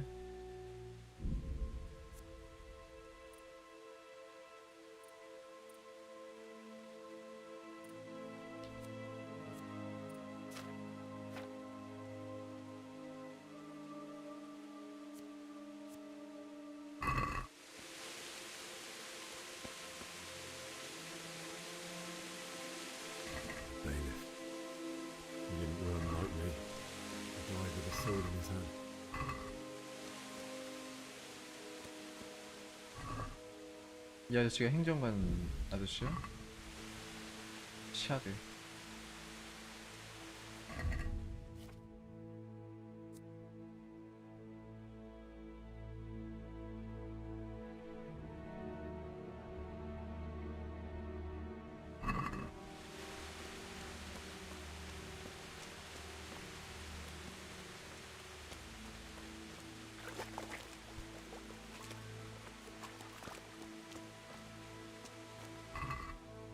Bailiff, he didn't run like me. He died with a sword in his hand. 이 아저씨가 행정관 아저씨야? 샤드.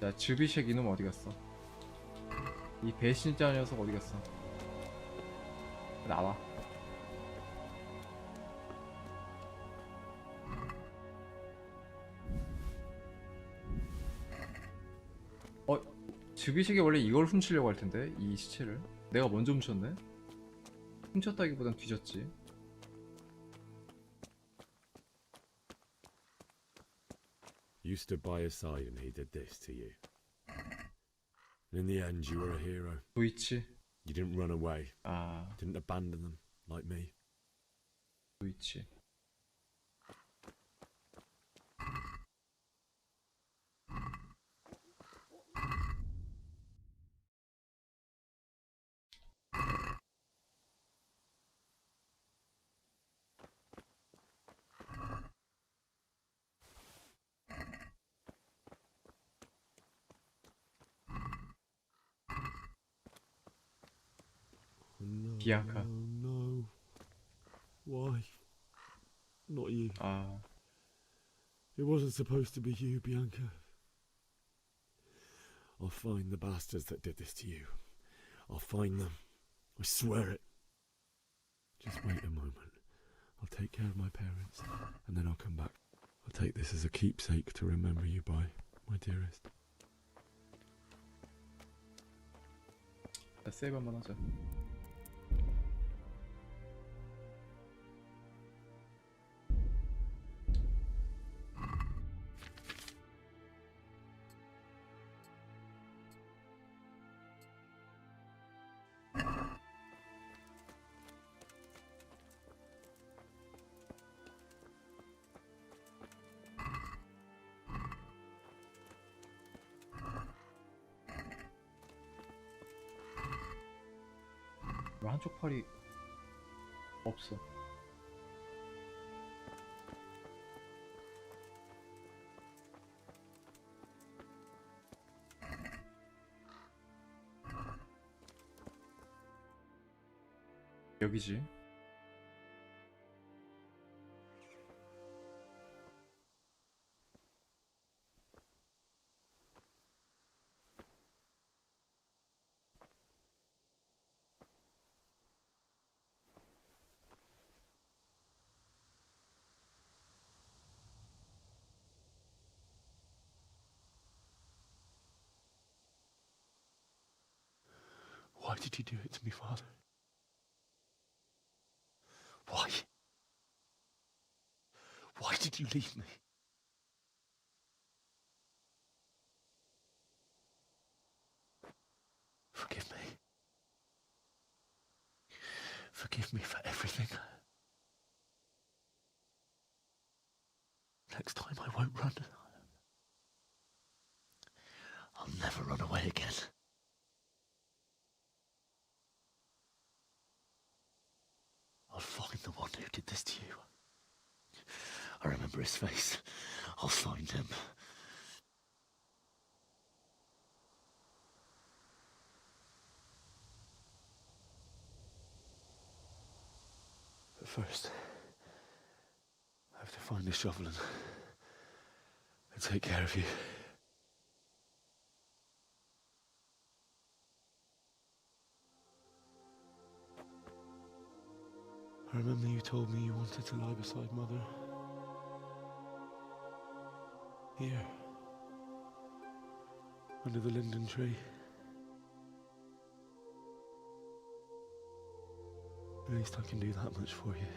자, 즈비쉑 이놈 어디 갔어? 이 배신자 녀석 어디 갔어? 나와. 즈비쉑이 원래 이걸 훔치려고 할 텐데, 이 시체를. 내가 먼저 훔쳤네? 훔쳤다기보단 뒤졌지. You stood by his side and he did this to you. And in the end, you were a hero. 도이치. You didn't run away. 아. Didn't abandon them like me. 도이치. No, 비앙카. no. Why? Not you. 아. It wasn't supposed to be you, Bianca. I'll find the bastards that did this to you. I'll find them. I swear it. Just wait a moment. I'll take care of my parents, and then I'll come back. I'll take this as a keepsake to remember you by, my dearest. 자, 세이브 한번 하자. 왜 한쪽 팔이 없어? 여기지. Why did you do it to me, Father? Why? Why did you leave me? Forgive me. Forgive me for everything. Next time I won't run. I'll never run away again. I'll find the one who did this to you. I remember his face. I'll find him. But first, I have to find the shovel and take care of you. I remember you told me you wanted to lie beside Mother. Here. Under the linden tree. At least I can do that much for you.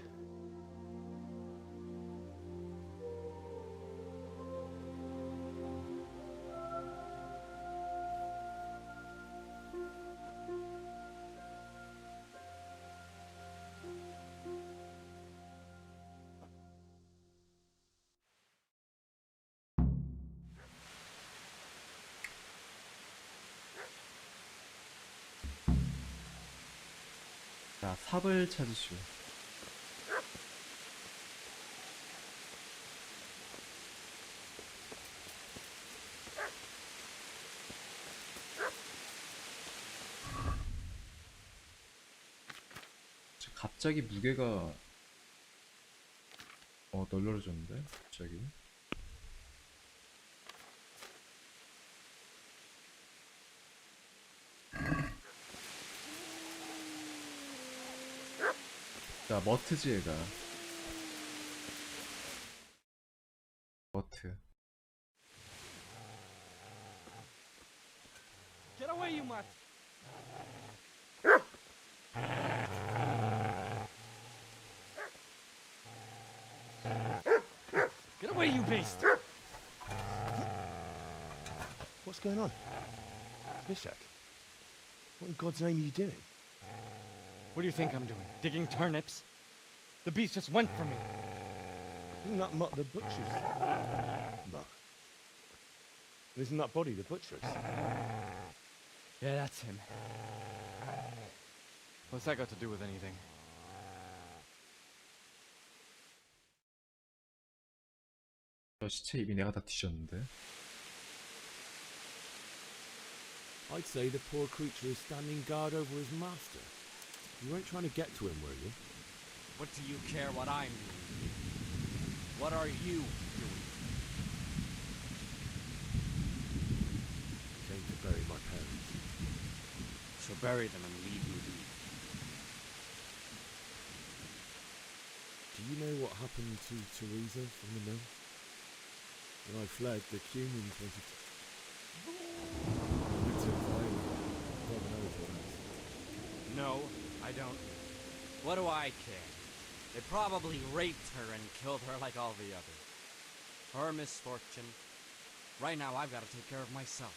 자, 삽을 찾으시오. 갑자기 무게가 널널해졌는데? 갑자기 자, 머트지 얘가. 머트. Get away, you mutt! Get away, you beast! What's going on? Mishak? What in God's name are you doing? What do you think I'm doing? Digging turnips? The beast just went for me. Isn't that Mutt the butcher's? Mutt? Isn't that body the butcher's? Yeah, that's him. What's that got to do with anything? 저 시체 이미 내가 다 뒤졌는데. I'd say the poor creature is standing guard over his master. You weren't trying to get to him, were you? What do you care what I'm doing? What are you doing? Came to bury my parents. So bury them and leave me be. Do you know what happened to Teresa from the mill? When I fled, the Cumans wanted to... No, I don't. What do I care? They probably raped her and killed her like all the others. Her misfortune. Right now, I've got to take care of myself.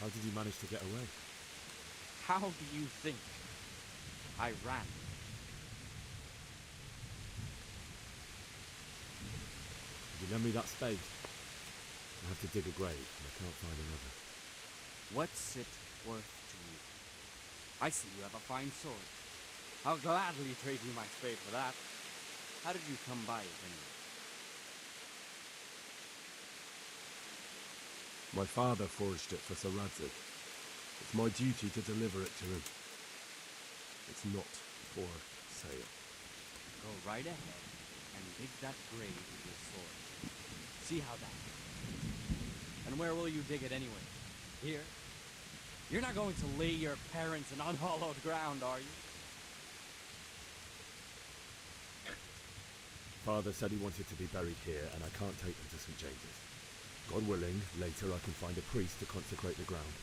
How did you manage to get away? How do you think? I ran. Did you lend me that spade? I have to dig a grave, and I can't find another. What's it worth to you? I see you have a fine sword. I'll gladly trade you my spade for that. How did you come by it anyway? My father forged it for Sir Radzig. It's my duty to deliver it to him. It's not for sale. Go right ahead and dig that grave with your sword. See how that goes. And where will you dig it anyway? Here? You're not going to lay your parents in unhallowed ground, are you? Father said he wanted to be buried here, and I can't take them to St. James's. God willing, later I can find a priest to consecrate the ground.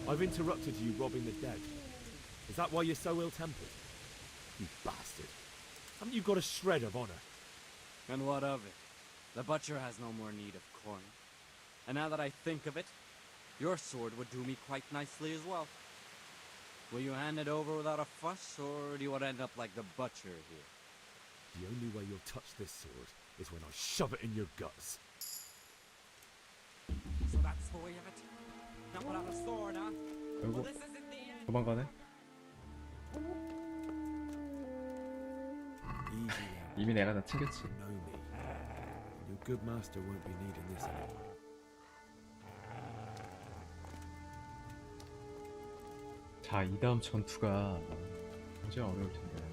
I've interrupted you robbing the dead. Is that why you're so ill-tempered? You bastard. Haven't you got a shred of honor? And what of it? The butcher has no more need of corn. And now that I think of it, your sword would do me quite nicely as well. Will you hand it over without a fuss, or do you want to end up like the butcher here? The only way you'll touch this sword is when I shove it in your guts. So that's the way of it? Now put out a sword, huh? Well, this isn't the end. 도망가네. Easy now. 이미 내가 다 챙겼지. You know me. Your good master won't be needing this anymore. 자, 이 다음 전투가 굉장히 어려울 텐데.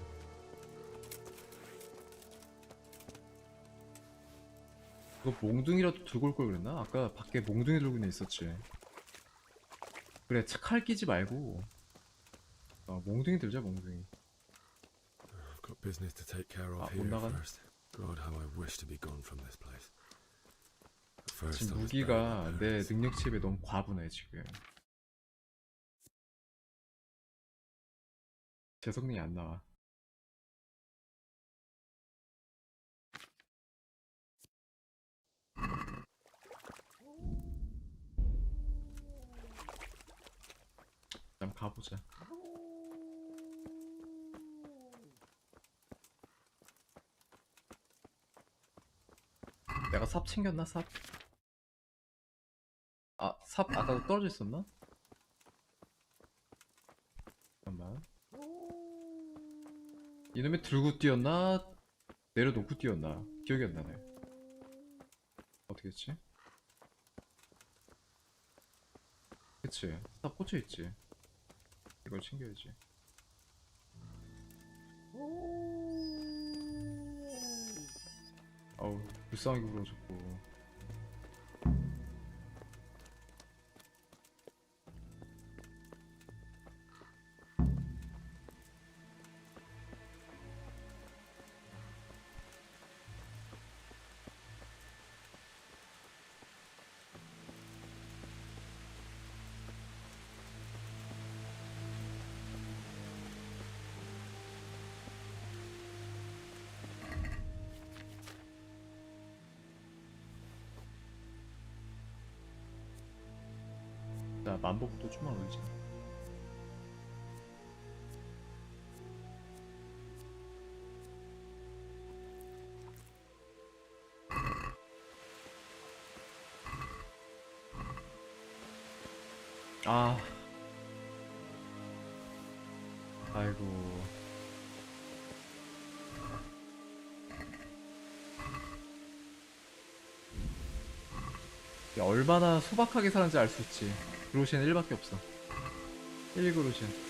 그거 몽둥이라도 들고 올 걸 그랬나? 아까 밖에 몽둥이 들고 있었지. 그래, 칼 끼지 말고 몽둥이 들자, 몽둥이. I've got business to take care of 못 here 나가네. first. God, how I wish to be gone from this place. But first, 지금 I must bury my 무기가 내 parents. 능력치 비해 너무 과분해 지금. 제 성능이 안 나와. 한번 가보자. 내가 삽 챙겼나? 삽? 아, 삽 아까도 떨어져 있었나? 잠깐만. 이놈이 들고 뛰었나? 내려놓고 뛰었나? 기억이 안 나네. 어떻게 했지? 그치? 삽 꽂혀있지? 이걸 챙겨야지. 어우, 불쌍하게 울어줬고. 자, 만보부터 좀만 올리자. 아, 아이고. 야, 얼마나 소박하게 사는지 알 수 있지. 그로시는 1밖에 없어. 1그로시는.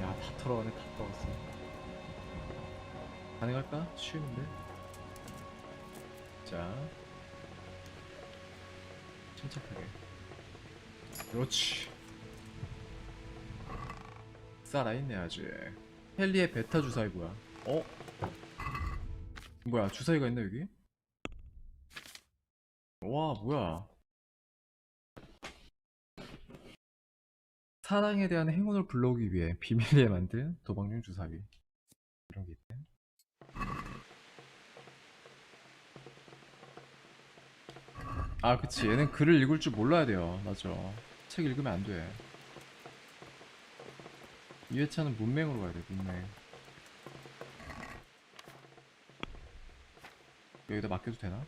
야, 다 털어가네, 다 털어갔어. 가능할까? 쉬운데? 자, 침착하게. 그렇지. 살아있네 아직. 헨리의 베타 주사위 뭐야? 어? 뭐야, 주사위가 있나 여기? 와, 뭐야. 사랑에 대한 행운을 불러오기 위해 비밀리에 만든 도박용 주사위. 이런 게 있네. 아, 그치. 얘는 글을 읽을 줄 몰라야 돼요. 맞아. 책 읽으면 안 돼. 2회차는 문맹으로 가야 돼, 문맹. 여기다 맡겨도 되나?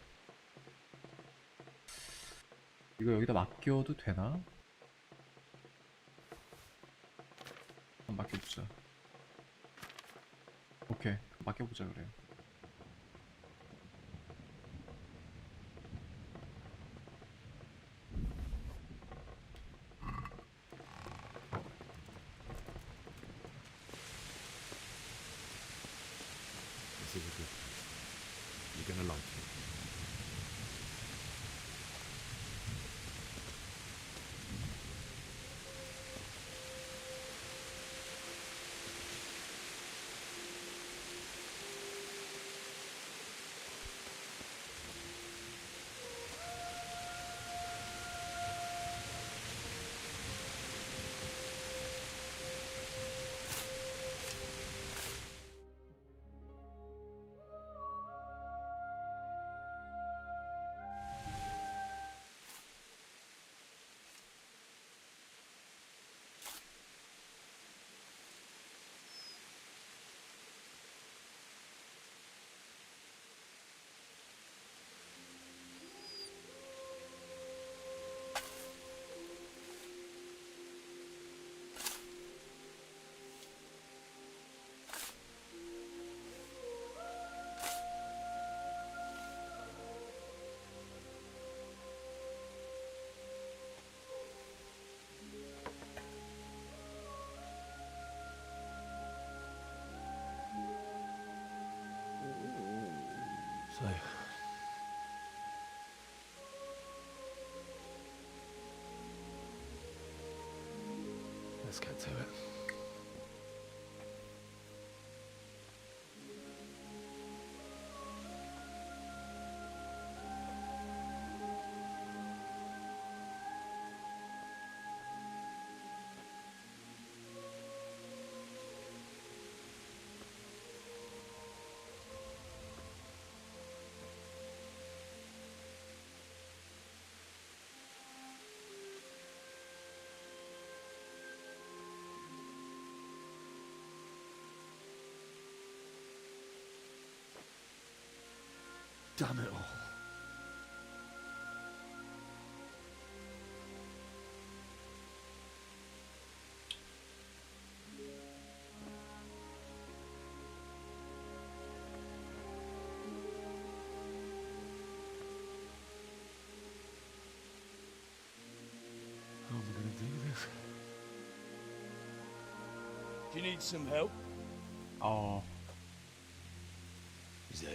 이거 여기다 맡겨도 되나? 한번 맡겨보자. 오케이, 맡겨보자 그래. This is a good one. You're gonna like it. So, let's get to it. Damn it all. How am I going to do this? Do you need some help?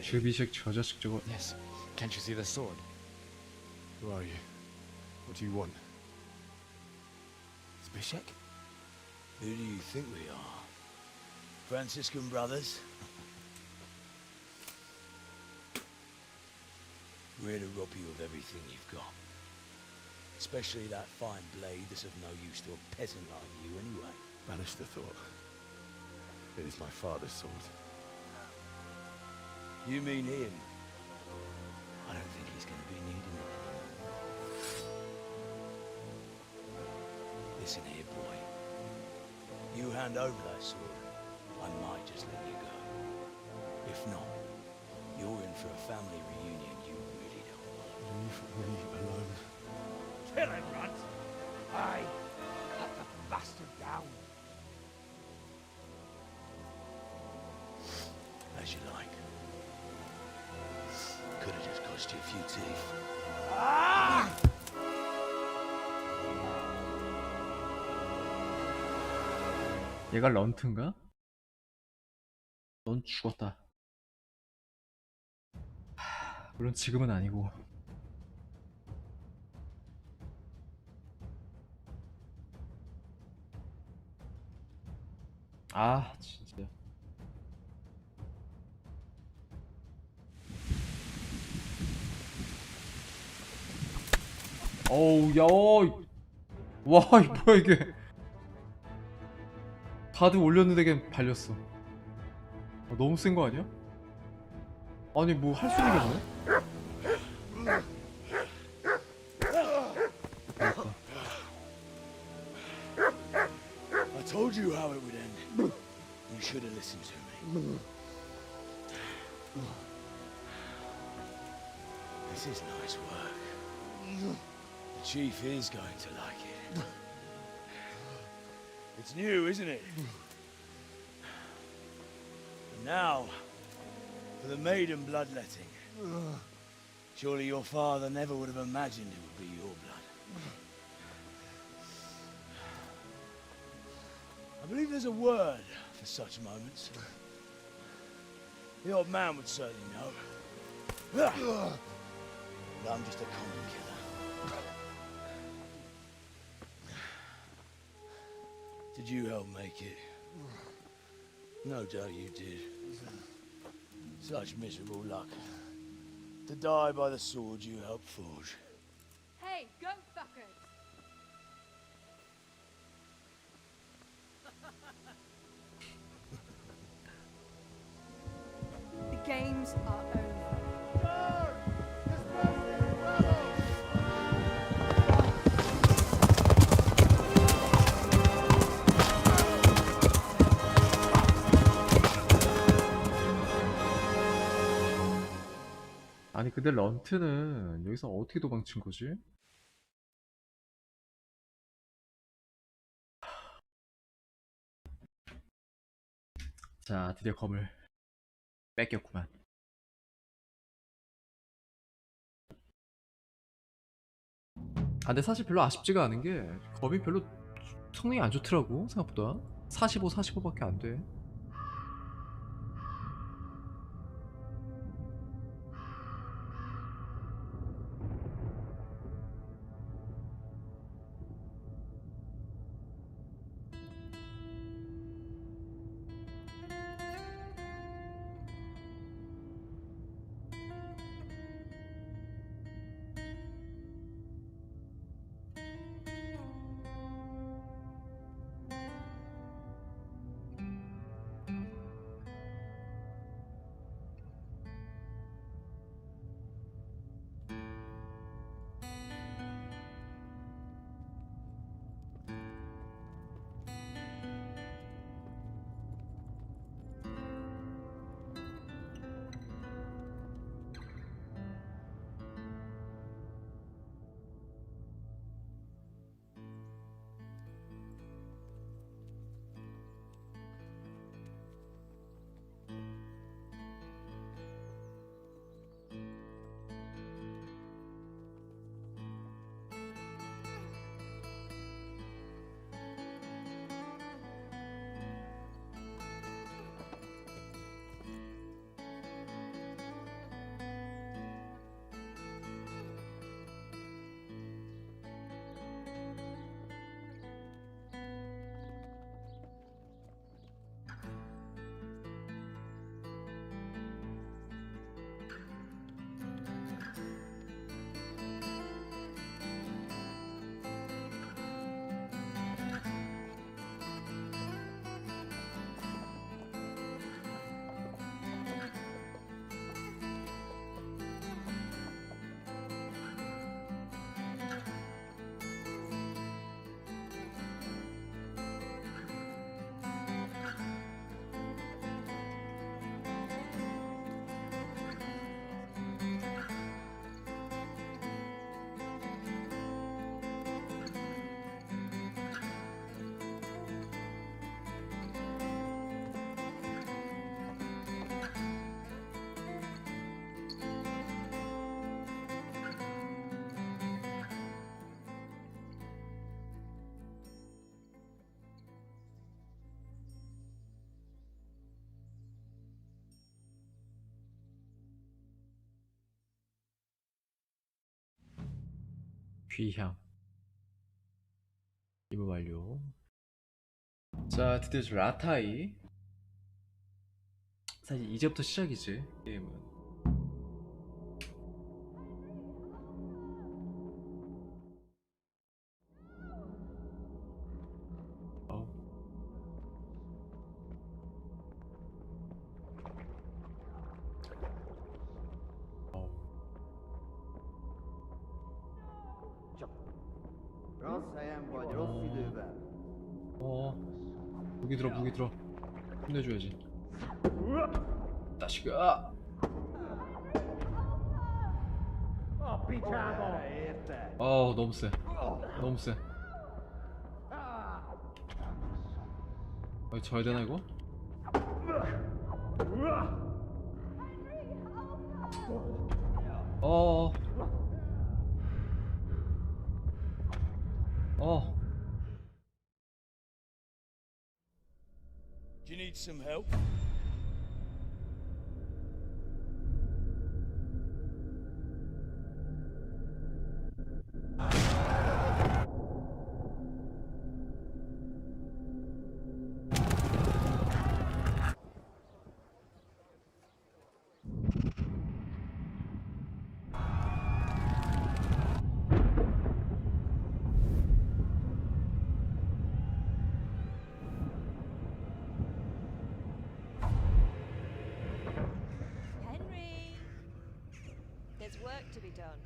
주비식 저 자식 저거. Yes. Can't you see the sword? Who are you? What do you want? Zbyszek? Who do you think we are? Franciscan brothers? We're here to rob you of everything you've got. Especially that fine blade that's of no use to a peasant like you anyway. Banish the thought. It is my father's sword. You mean him? I don't think he's going to be needing it anymore. Listen here, boy. You hand over that sword, I might just let you go. If not, you're in for a family reunion you really don't want. Leave me alone. Kill him, Runt! Aye, cut the bastard down. As you like. Could have just cost you a few teeth. Ah! 얘가 런트인가? 넌 죽었다. 물론 지금은 아니고. 아 진짜. 어우 야, 와 이 뭐야 이게. 가드 올렸는데 그냥 발렸어. 너무 센 거 아니야? 아니 뭐 할 수 있는 게 뭐야? I told you how it would end. You should have listened to me. This is nice work. The chief is going to like it. It's new, isn't it? And now, for the maiden bloodletting. Surely your father never would have imagined it would be your blood. I believe there's a word for such moments. The old man would certainly know. But I'm just a common killer. Did you help make it? No doubt you did. Such miserable luck. To die by the sword you helped forge. Hey, go fuckers! The games are over. 아니 근데 런트는 여기서 어떻게 도망친 거지? 자 드디어 검을 뺏겼구만. 아 근데 사실 별로 아쉽지가 않은 게 검이 별로 성능이 안 좋더라고. 생각보다 45밖에 안 돼. 귀향. 임무 완료. 자, 드디어 저 라타이. 사실 이제부터 시작이지, 게임은. 무기 들어, 무기 들어. 혼내줘야지. 다시가. 너무 세. 너무 세. 져야 되나 이거? Do you need some help? There's work to be done.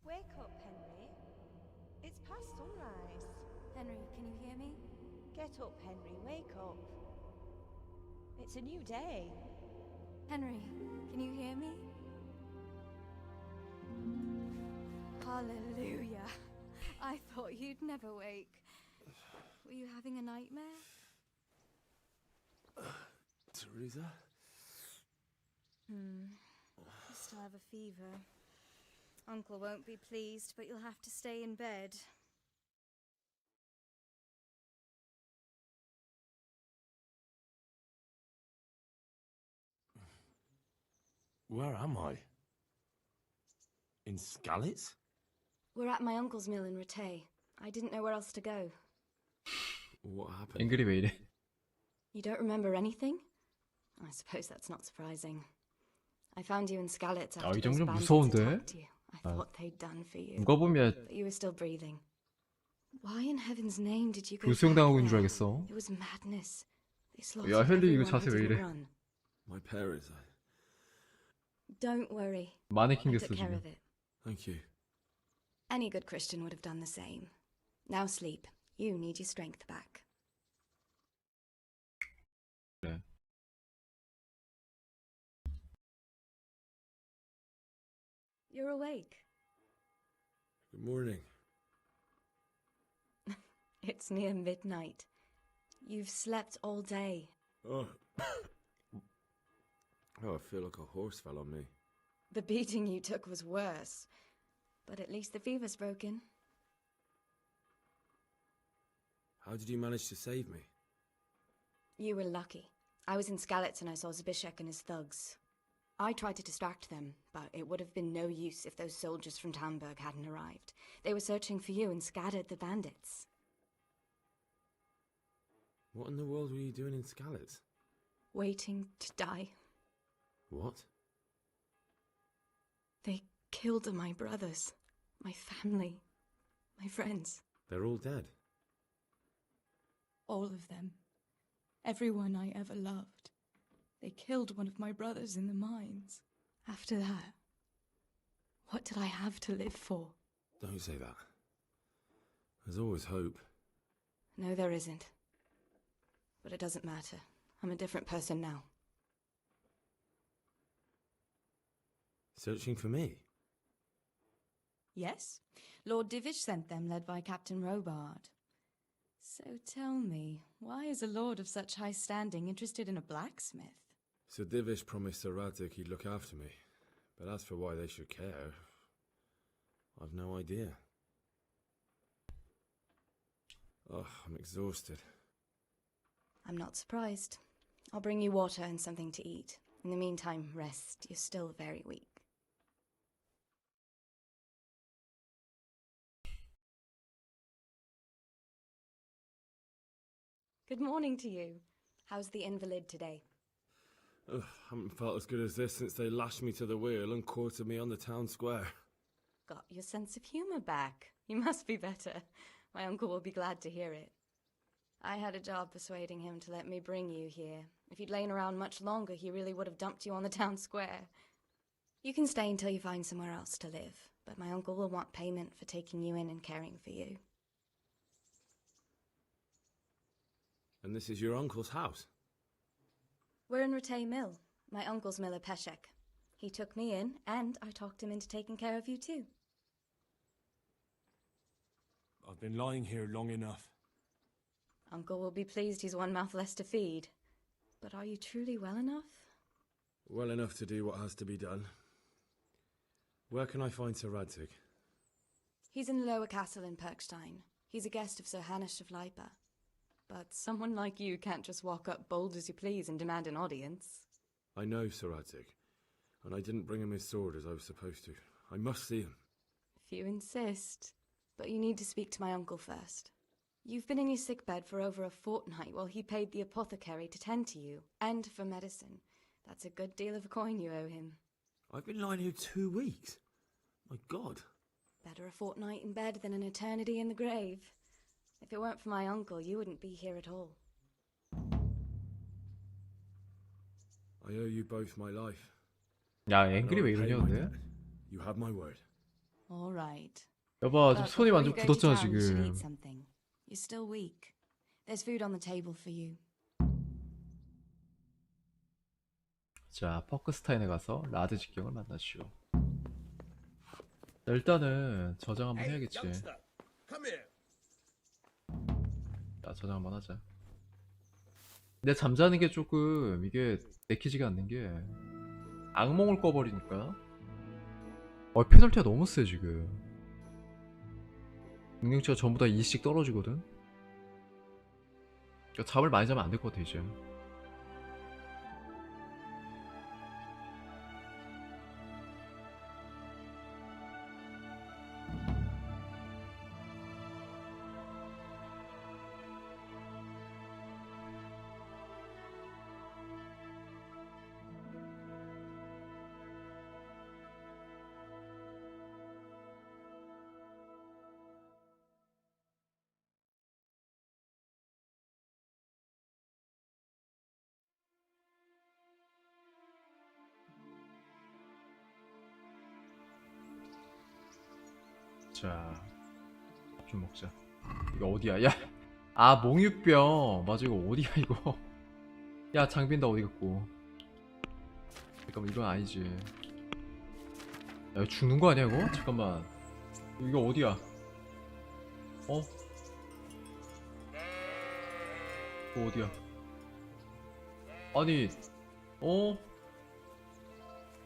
Wake up, Henry. It's past sunrise. Henry, can you hear me? Get up, Henry. Wake up. It's a new day. Henry, can you hear me? Hallelujah. I thought you'd never wake. Were you having a nightmare? Teresa? You still have a fever. Uncle won't be pleased, but you'll have to stay in bed. Where am I? In Skalitz? We're at my uncle's mill in Rattay. I didn't know where else to go. What happened? 앵글이 왜 이래? You don't remember anything? I suppose that's not surprising. I found you in Skalitz after 이 those 정도면 bandits 무서운데? attacked you. I thought they'd done for you. 누가 보면 But you were still breathing. Why in heaven's name did you go 불수용당하고 back 있는 줄 there? 알겠어. It was madness. They 야, slaughtered 헨리 이거 everyone 자세 who 왜 didn't 이래? run. My parents, Don't worry. 마네킹 I 됐어 took care 지금. of it. Thank you. Any good Christian would have done the same. Now sleep. You need your strength back. 그래. You're awake. Good morning. It's near midnight. You've slept all day. Oh. I feel like a horse fell on me. The beating you took was worse. But at least the fever's broken. How did you manage to save me? You were lucky. I was in Skalitz and I saw Zbyszek and his thugs. I tried to distract them, but it would have been no use if those soldiers from Tamburg hadn't arrived. They were searching for you and scattered the bandits. What in the world were you doing in Skalitz? Waiting to die. What? They killed my brothers, my family, my friends. They're all dead. All of them. Everyone I ever loved. They killed one of my brothers in the mines. After that, what did I have to live for? Don't say that. There's always hope. No, there isn't. But it doesn't matter. I'm a different person now. Searching for me? Yes. Lord Divish sent them, led by Captain Robard. So tell me, why is a lord of such high standing interested in a blacksmith? Sir Divish promised Sir Radzig he'd look after me. But as for why they should care, I've no idea. Oh, I'm exhausted. I'm not surprised. I'll bring you water and something to eat. In the meantime, rest. You're still very weak. Good morning to you. How's the invalid today? Ugh, haven't felt as good as this since they lashed me to the wheel and quartered me on the town square. Got your sense of humour back. You must be better. My uncle will be glad to hear it. I had a job persuading him to let me bring you here. If you'd lain around much longer, he really would have dumped you on the town square. You can stay until you find somewhere else to live, but my uncle will want payment for taking you in and caring for you. And this is your uncle's house? We're in Rattay Mill, my uncle's mill at Peshek. He took me in, and I talked him into taking care of you too. I've been lying here long enough. Uncle will be pleased he's one mouth less to feed. But are you truly well enough? Well enough to do what has to be done. Where can I find Sir Radzig? He's in the lower castle in Perkstein. He's a guest of Sir Hanush of Leipa. But someone like you can't just walk up bold as you please and demand an audience. I know Sir Radzig, and I didn't bring him his sword as I was supposed to. I must see him. If you insist. But you need to speak to my uncle first. You've been in your sickbed for over a fortnight while he paid the apothecary to tend to you, and for medicine. That's a good deal of coin you owe him. I've been lying here 2 weeks. My God. Better a fortnight in bed than an eternity in the grave. If it weren't for my uncle, you wouldn't be here at all. I owe you both my life. 야, 앵글이 왜 이러냐 근데? You have my word. All right. 여봐, 좀 But 손이 before 완전 you go to 굳었잖아 town, you should 지금. eat something. You're still weak. There's food on the table for you. 자, 퍼크스타인에 가서 라드 직경을 만나시오. 자, 일단은 저장 한번 해야겠지. Come here. 자, 저장 한번 하자. 근데 잠자는 게 조금 이게 내키지가 않는 게 악몽을 꿔버리니까. 페널티가 너무 세 지금. 능력치가 전부 다 2씩 떨어지거든. 그러니까 잠을 많이 자면 안 될 것 같아 이제. 자, 좀 먹자. 이거 어디야? 야, 아 몽유병. 맞아 이거 어디야 이거? 야 장빈 다 어디 갔고? 잠깐만 이건 아니지. 야 이거 죽는 거 아니야 이거? 잠깐만. 이거 어디야? 이거 어디야? 아니,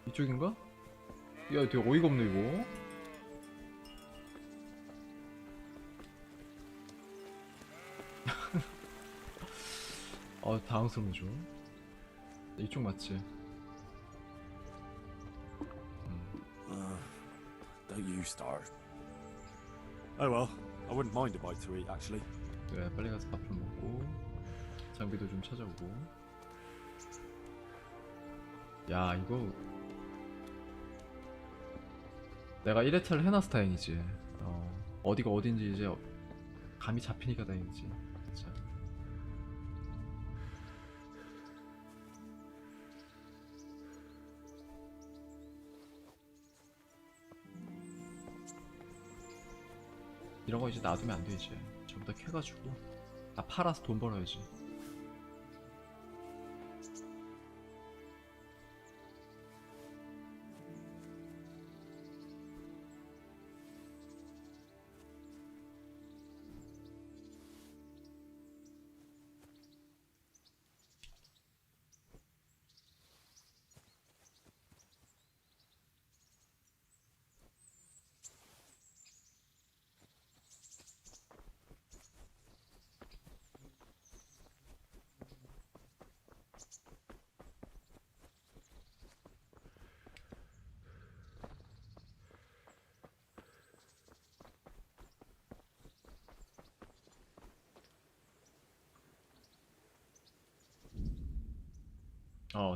이쪽인가? 야 되게 어이가 없네 이거. 당황스럽네 좀. 이쪽 맞지? Don't you start. Oh well, I wouldn't mind a bite to eat actually. 그래, 빨리 가서 밥 좀 먹고 장비도 좀 찾아오고. 야 이거 내가 1회차를 해놔서 다행이지. 어디가 어딘지 이제 감이 잡히니까 다행이지. 진짜. 이런 거 이제 놔두면 안 되지. 전부 다 캐가지고 다 팔아서 돈 벌어야지.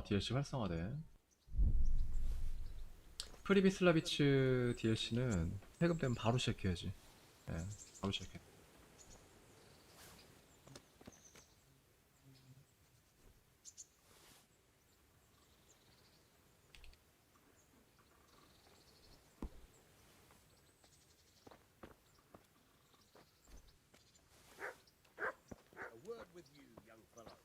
DLC 활성화돼. 프리비슬라비츠 DLC는 해금되면 바로 시작해야지. 네, 바로 시작해. A word with you, young fellow.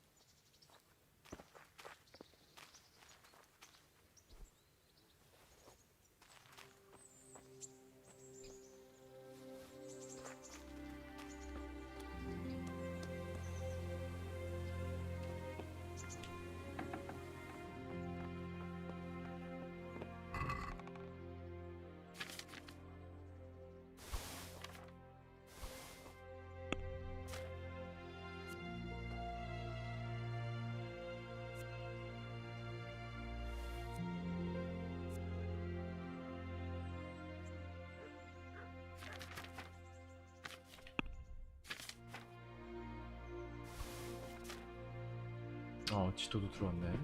지도도 들어왔네.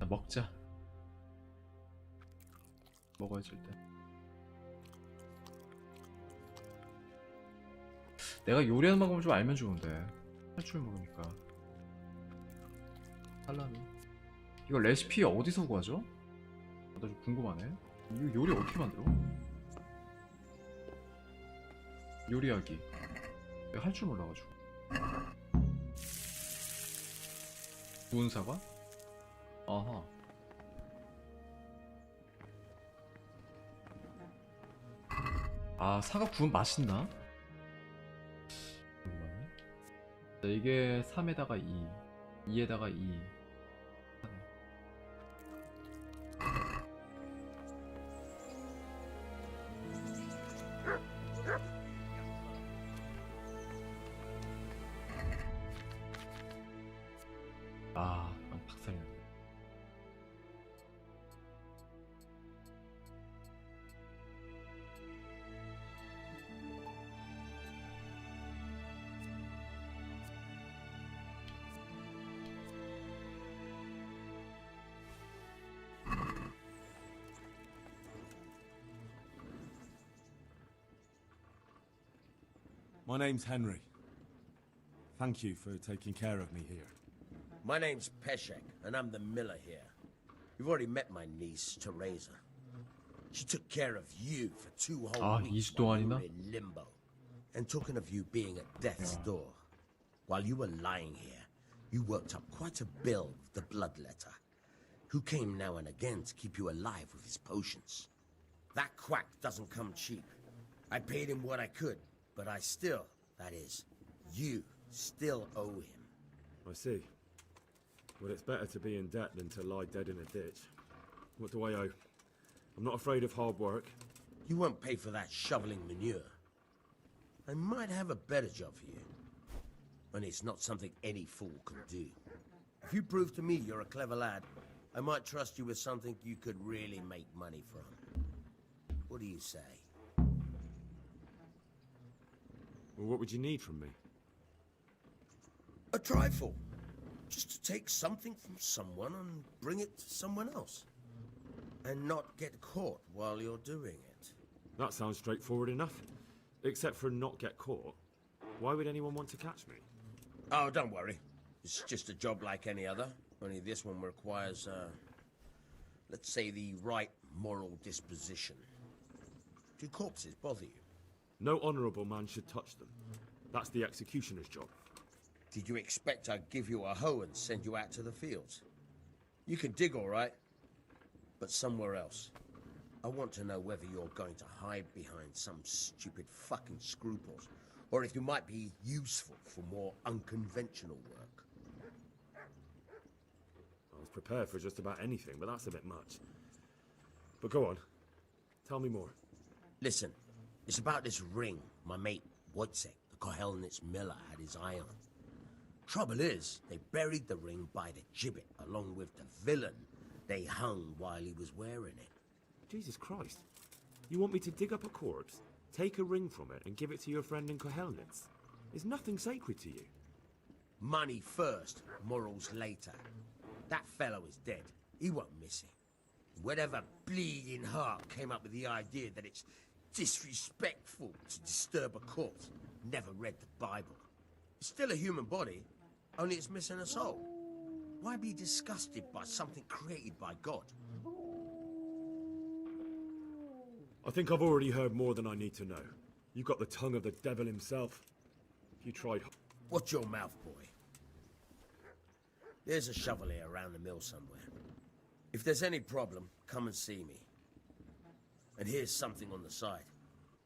먹자. 먹어야지 일단. 내가 요리하는 방법을 좀 알면 좋은데. 할 줄 모르니까. 살라미. 이거 레시피 어디서 구하죠? 나 좀 궁금하네. 이거 요리 어떻게 만들어? 요리하기. 내가 할 줄 몰라가지고. 구운 사과? 아하. 아, 사과 구운 맛있나? 자, 이게 3에다가 2, 2에다가 2. 아, 박살이네. My name's Henry. Thank you for taking care of me here. My name's Peshek, and I'm the miller here. You've already met my niece, Teresa. She took care of you for 2 whole weeks while you were in limbo. And talking of you being at death's door, while you were lying here, you worked up quite a bill with the bloodletter, who came now and again to keep you alive with his potions. That quack doesn't come cheap. I paid him what I could, but I still, that is, you still owe him. I see. Well, it's better to be in debt than to lie dead in a ditch. What do I owe? I'm not afraid of hard work. You won't pay for that shoveling manure. I might have a better job for you. And it's not something any fool can do. If you prove to me you're a clever lad, I might trust you with something you could really make money from. What do you say? Well, what would you need from me? A trifle. Just to take something from someone and bring it to someone else. And not get caught while you're doing it. That sounds straightforward enough. Except for not get caught. Why would anyone want to catch me? Oh, don't worry. It's just a job like any other. Only this one requires, let's say, the right moral disposition. Do corpses bother you? No honourable man should touch them. That's the executioner's job. Did you expect I'd give you a hoe and send you out to the fields? You can dig all right, but somewhere else. I want to know whether you're going to hide behind some stupid fucking scruples, or if you might be useful for more unconventional work. I was prepared for just about anything, but that's a bit much. But go on. Tell me more. Listen, it's about this ring my mate Wojciech, the Kohelnitz miller, had his eye on. Trouble is, they buried the ring by the gibbet, along with the villain they hung while he was wearing it. Jesus Christ. You want me to dig up a corpse, take a ring from it, and give it to your friend in Kohelnitz? Is nothing sacred to you? Money first, morals later. That fellow is dead. He won't miss it. Whatever bleeding heart came up with the idea that it's disrespectful to disturb a corpse never read the Bible. It's still a human body, only it's missing a soul. Why be disgusted by something created by God? I think I've already heard more than I need to know. You've got the tongue of the devil himself. If you tried... Watch your mouth, boy. There's a shovel here around the mill somewhere. If there's any problem, come and see me. And here's something on the side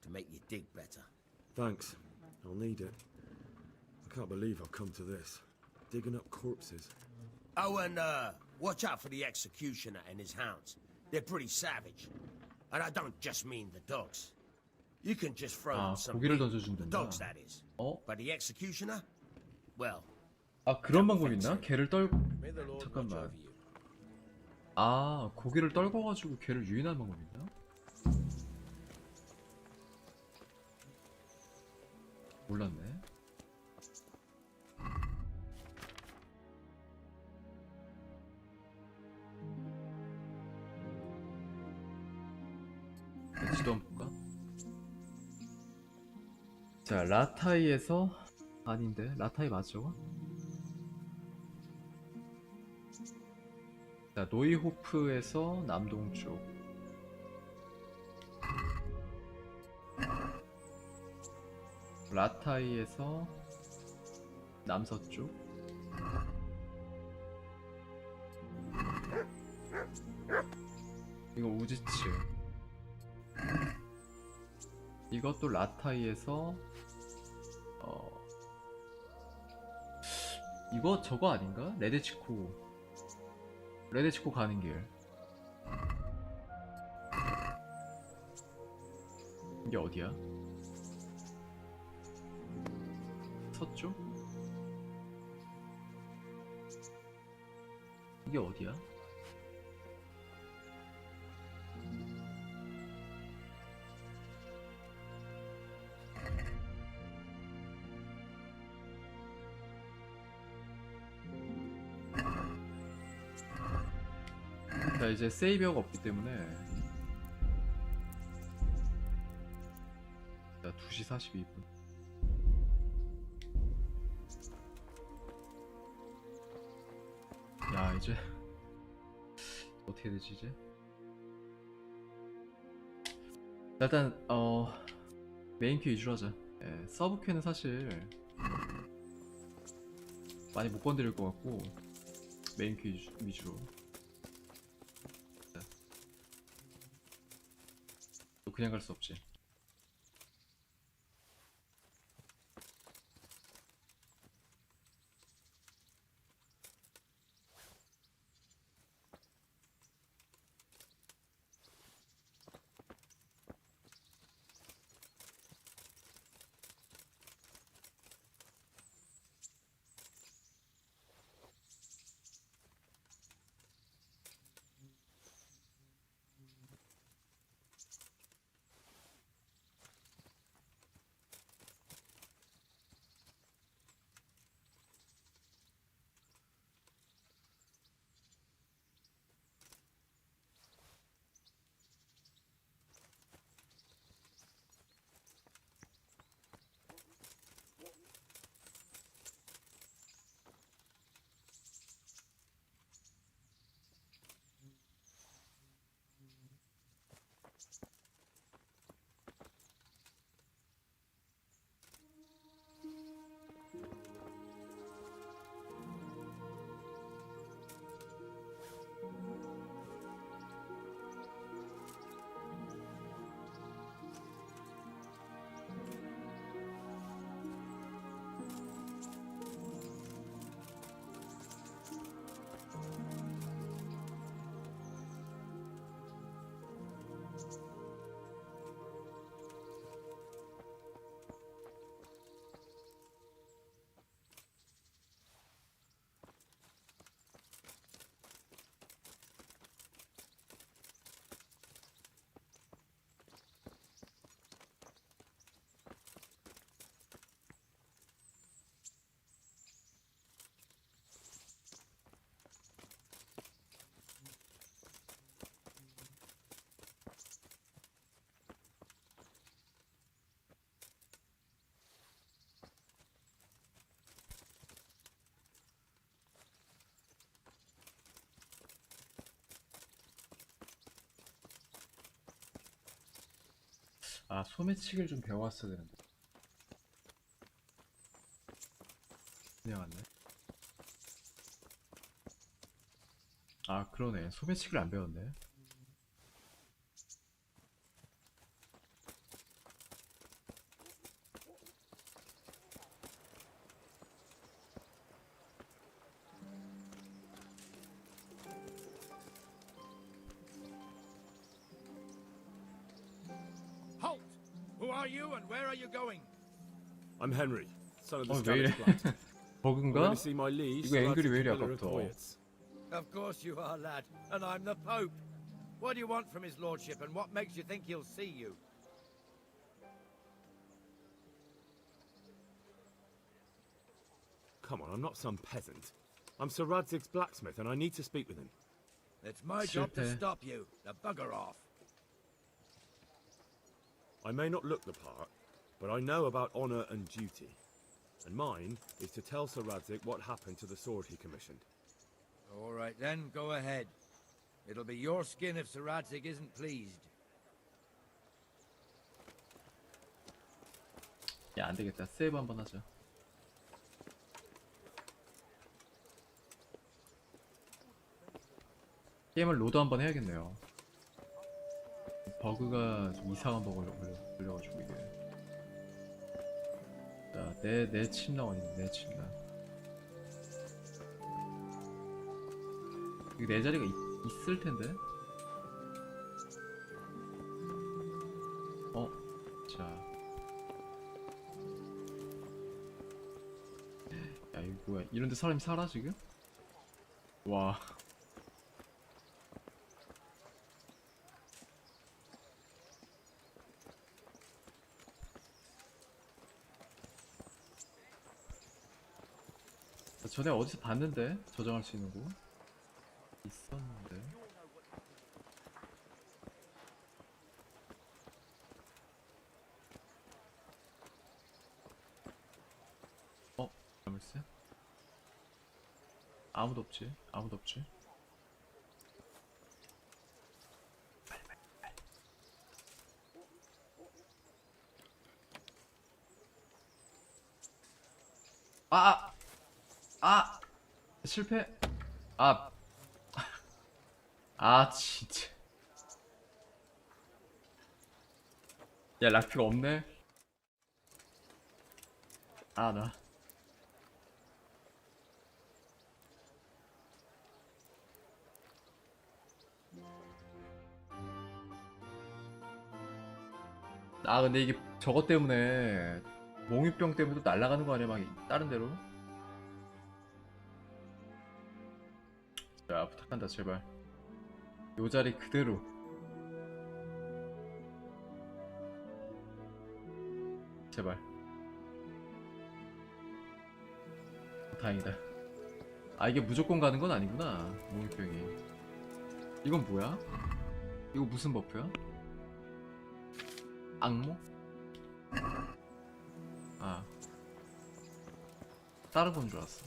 to make you dig better. Thanks. I'll need it. I can't believe I've come to this. Digging up corpses. Oh, and watch out for the executioner and his hounds. They're pretty savage. And I don't just mean the dogs. You can just throw them some 고기를 meat. 던져준단다. Dogs, that is. But the executioner? Well... 아, 그런 방법 있나? 개를 떨고... 잠깐만. 아, 고기를 떨궈가지고 개를 유인하는 방법 있나? 몰랐네. 지도 한번 볼까? 자, 라타이에서 아닌데 라타이 맞죠? 자, 노이호프에서 남동쪽, 라타이에서 남서쪽, 이거 우지츠, 이것도 라타이에서 이거 저거 아닌가? 레데치코 가는 길. 이게 어디야? 서쪽? 이게 어디야? 자, 이제 세이버가 없기 때문에 자, 2시 42분. 야, 이제 어떻게 되지 이제? 일단 메인 큐 위주로 하자. 예, 서브 큐는 사실 많이 못 건드릴 것 같고 메인 큐 위주로. 그냥 갈 수 없지. 아, 소매치기를 좀 배워왔어야 되는데. 그냥 왔네. 아, 그러네. 소매치기를 안 배웠네. Halt! Who are you and where are you going? I'm Henry, son of the 왜 이래? Scottish Black. 버그인가? Going to see my liege, 이거 앵글이 왜 이래 Pillar of 아까부터? Poets. Of course you are, lad. And I'm the Pope. What do you want from his lordship and what makes you think he'll see you? Come on, I'm not some peasant. I'm Sir Radzig's blacksmith and I need to speak with him. It's my job to 실패. stop you. Now bugger off. I may not look the part, but I know about honour and duty. And mine is to tell Sir Radzig what happened to the sword he commissioned. All right then, go ahead. It'll be your skin if Sir Radzig isn't pleased. 야, 안 되겠다. 세이브 한번 하자. 게임을 로드 한번 해야겠네요. 버그가 좀 이상한 버그가 걸려가지고 이게. 자, 내 침낭 어딨니? 내 침낭. 이거 내 자리가 있을 텐데. 자. 야, 이거 뭐야? 이런데 사람이 살아 지금? 와. 전에 어디서 봤는데 저장할 수 있는 거 있었는데. 글쎄. 아무도 없지. 아무도 없지. 실패. 진짜. 야, 락피가 없네. 나. 근데 이게 저것 때문에 몽유병 때문에 또 날아가는 거 아니야? 막 다른 데로? 자, 부탁한다 제발. 요 자리 그대로. 제발. 다행이다. 이게 무조건 가는 건 아니구나. 몽유병이. 이건 뭐야? 이거 무슨 버프야? 악몽? 다른 건 줄 알았어.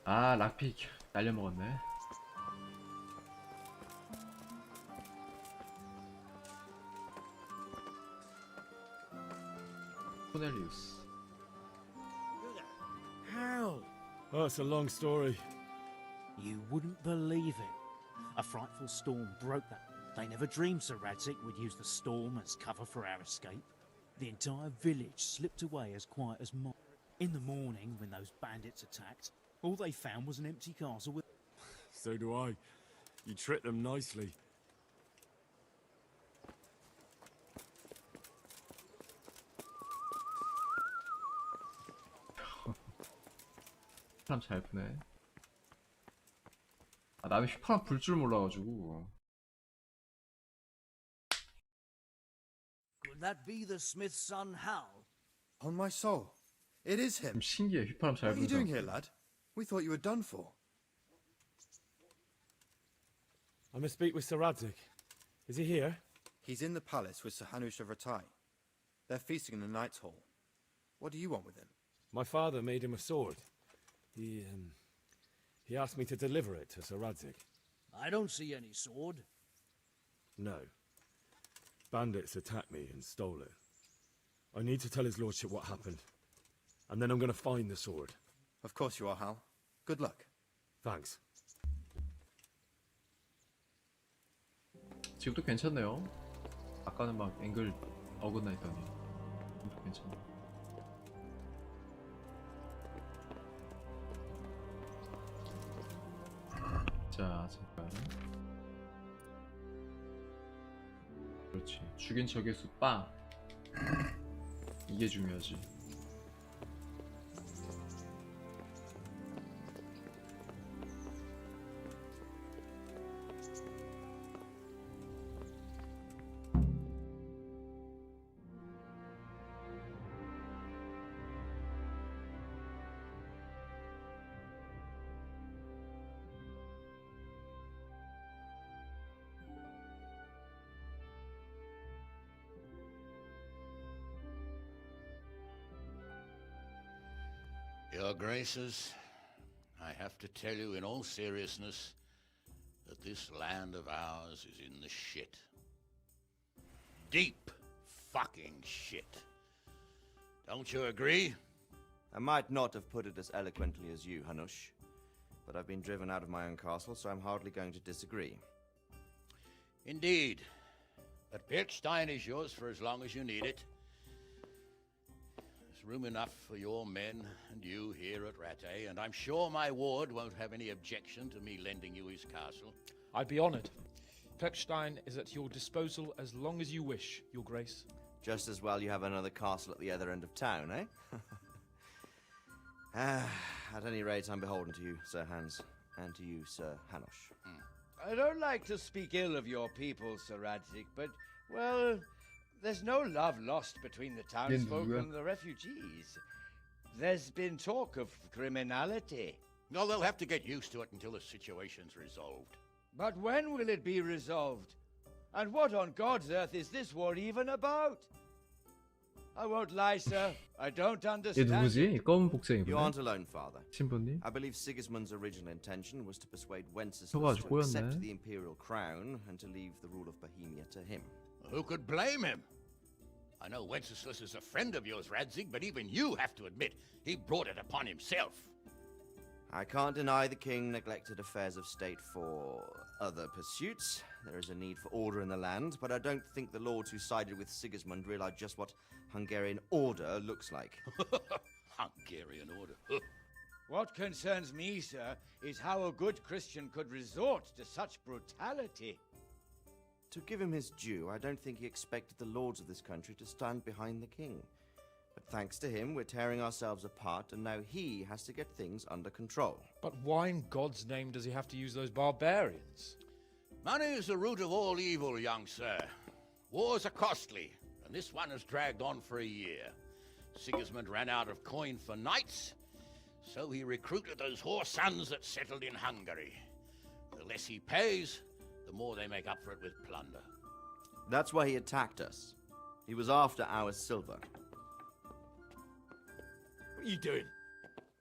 락피 날려먹었네. 코넬리우스. How? Oh, it's a long story. You wouldn't believe it. A frightful storm broke that. They never dreamed Sir Radzig would use the storm as cover for our escape. The entire village slipped away as quiet as moth. In the morning, when those bandits attacked, all they found was an empty castle with... So do I. You tricked them nicely. 사람 잘 푸네. 남의 휘파람 불 줄 몰라가지고. Could that be the smith's son, Hal? On my soul, it is him. 좀 신기해. 휘파람 잘 What are you doing here, 불다. lad? We thought you were done for. I must speak with Sir Radzig. Is he here? He's in the palace with Sir Hanush of Ratai. They're feasting in the Knight's Hall. What do you want with him? My father made him a sword. He asked me to deliver it to Sir Radzig. I don't see any sword. No. Bandits attacked me and stole it. I need to tell his lordship what happened. And then I'm gonna find the sword. Of course you are, Hal. Good luck. Thanks. 지금도 괜찮네요. 아까는 막 앵글 어긋나 있더니 지금도 괜찮네. 자, 잠깐. 그렇지. 죽인 적의 수 빵. 이게 중요하지. Your Graces, I have to tell you in all seriousness that this land of ours is in the shit. Deep fucking shit. Don't you agree? I might not have put it as eloquently as you, Hanush, but I've been driven out of my own castle, so I'm hardly going to disagree. Indeed. But Pilchstein is yours for as long as you need it. There's room enough for your men and you here at Rattay, and I'm sure my ward won't have any objection to me lending you his castle. I'd be honored. Pechstein is at your disposal as long as you wish, Your Grace. Just as well you have another castle at the other end of town, eh? At any rate, I'm beholden to you, Sir Hans, and to you, Sir Hanush. I don't like to speak ill of your people, Sir Radzik, but, well, there's no love lost between the townsfolk and the refugees. There's been talk of criminality. No, they'll have to get used to it until the situation's resolved. But when will it be resolved? And what on God's earth is this war even about? I won't lie, sir. I don't 얘 understand. 누구지? 이 검은 복생이구나. You aren't alone, Father. 신부님? I believe Sigismund's original intention was to persuade Wenceslas 저거 아주 to accept 꼬였네. the imperial crown and to leave the rule of Bohemia to him. Who could blame him? I know Wenceslas is a friend of yours, Radzig, but even you have to admit he brought it upon himself. I can't deny the king neglected affairs of state for other pursuits. There is a need for order in the land, but I don't think the lords who sided with Sigismund realized just what Hungarian order looks like. Hungarian order. What concerns me, sir, is how a good Christian could resort to such brutality. To give him his due, I don't think he expected the lords of this country to stand behind the king. But thanks to him, we're tearing ourselves apart, and now he has to get things under control. But why in God's name does he have to use those barbarians? Money is the root of all evil, young sir. Wars are costly, and this one has dragged on for a year. Sigismund ran out of coin for knights, so he recruited those whore sons that settled in Hungary. The less he pays, the more they make up for it with plunder. That's why he attacked us. He was after our silver. What are you doing?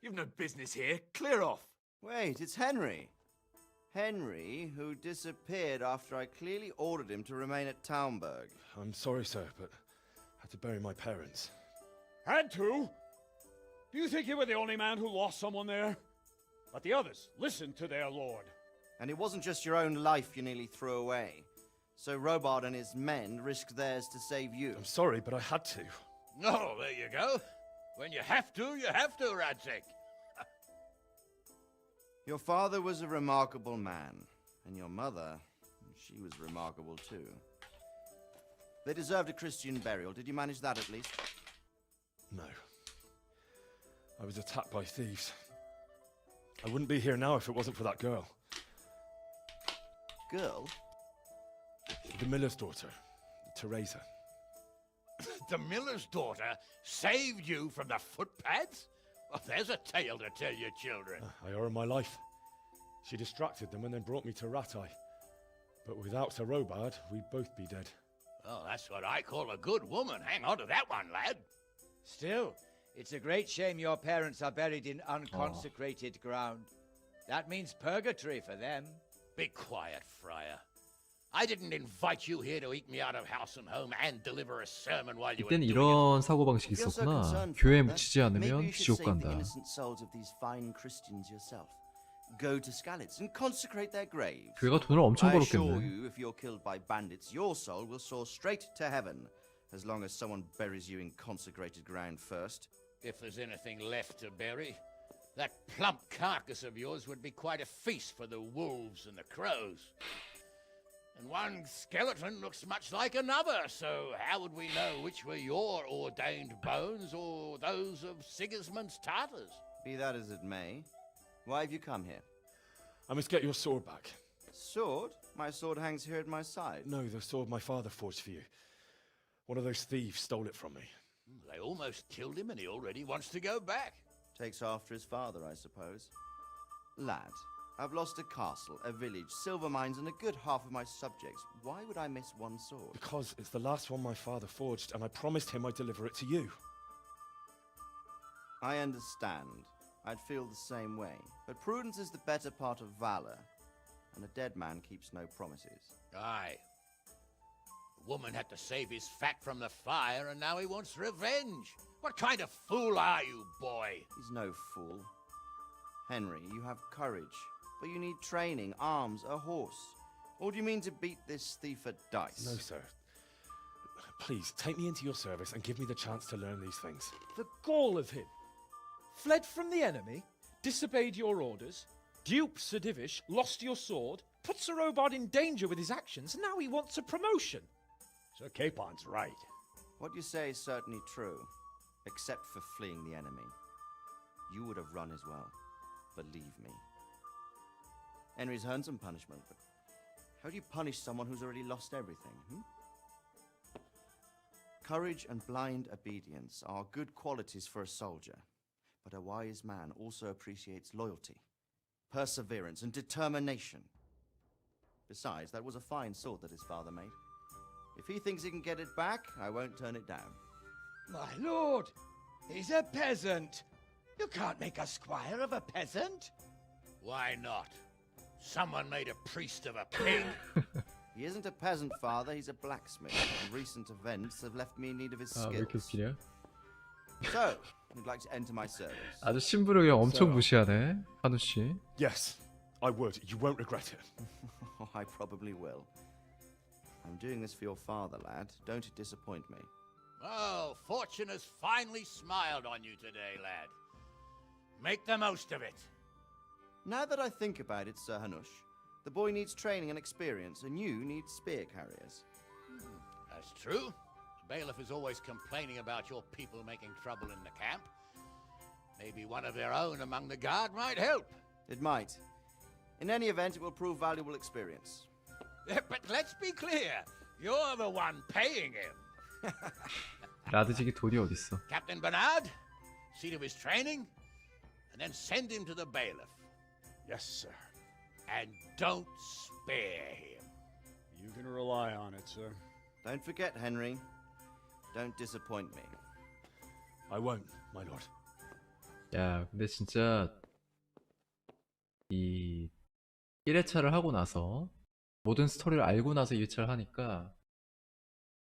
You've no business here. Clear off. Wait, it's Henry. Henry, who disappeared after I clearly ordered him to remain at Taunberg. I'm sorry, sir, but I had to bury my parents. Had to? Do you think you were the only man who lost someone there? But the others listened to their lord. And it wasn't just your own life you nearly threw away. So Robard and his men risked theirs to save you. I'm sorry, but I had to. Oh, there you go. When you have to, Radzig. Your father was a remarkable man, and your mother, she was remarkable too. They deserved a Christian burial. Did you manage that at least? No. I was attacked by thieves. I wouldn't be here now if it wasn't for that girl. Girl? The miller's daughter, Teresa. The miller's daughter saved you from the footpads? Well, there's a tale to tell your children. I owe her my life. She distracted them and then brought me to Rattay. But without Sir Robard, we'd both be dead. Oh, that's what I call a good woman. Hang on to that one, lad. Still, it's a great shame your parents are buried in unconsecrated ground. That means purgatory for them. Be quiet, Friar. I didn't invite you here to eat me out of house and home and deliver a sermon while you were 이때는 doing it. 이런 사고방식이 If you're so 있었구나. concerned, 교회에 Father, 묻히지 maybe 않으면 you should 지옥 save the 간다. innocent souls of these fine Christians yourself. Go to Skalitz and consecrate their graves. 교회가 돈을 엄청 I assure 벌었겠네. you, if you're killed by bandits, your soul will soar straight to heaven, as long as someone buries you in consecrated ground first. If there's anything left to bury, that plump carcass of yours would be quite a feast for the wolves and the crows. And one skeleton looks much like another, so how would we know which were your ordained bones or those of Sigismund's Tartars? Be that as it may, why have you come here? I must get your sword back. Sword? My sword hangs here at my side. No, the sword my father forged for you. One of those thieves stole it from me. They almost killed him and he already wants to go back. Takes after his father, I suppose. Lad, I've lost a castle, a village, silver mines, and a good half of my subjects. Why would I miss one sword? Because it's the last one my father forged, and I promised him I'd deliver it to you. I understand. I'd feel the same way. But prudence is the better part of valor, and a dead man keeps no promises. Aye. The woman had to save his fat from the fire, and now he wants revenge. What kind of fool are you, boy? He's no fool. Henry, you have courage, but you need training, arms, a horse. Or do you mean to beat this thief at dice? No, sir. Please, take me into your service and give me the chance to learn these things. The gall of him. Fled from the enemy, disobeyed your orders, duped Sir Divish, lost your sword, put Sir Robard in danger with his actions, and now he wants a promotion. Sir Capon's right. What you say is certainly true, except for fleeing the enemy. You would have run as well, believe me. Henry's earned some punishment, but how do you punish someone who's already lost everything, Courage and blind obedience are good qualities for a soldier, but a wise man also appreciates loyalty, perseverance, and determination. Besides, that was a fine sword that his father made. If he thinks he can get it back, I won't turn it down. My lord, he's a peasant. You can't make a squire of a peasant. Why not? Someone made a priest of a pig. He isn't a peasant, father, he's a blacksmith, and recent events have left me in need of his 아, 왜 이렇게 skills. 웃기냐? So, you'd like to enter my service? 아주 심부름이 엄청 무시하네, 한우 씨. Yes, I would. You won't regret it. I probably will. I'm doing this for your father, lad. Don't disappoint me. Oh, fortune has finally smiled on you today, lad. Make the most of it. Now that I think about it, Sir Hanush, the boy needs training and experience, and you need spear carriers. That's true. The bailiff is always complaining about your people making trouble in the camp. Maybe one of their own among the guard might help. It might. In any event, it will prove valuable experience. But let's be clear. You're the one paying him. 라드직이 돈이 어딨어? Captain Bernard, see to his training, and then send him to the bailiff. Yes, sir. And don't spare him. You can rely on it, sir. Don't forget, Henry. Don't disappoint me. I won't, my lord. 야, 근데 진짜 이 1회차를 하고 나서 모든 스토리를 알고 나서 2회차를 하니까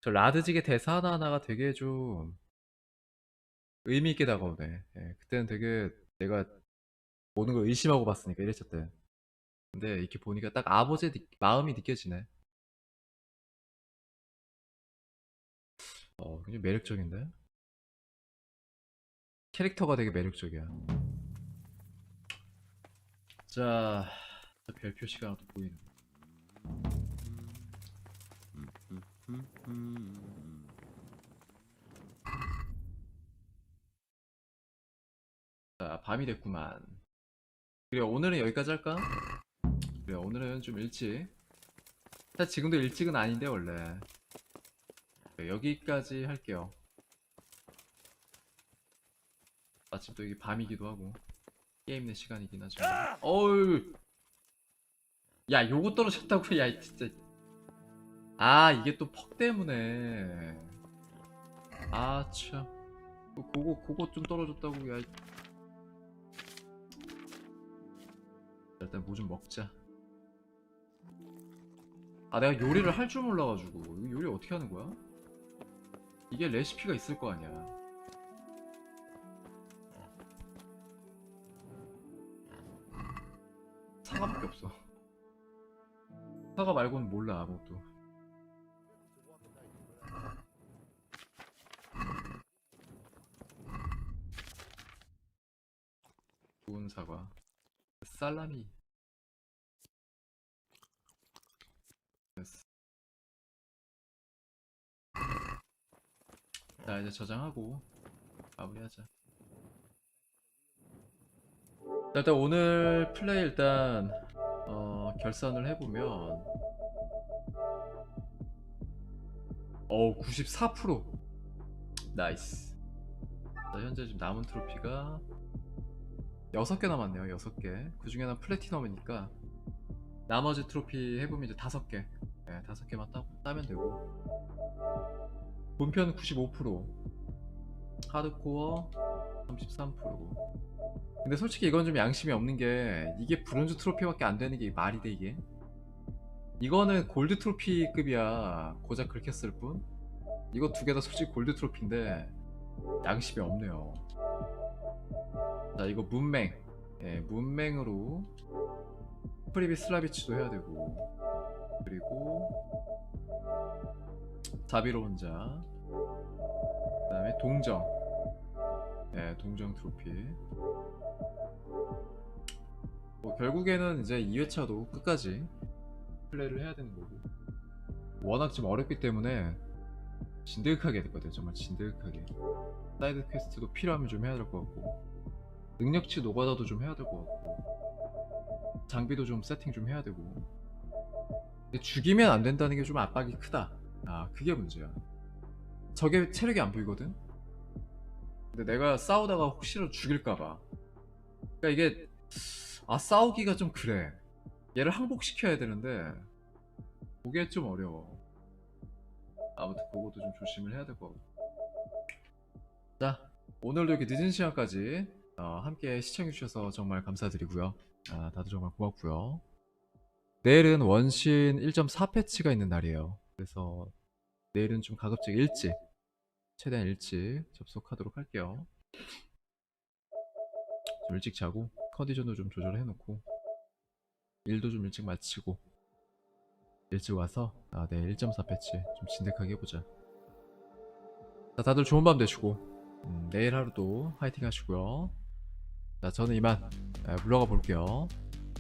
저 라드직의 대사 하나하나가 되게 좀 의미 있게 다가오네. 예, 그때는 되게 내가 모든 걸 의심하고 봤으니까 1회차 때. 근데 이렇게 보니까 딱 아버지의 마음이 느껴지네. 굉장히 매력적인데? 캐릭터가 되게 매력적이야. 자, 별표 시간으로 또 보이는 거. 자, 밤이 됐구만. 그래, 오늘은 여기까지 할까? 그래, 오늘은 좀 일찍. 사실 지금도 일찍은 아닌데 원래. 그래, 여기까지 할게요. 마침 또 이게 밤이기도 하고 게임 내 시간이긴 하죠. 어우, 야, 요거 떨어졌다고. 야, 진짜. 아, 이게 또 퍽 때문에. 아, 참. 그거 좀 떨어졌다고. 야. 일단 뭐 좀 먹자. 아 내가 요리를 할 줄 몰라가지고 이거 요리 어떻게 하는 거야? 이게 레시피가 있을 거 아니야. 사과밖에 없어. 사과 말고는 몰라 아무것도. 좋은 사과. 살라미. 됐어. 자 이제 저장하고 마무리하자. 자, 일단 오늘 플레이 일단 결산을 해보면 94%. 나이스. 자, 현재 지금 남은 트로피가 6개 남았네요. 6개. 그 중에 하나 플래티넘이니까 나머지 트로피 해보면 이제 5개. 네, 5개만 따면 되고. 본편 95%, 하드코어 33%고. 근데 솔직히 이건 좀 양심이 없는 게 이게 브론즈 트로피밖에 안 되는 게 말이 돼 이게? 이거는 골드 트로피급이야. 고작 그렇게 쓸 뿐. 이거 두 개 다 솔직히 골드 트로피인데 양심이 없네요. 자 이거 문맹. 예, 문맹으로 프리비 슬라비치도 해야 되고, 그리고 자비로운 자, 그 다음에 동정. 네, 동정 트로피. 뭐 결국에는 이제 2회차도 끝까지 플레이를 해야 되는 거고, 워낙 좀 어렵기 때문에 진득하게 될 것 같아요. 정말 진득하게. 사이드 퀘스트도 필요하면 좀 해야 될 것 같고, 능력치 노가다도 좀 해야 될 것 같고, 장비도 좀 세팅 좀 해야 되고. 근데 죽이면 안 된다는 게 좀 압박이 크다. 아 그게 문제야. 저게 체력이 안 보이거든? 근데 내가 싸우다가 혹시라도 죽일까봐. 그러니까 이게 싸우기가 좀 그래. 얘를 항복시켜야 되는데 그게 좀 어려워. 아무튼 그것도 좀 조심을 해야 될 것 같고. 자 오늘도 이렇게 늦은 시간까지 함께 시청해주셔서 정말 감사드리고요. 다들 정말 고맙고요. 내일은 원신 1.4 패치가 있는 날이에요. 그래서 내일은 좀 가급적 일찍, 최대한 일찍 접속하도록 할게요. 좀 일찍 자고 컨디션도 좀 조절해 놓고 일도 좀 일찍 마치고 일찍 와서 내일 1.4 패치 좀 진득하게 해보자. 자, 다들 좋은 밤 되시고 내일 하루도 화이팅 하시고요. 자, 저는 이만 물러가 볼게요.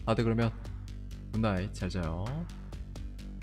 다들 그러면 굿나잇, 잘 자요.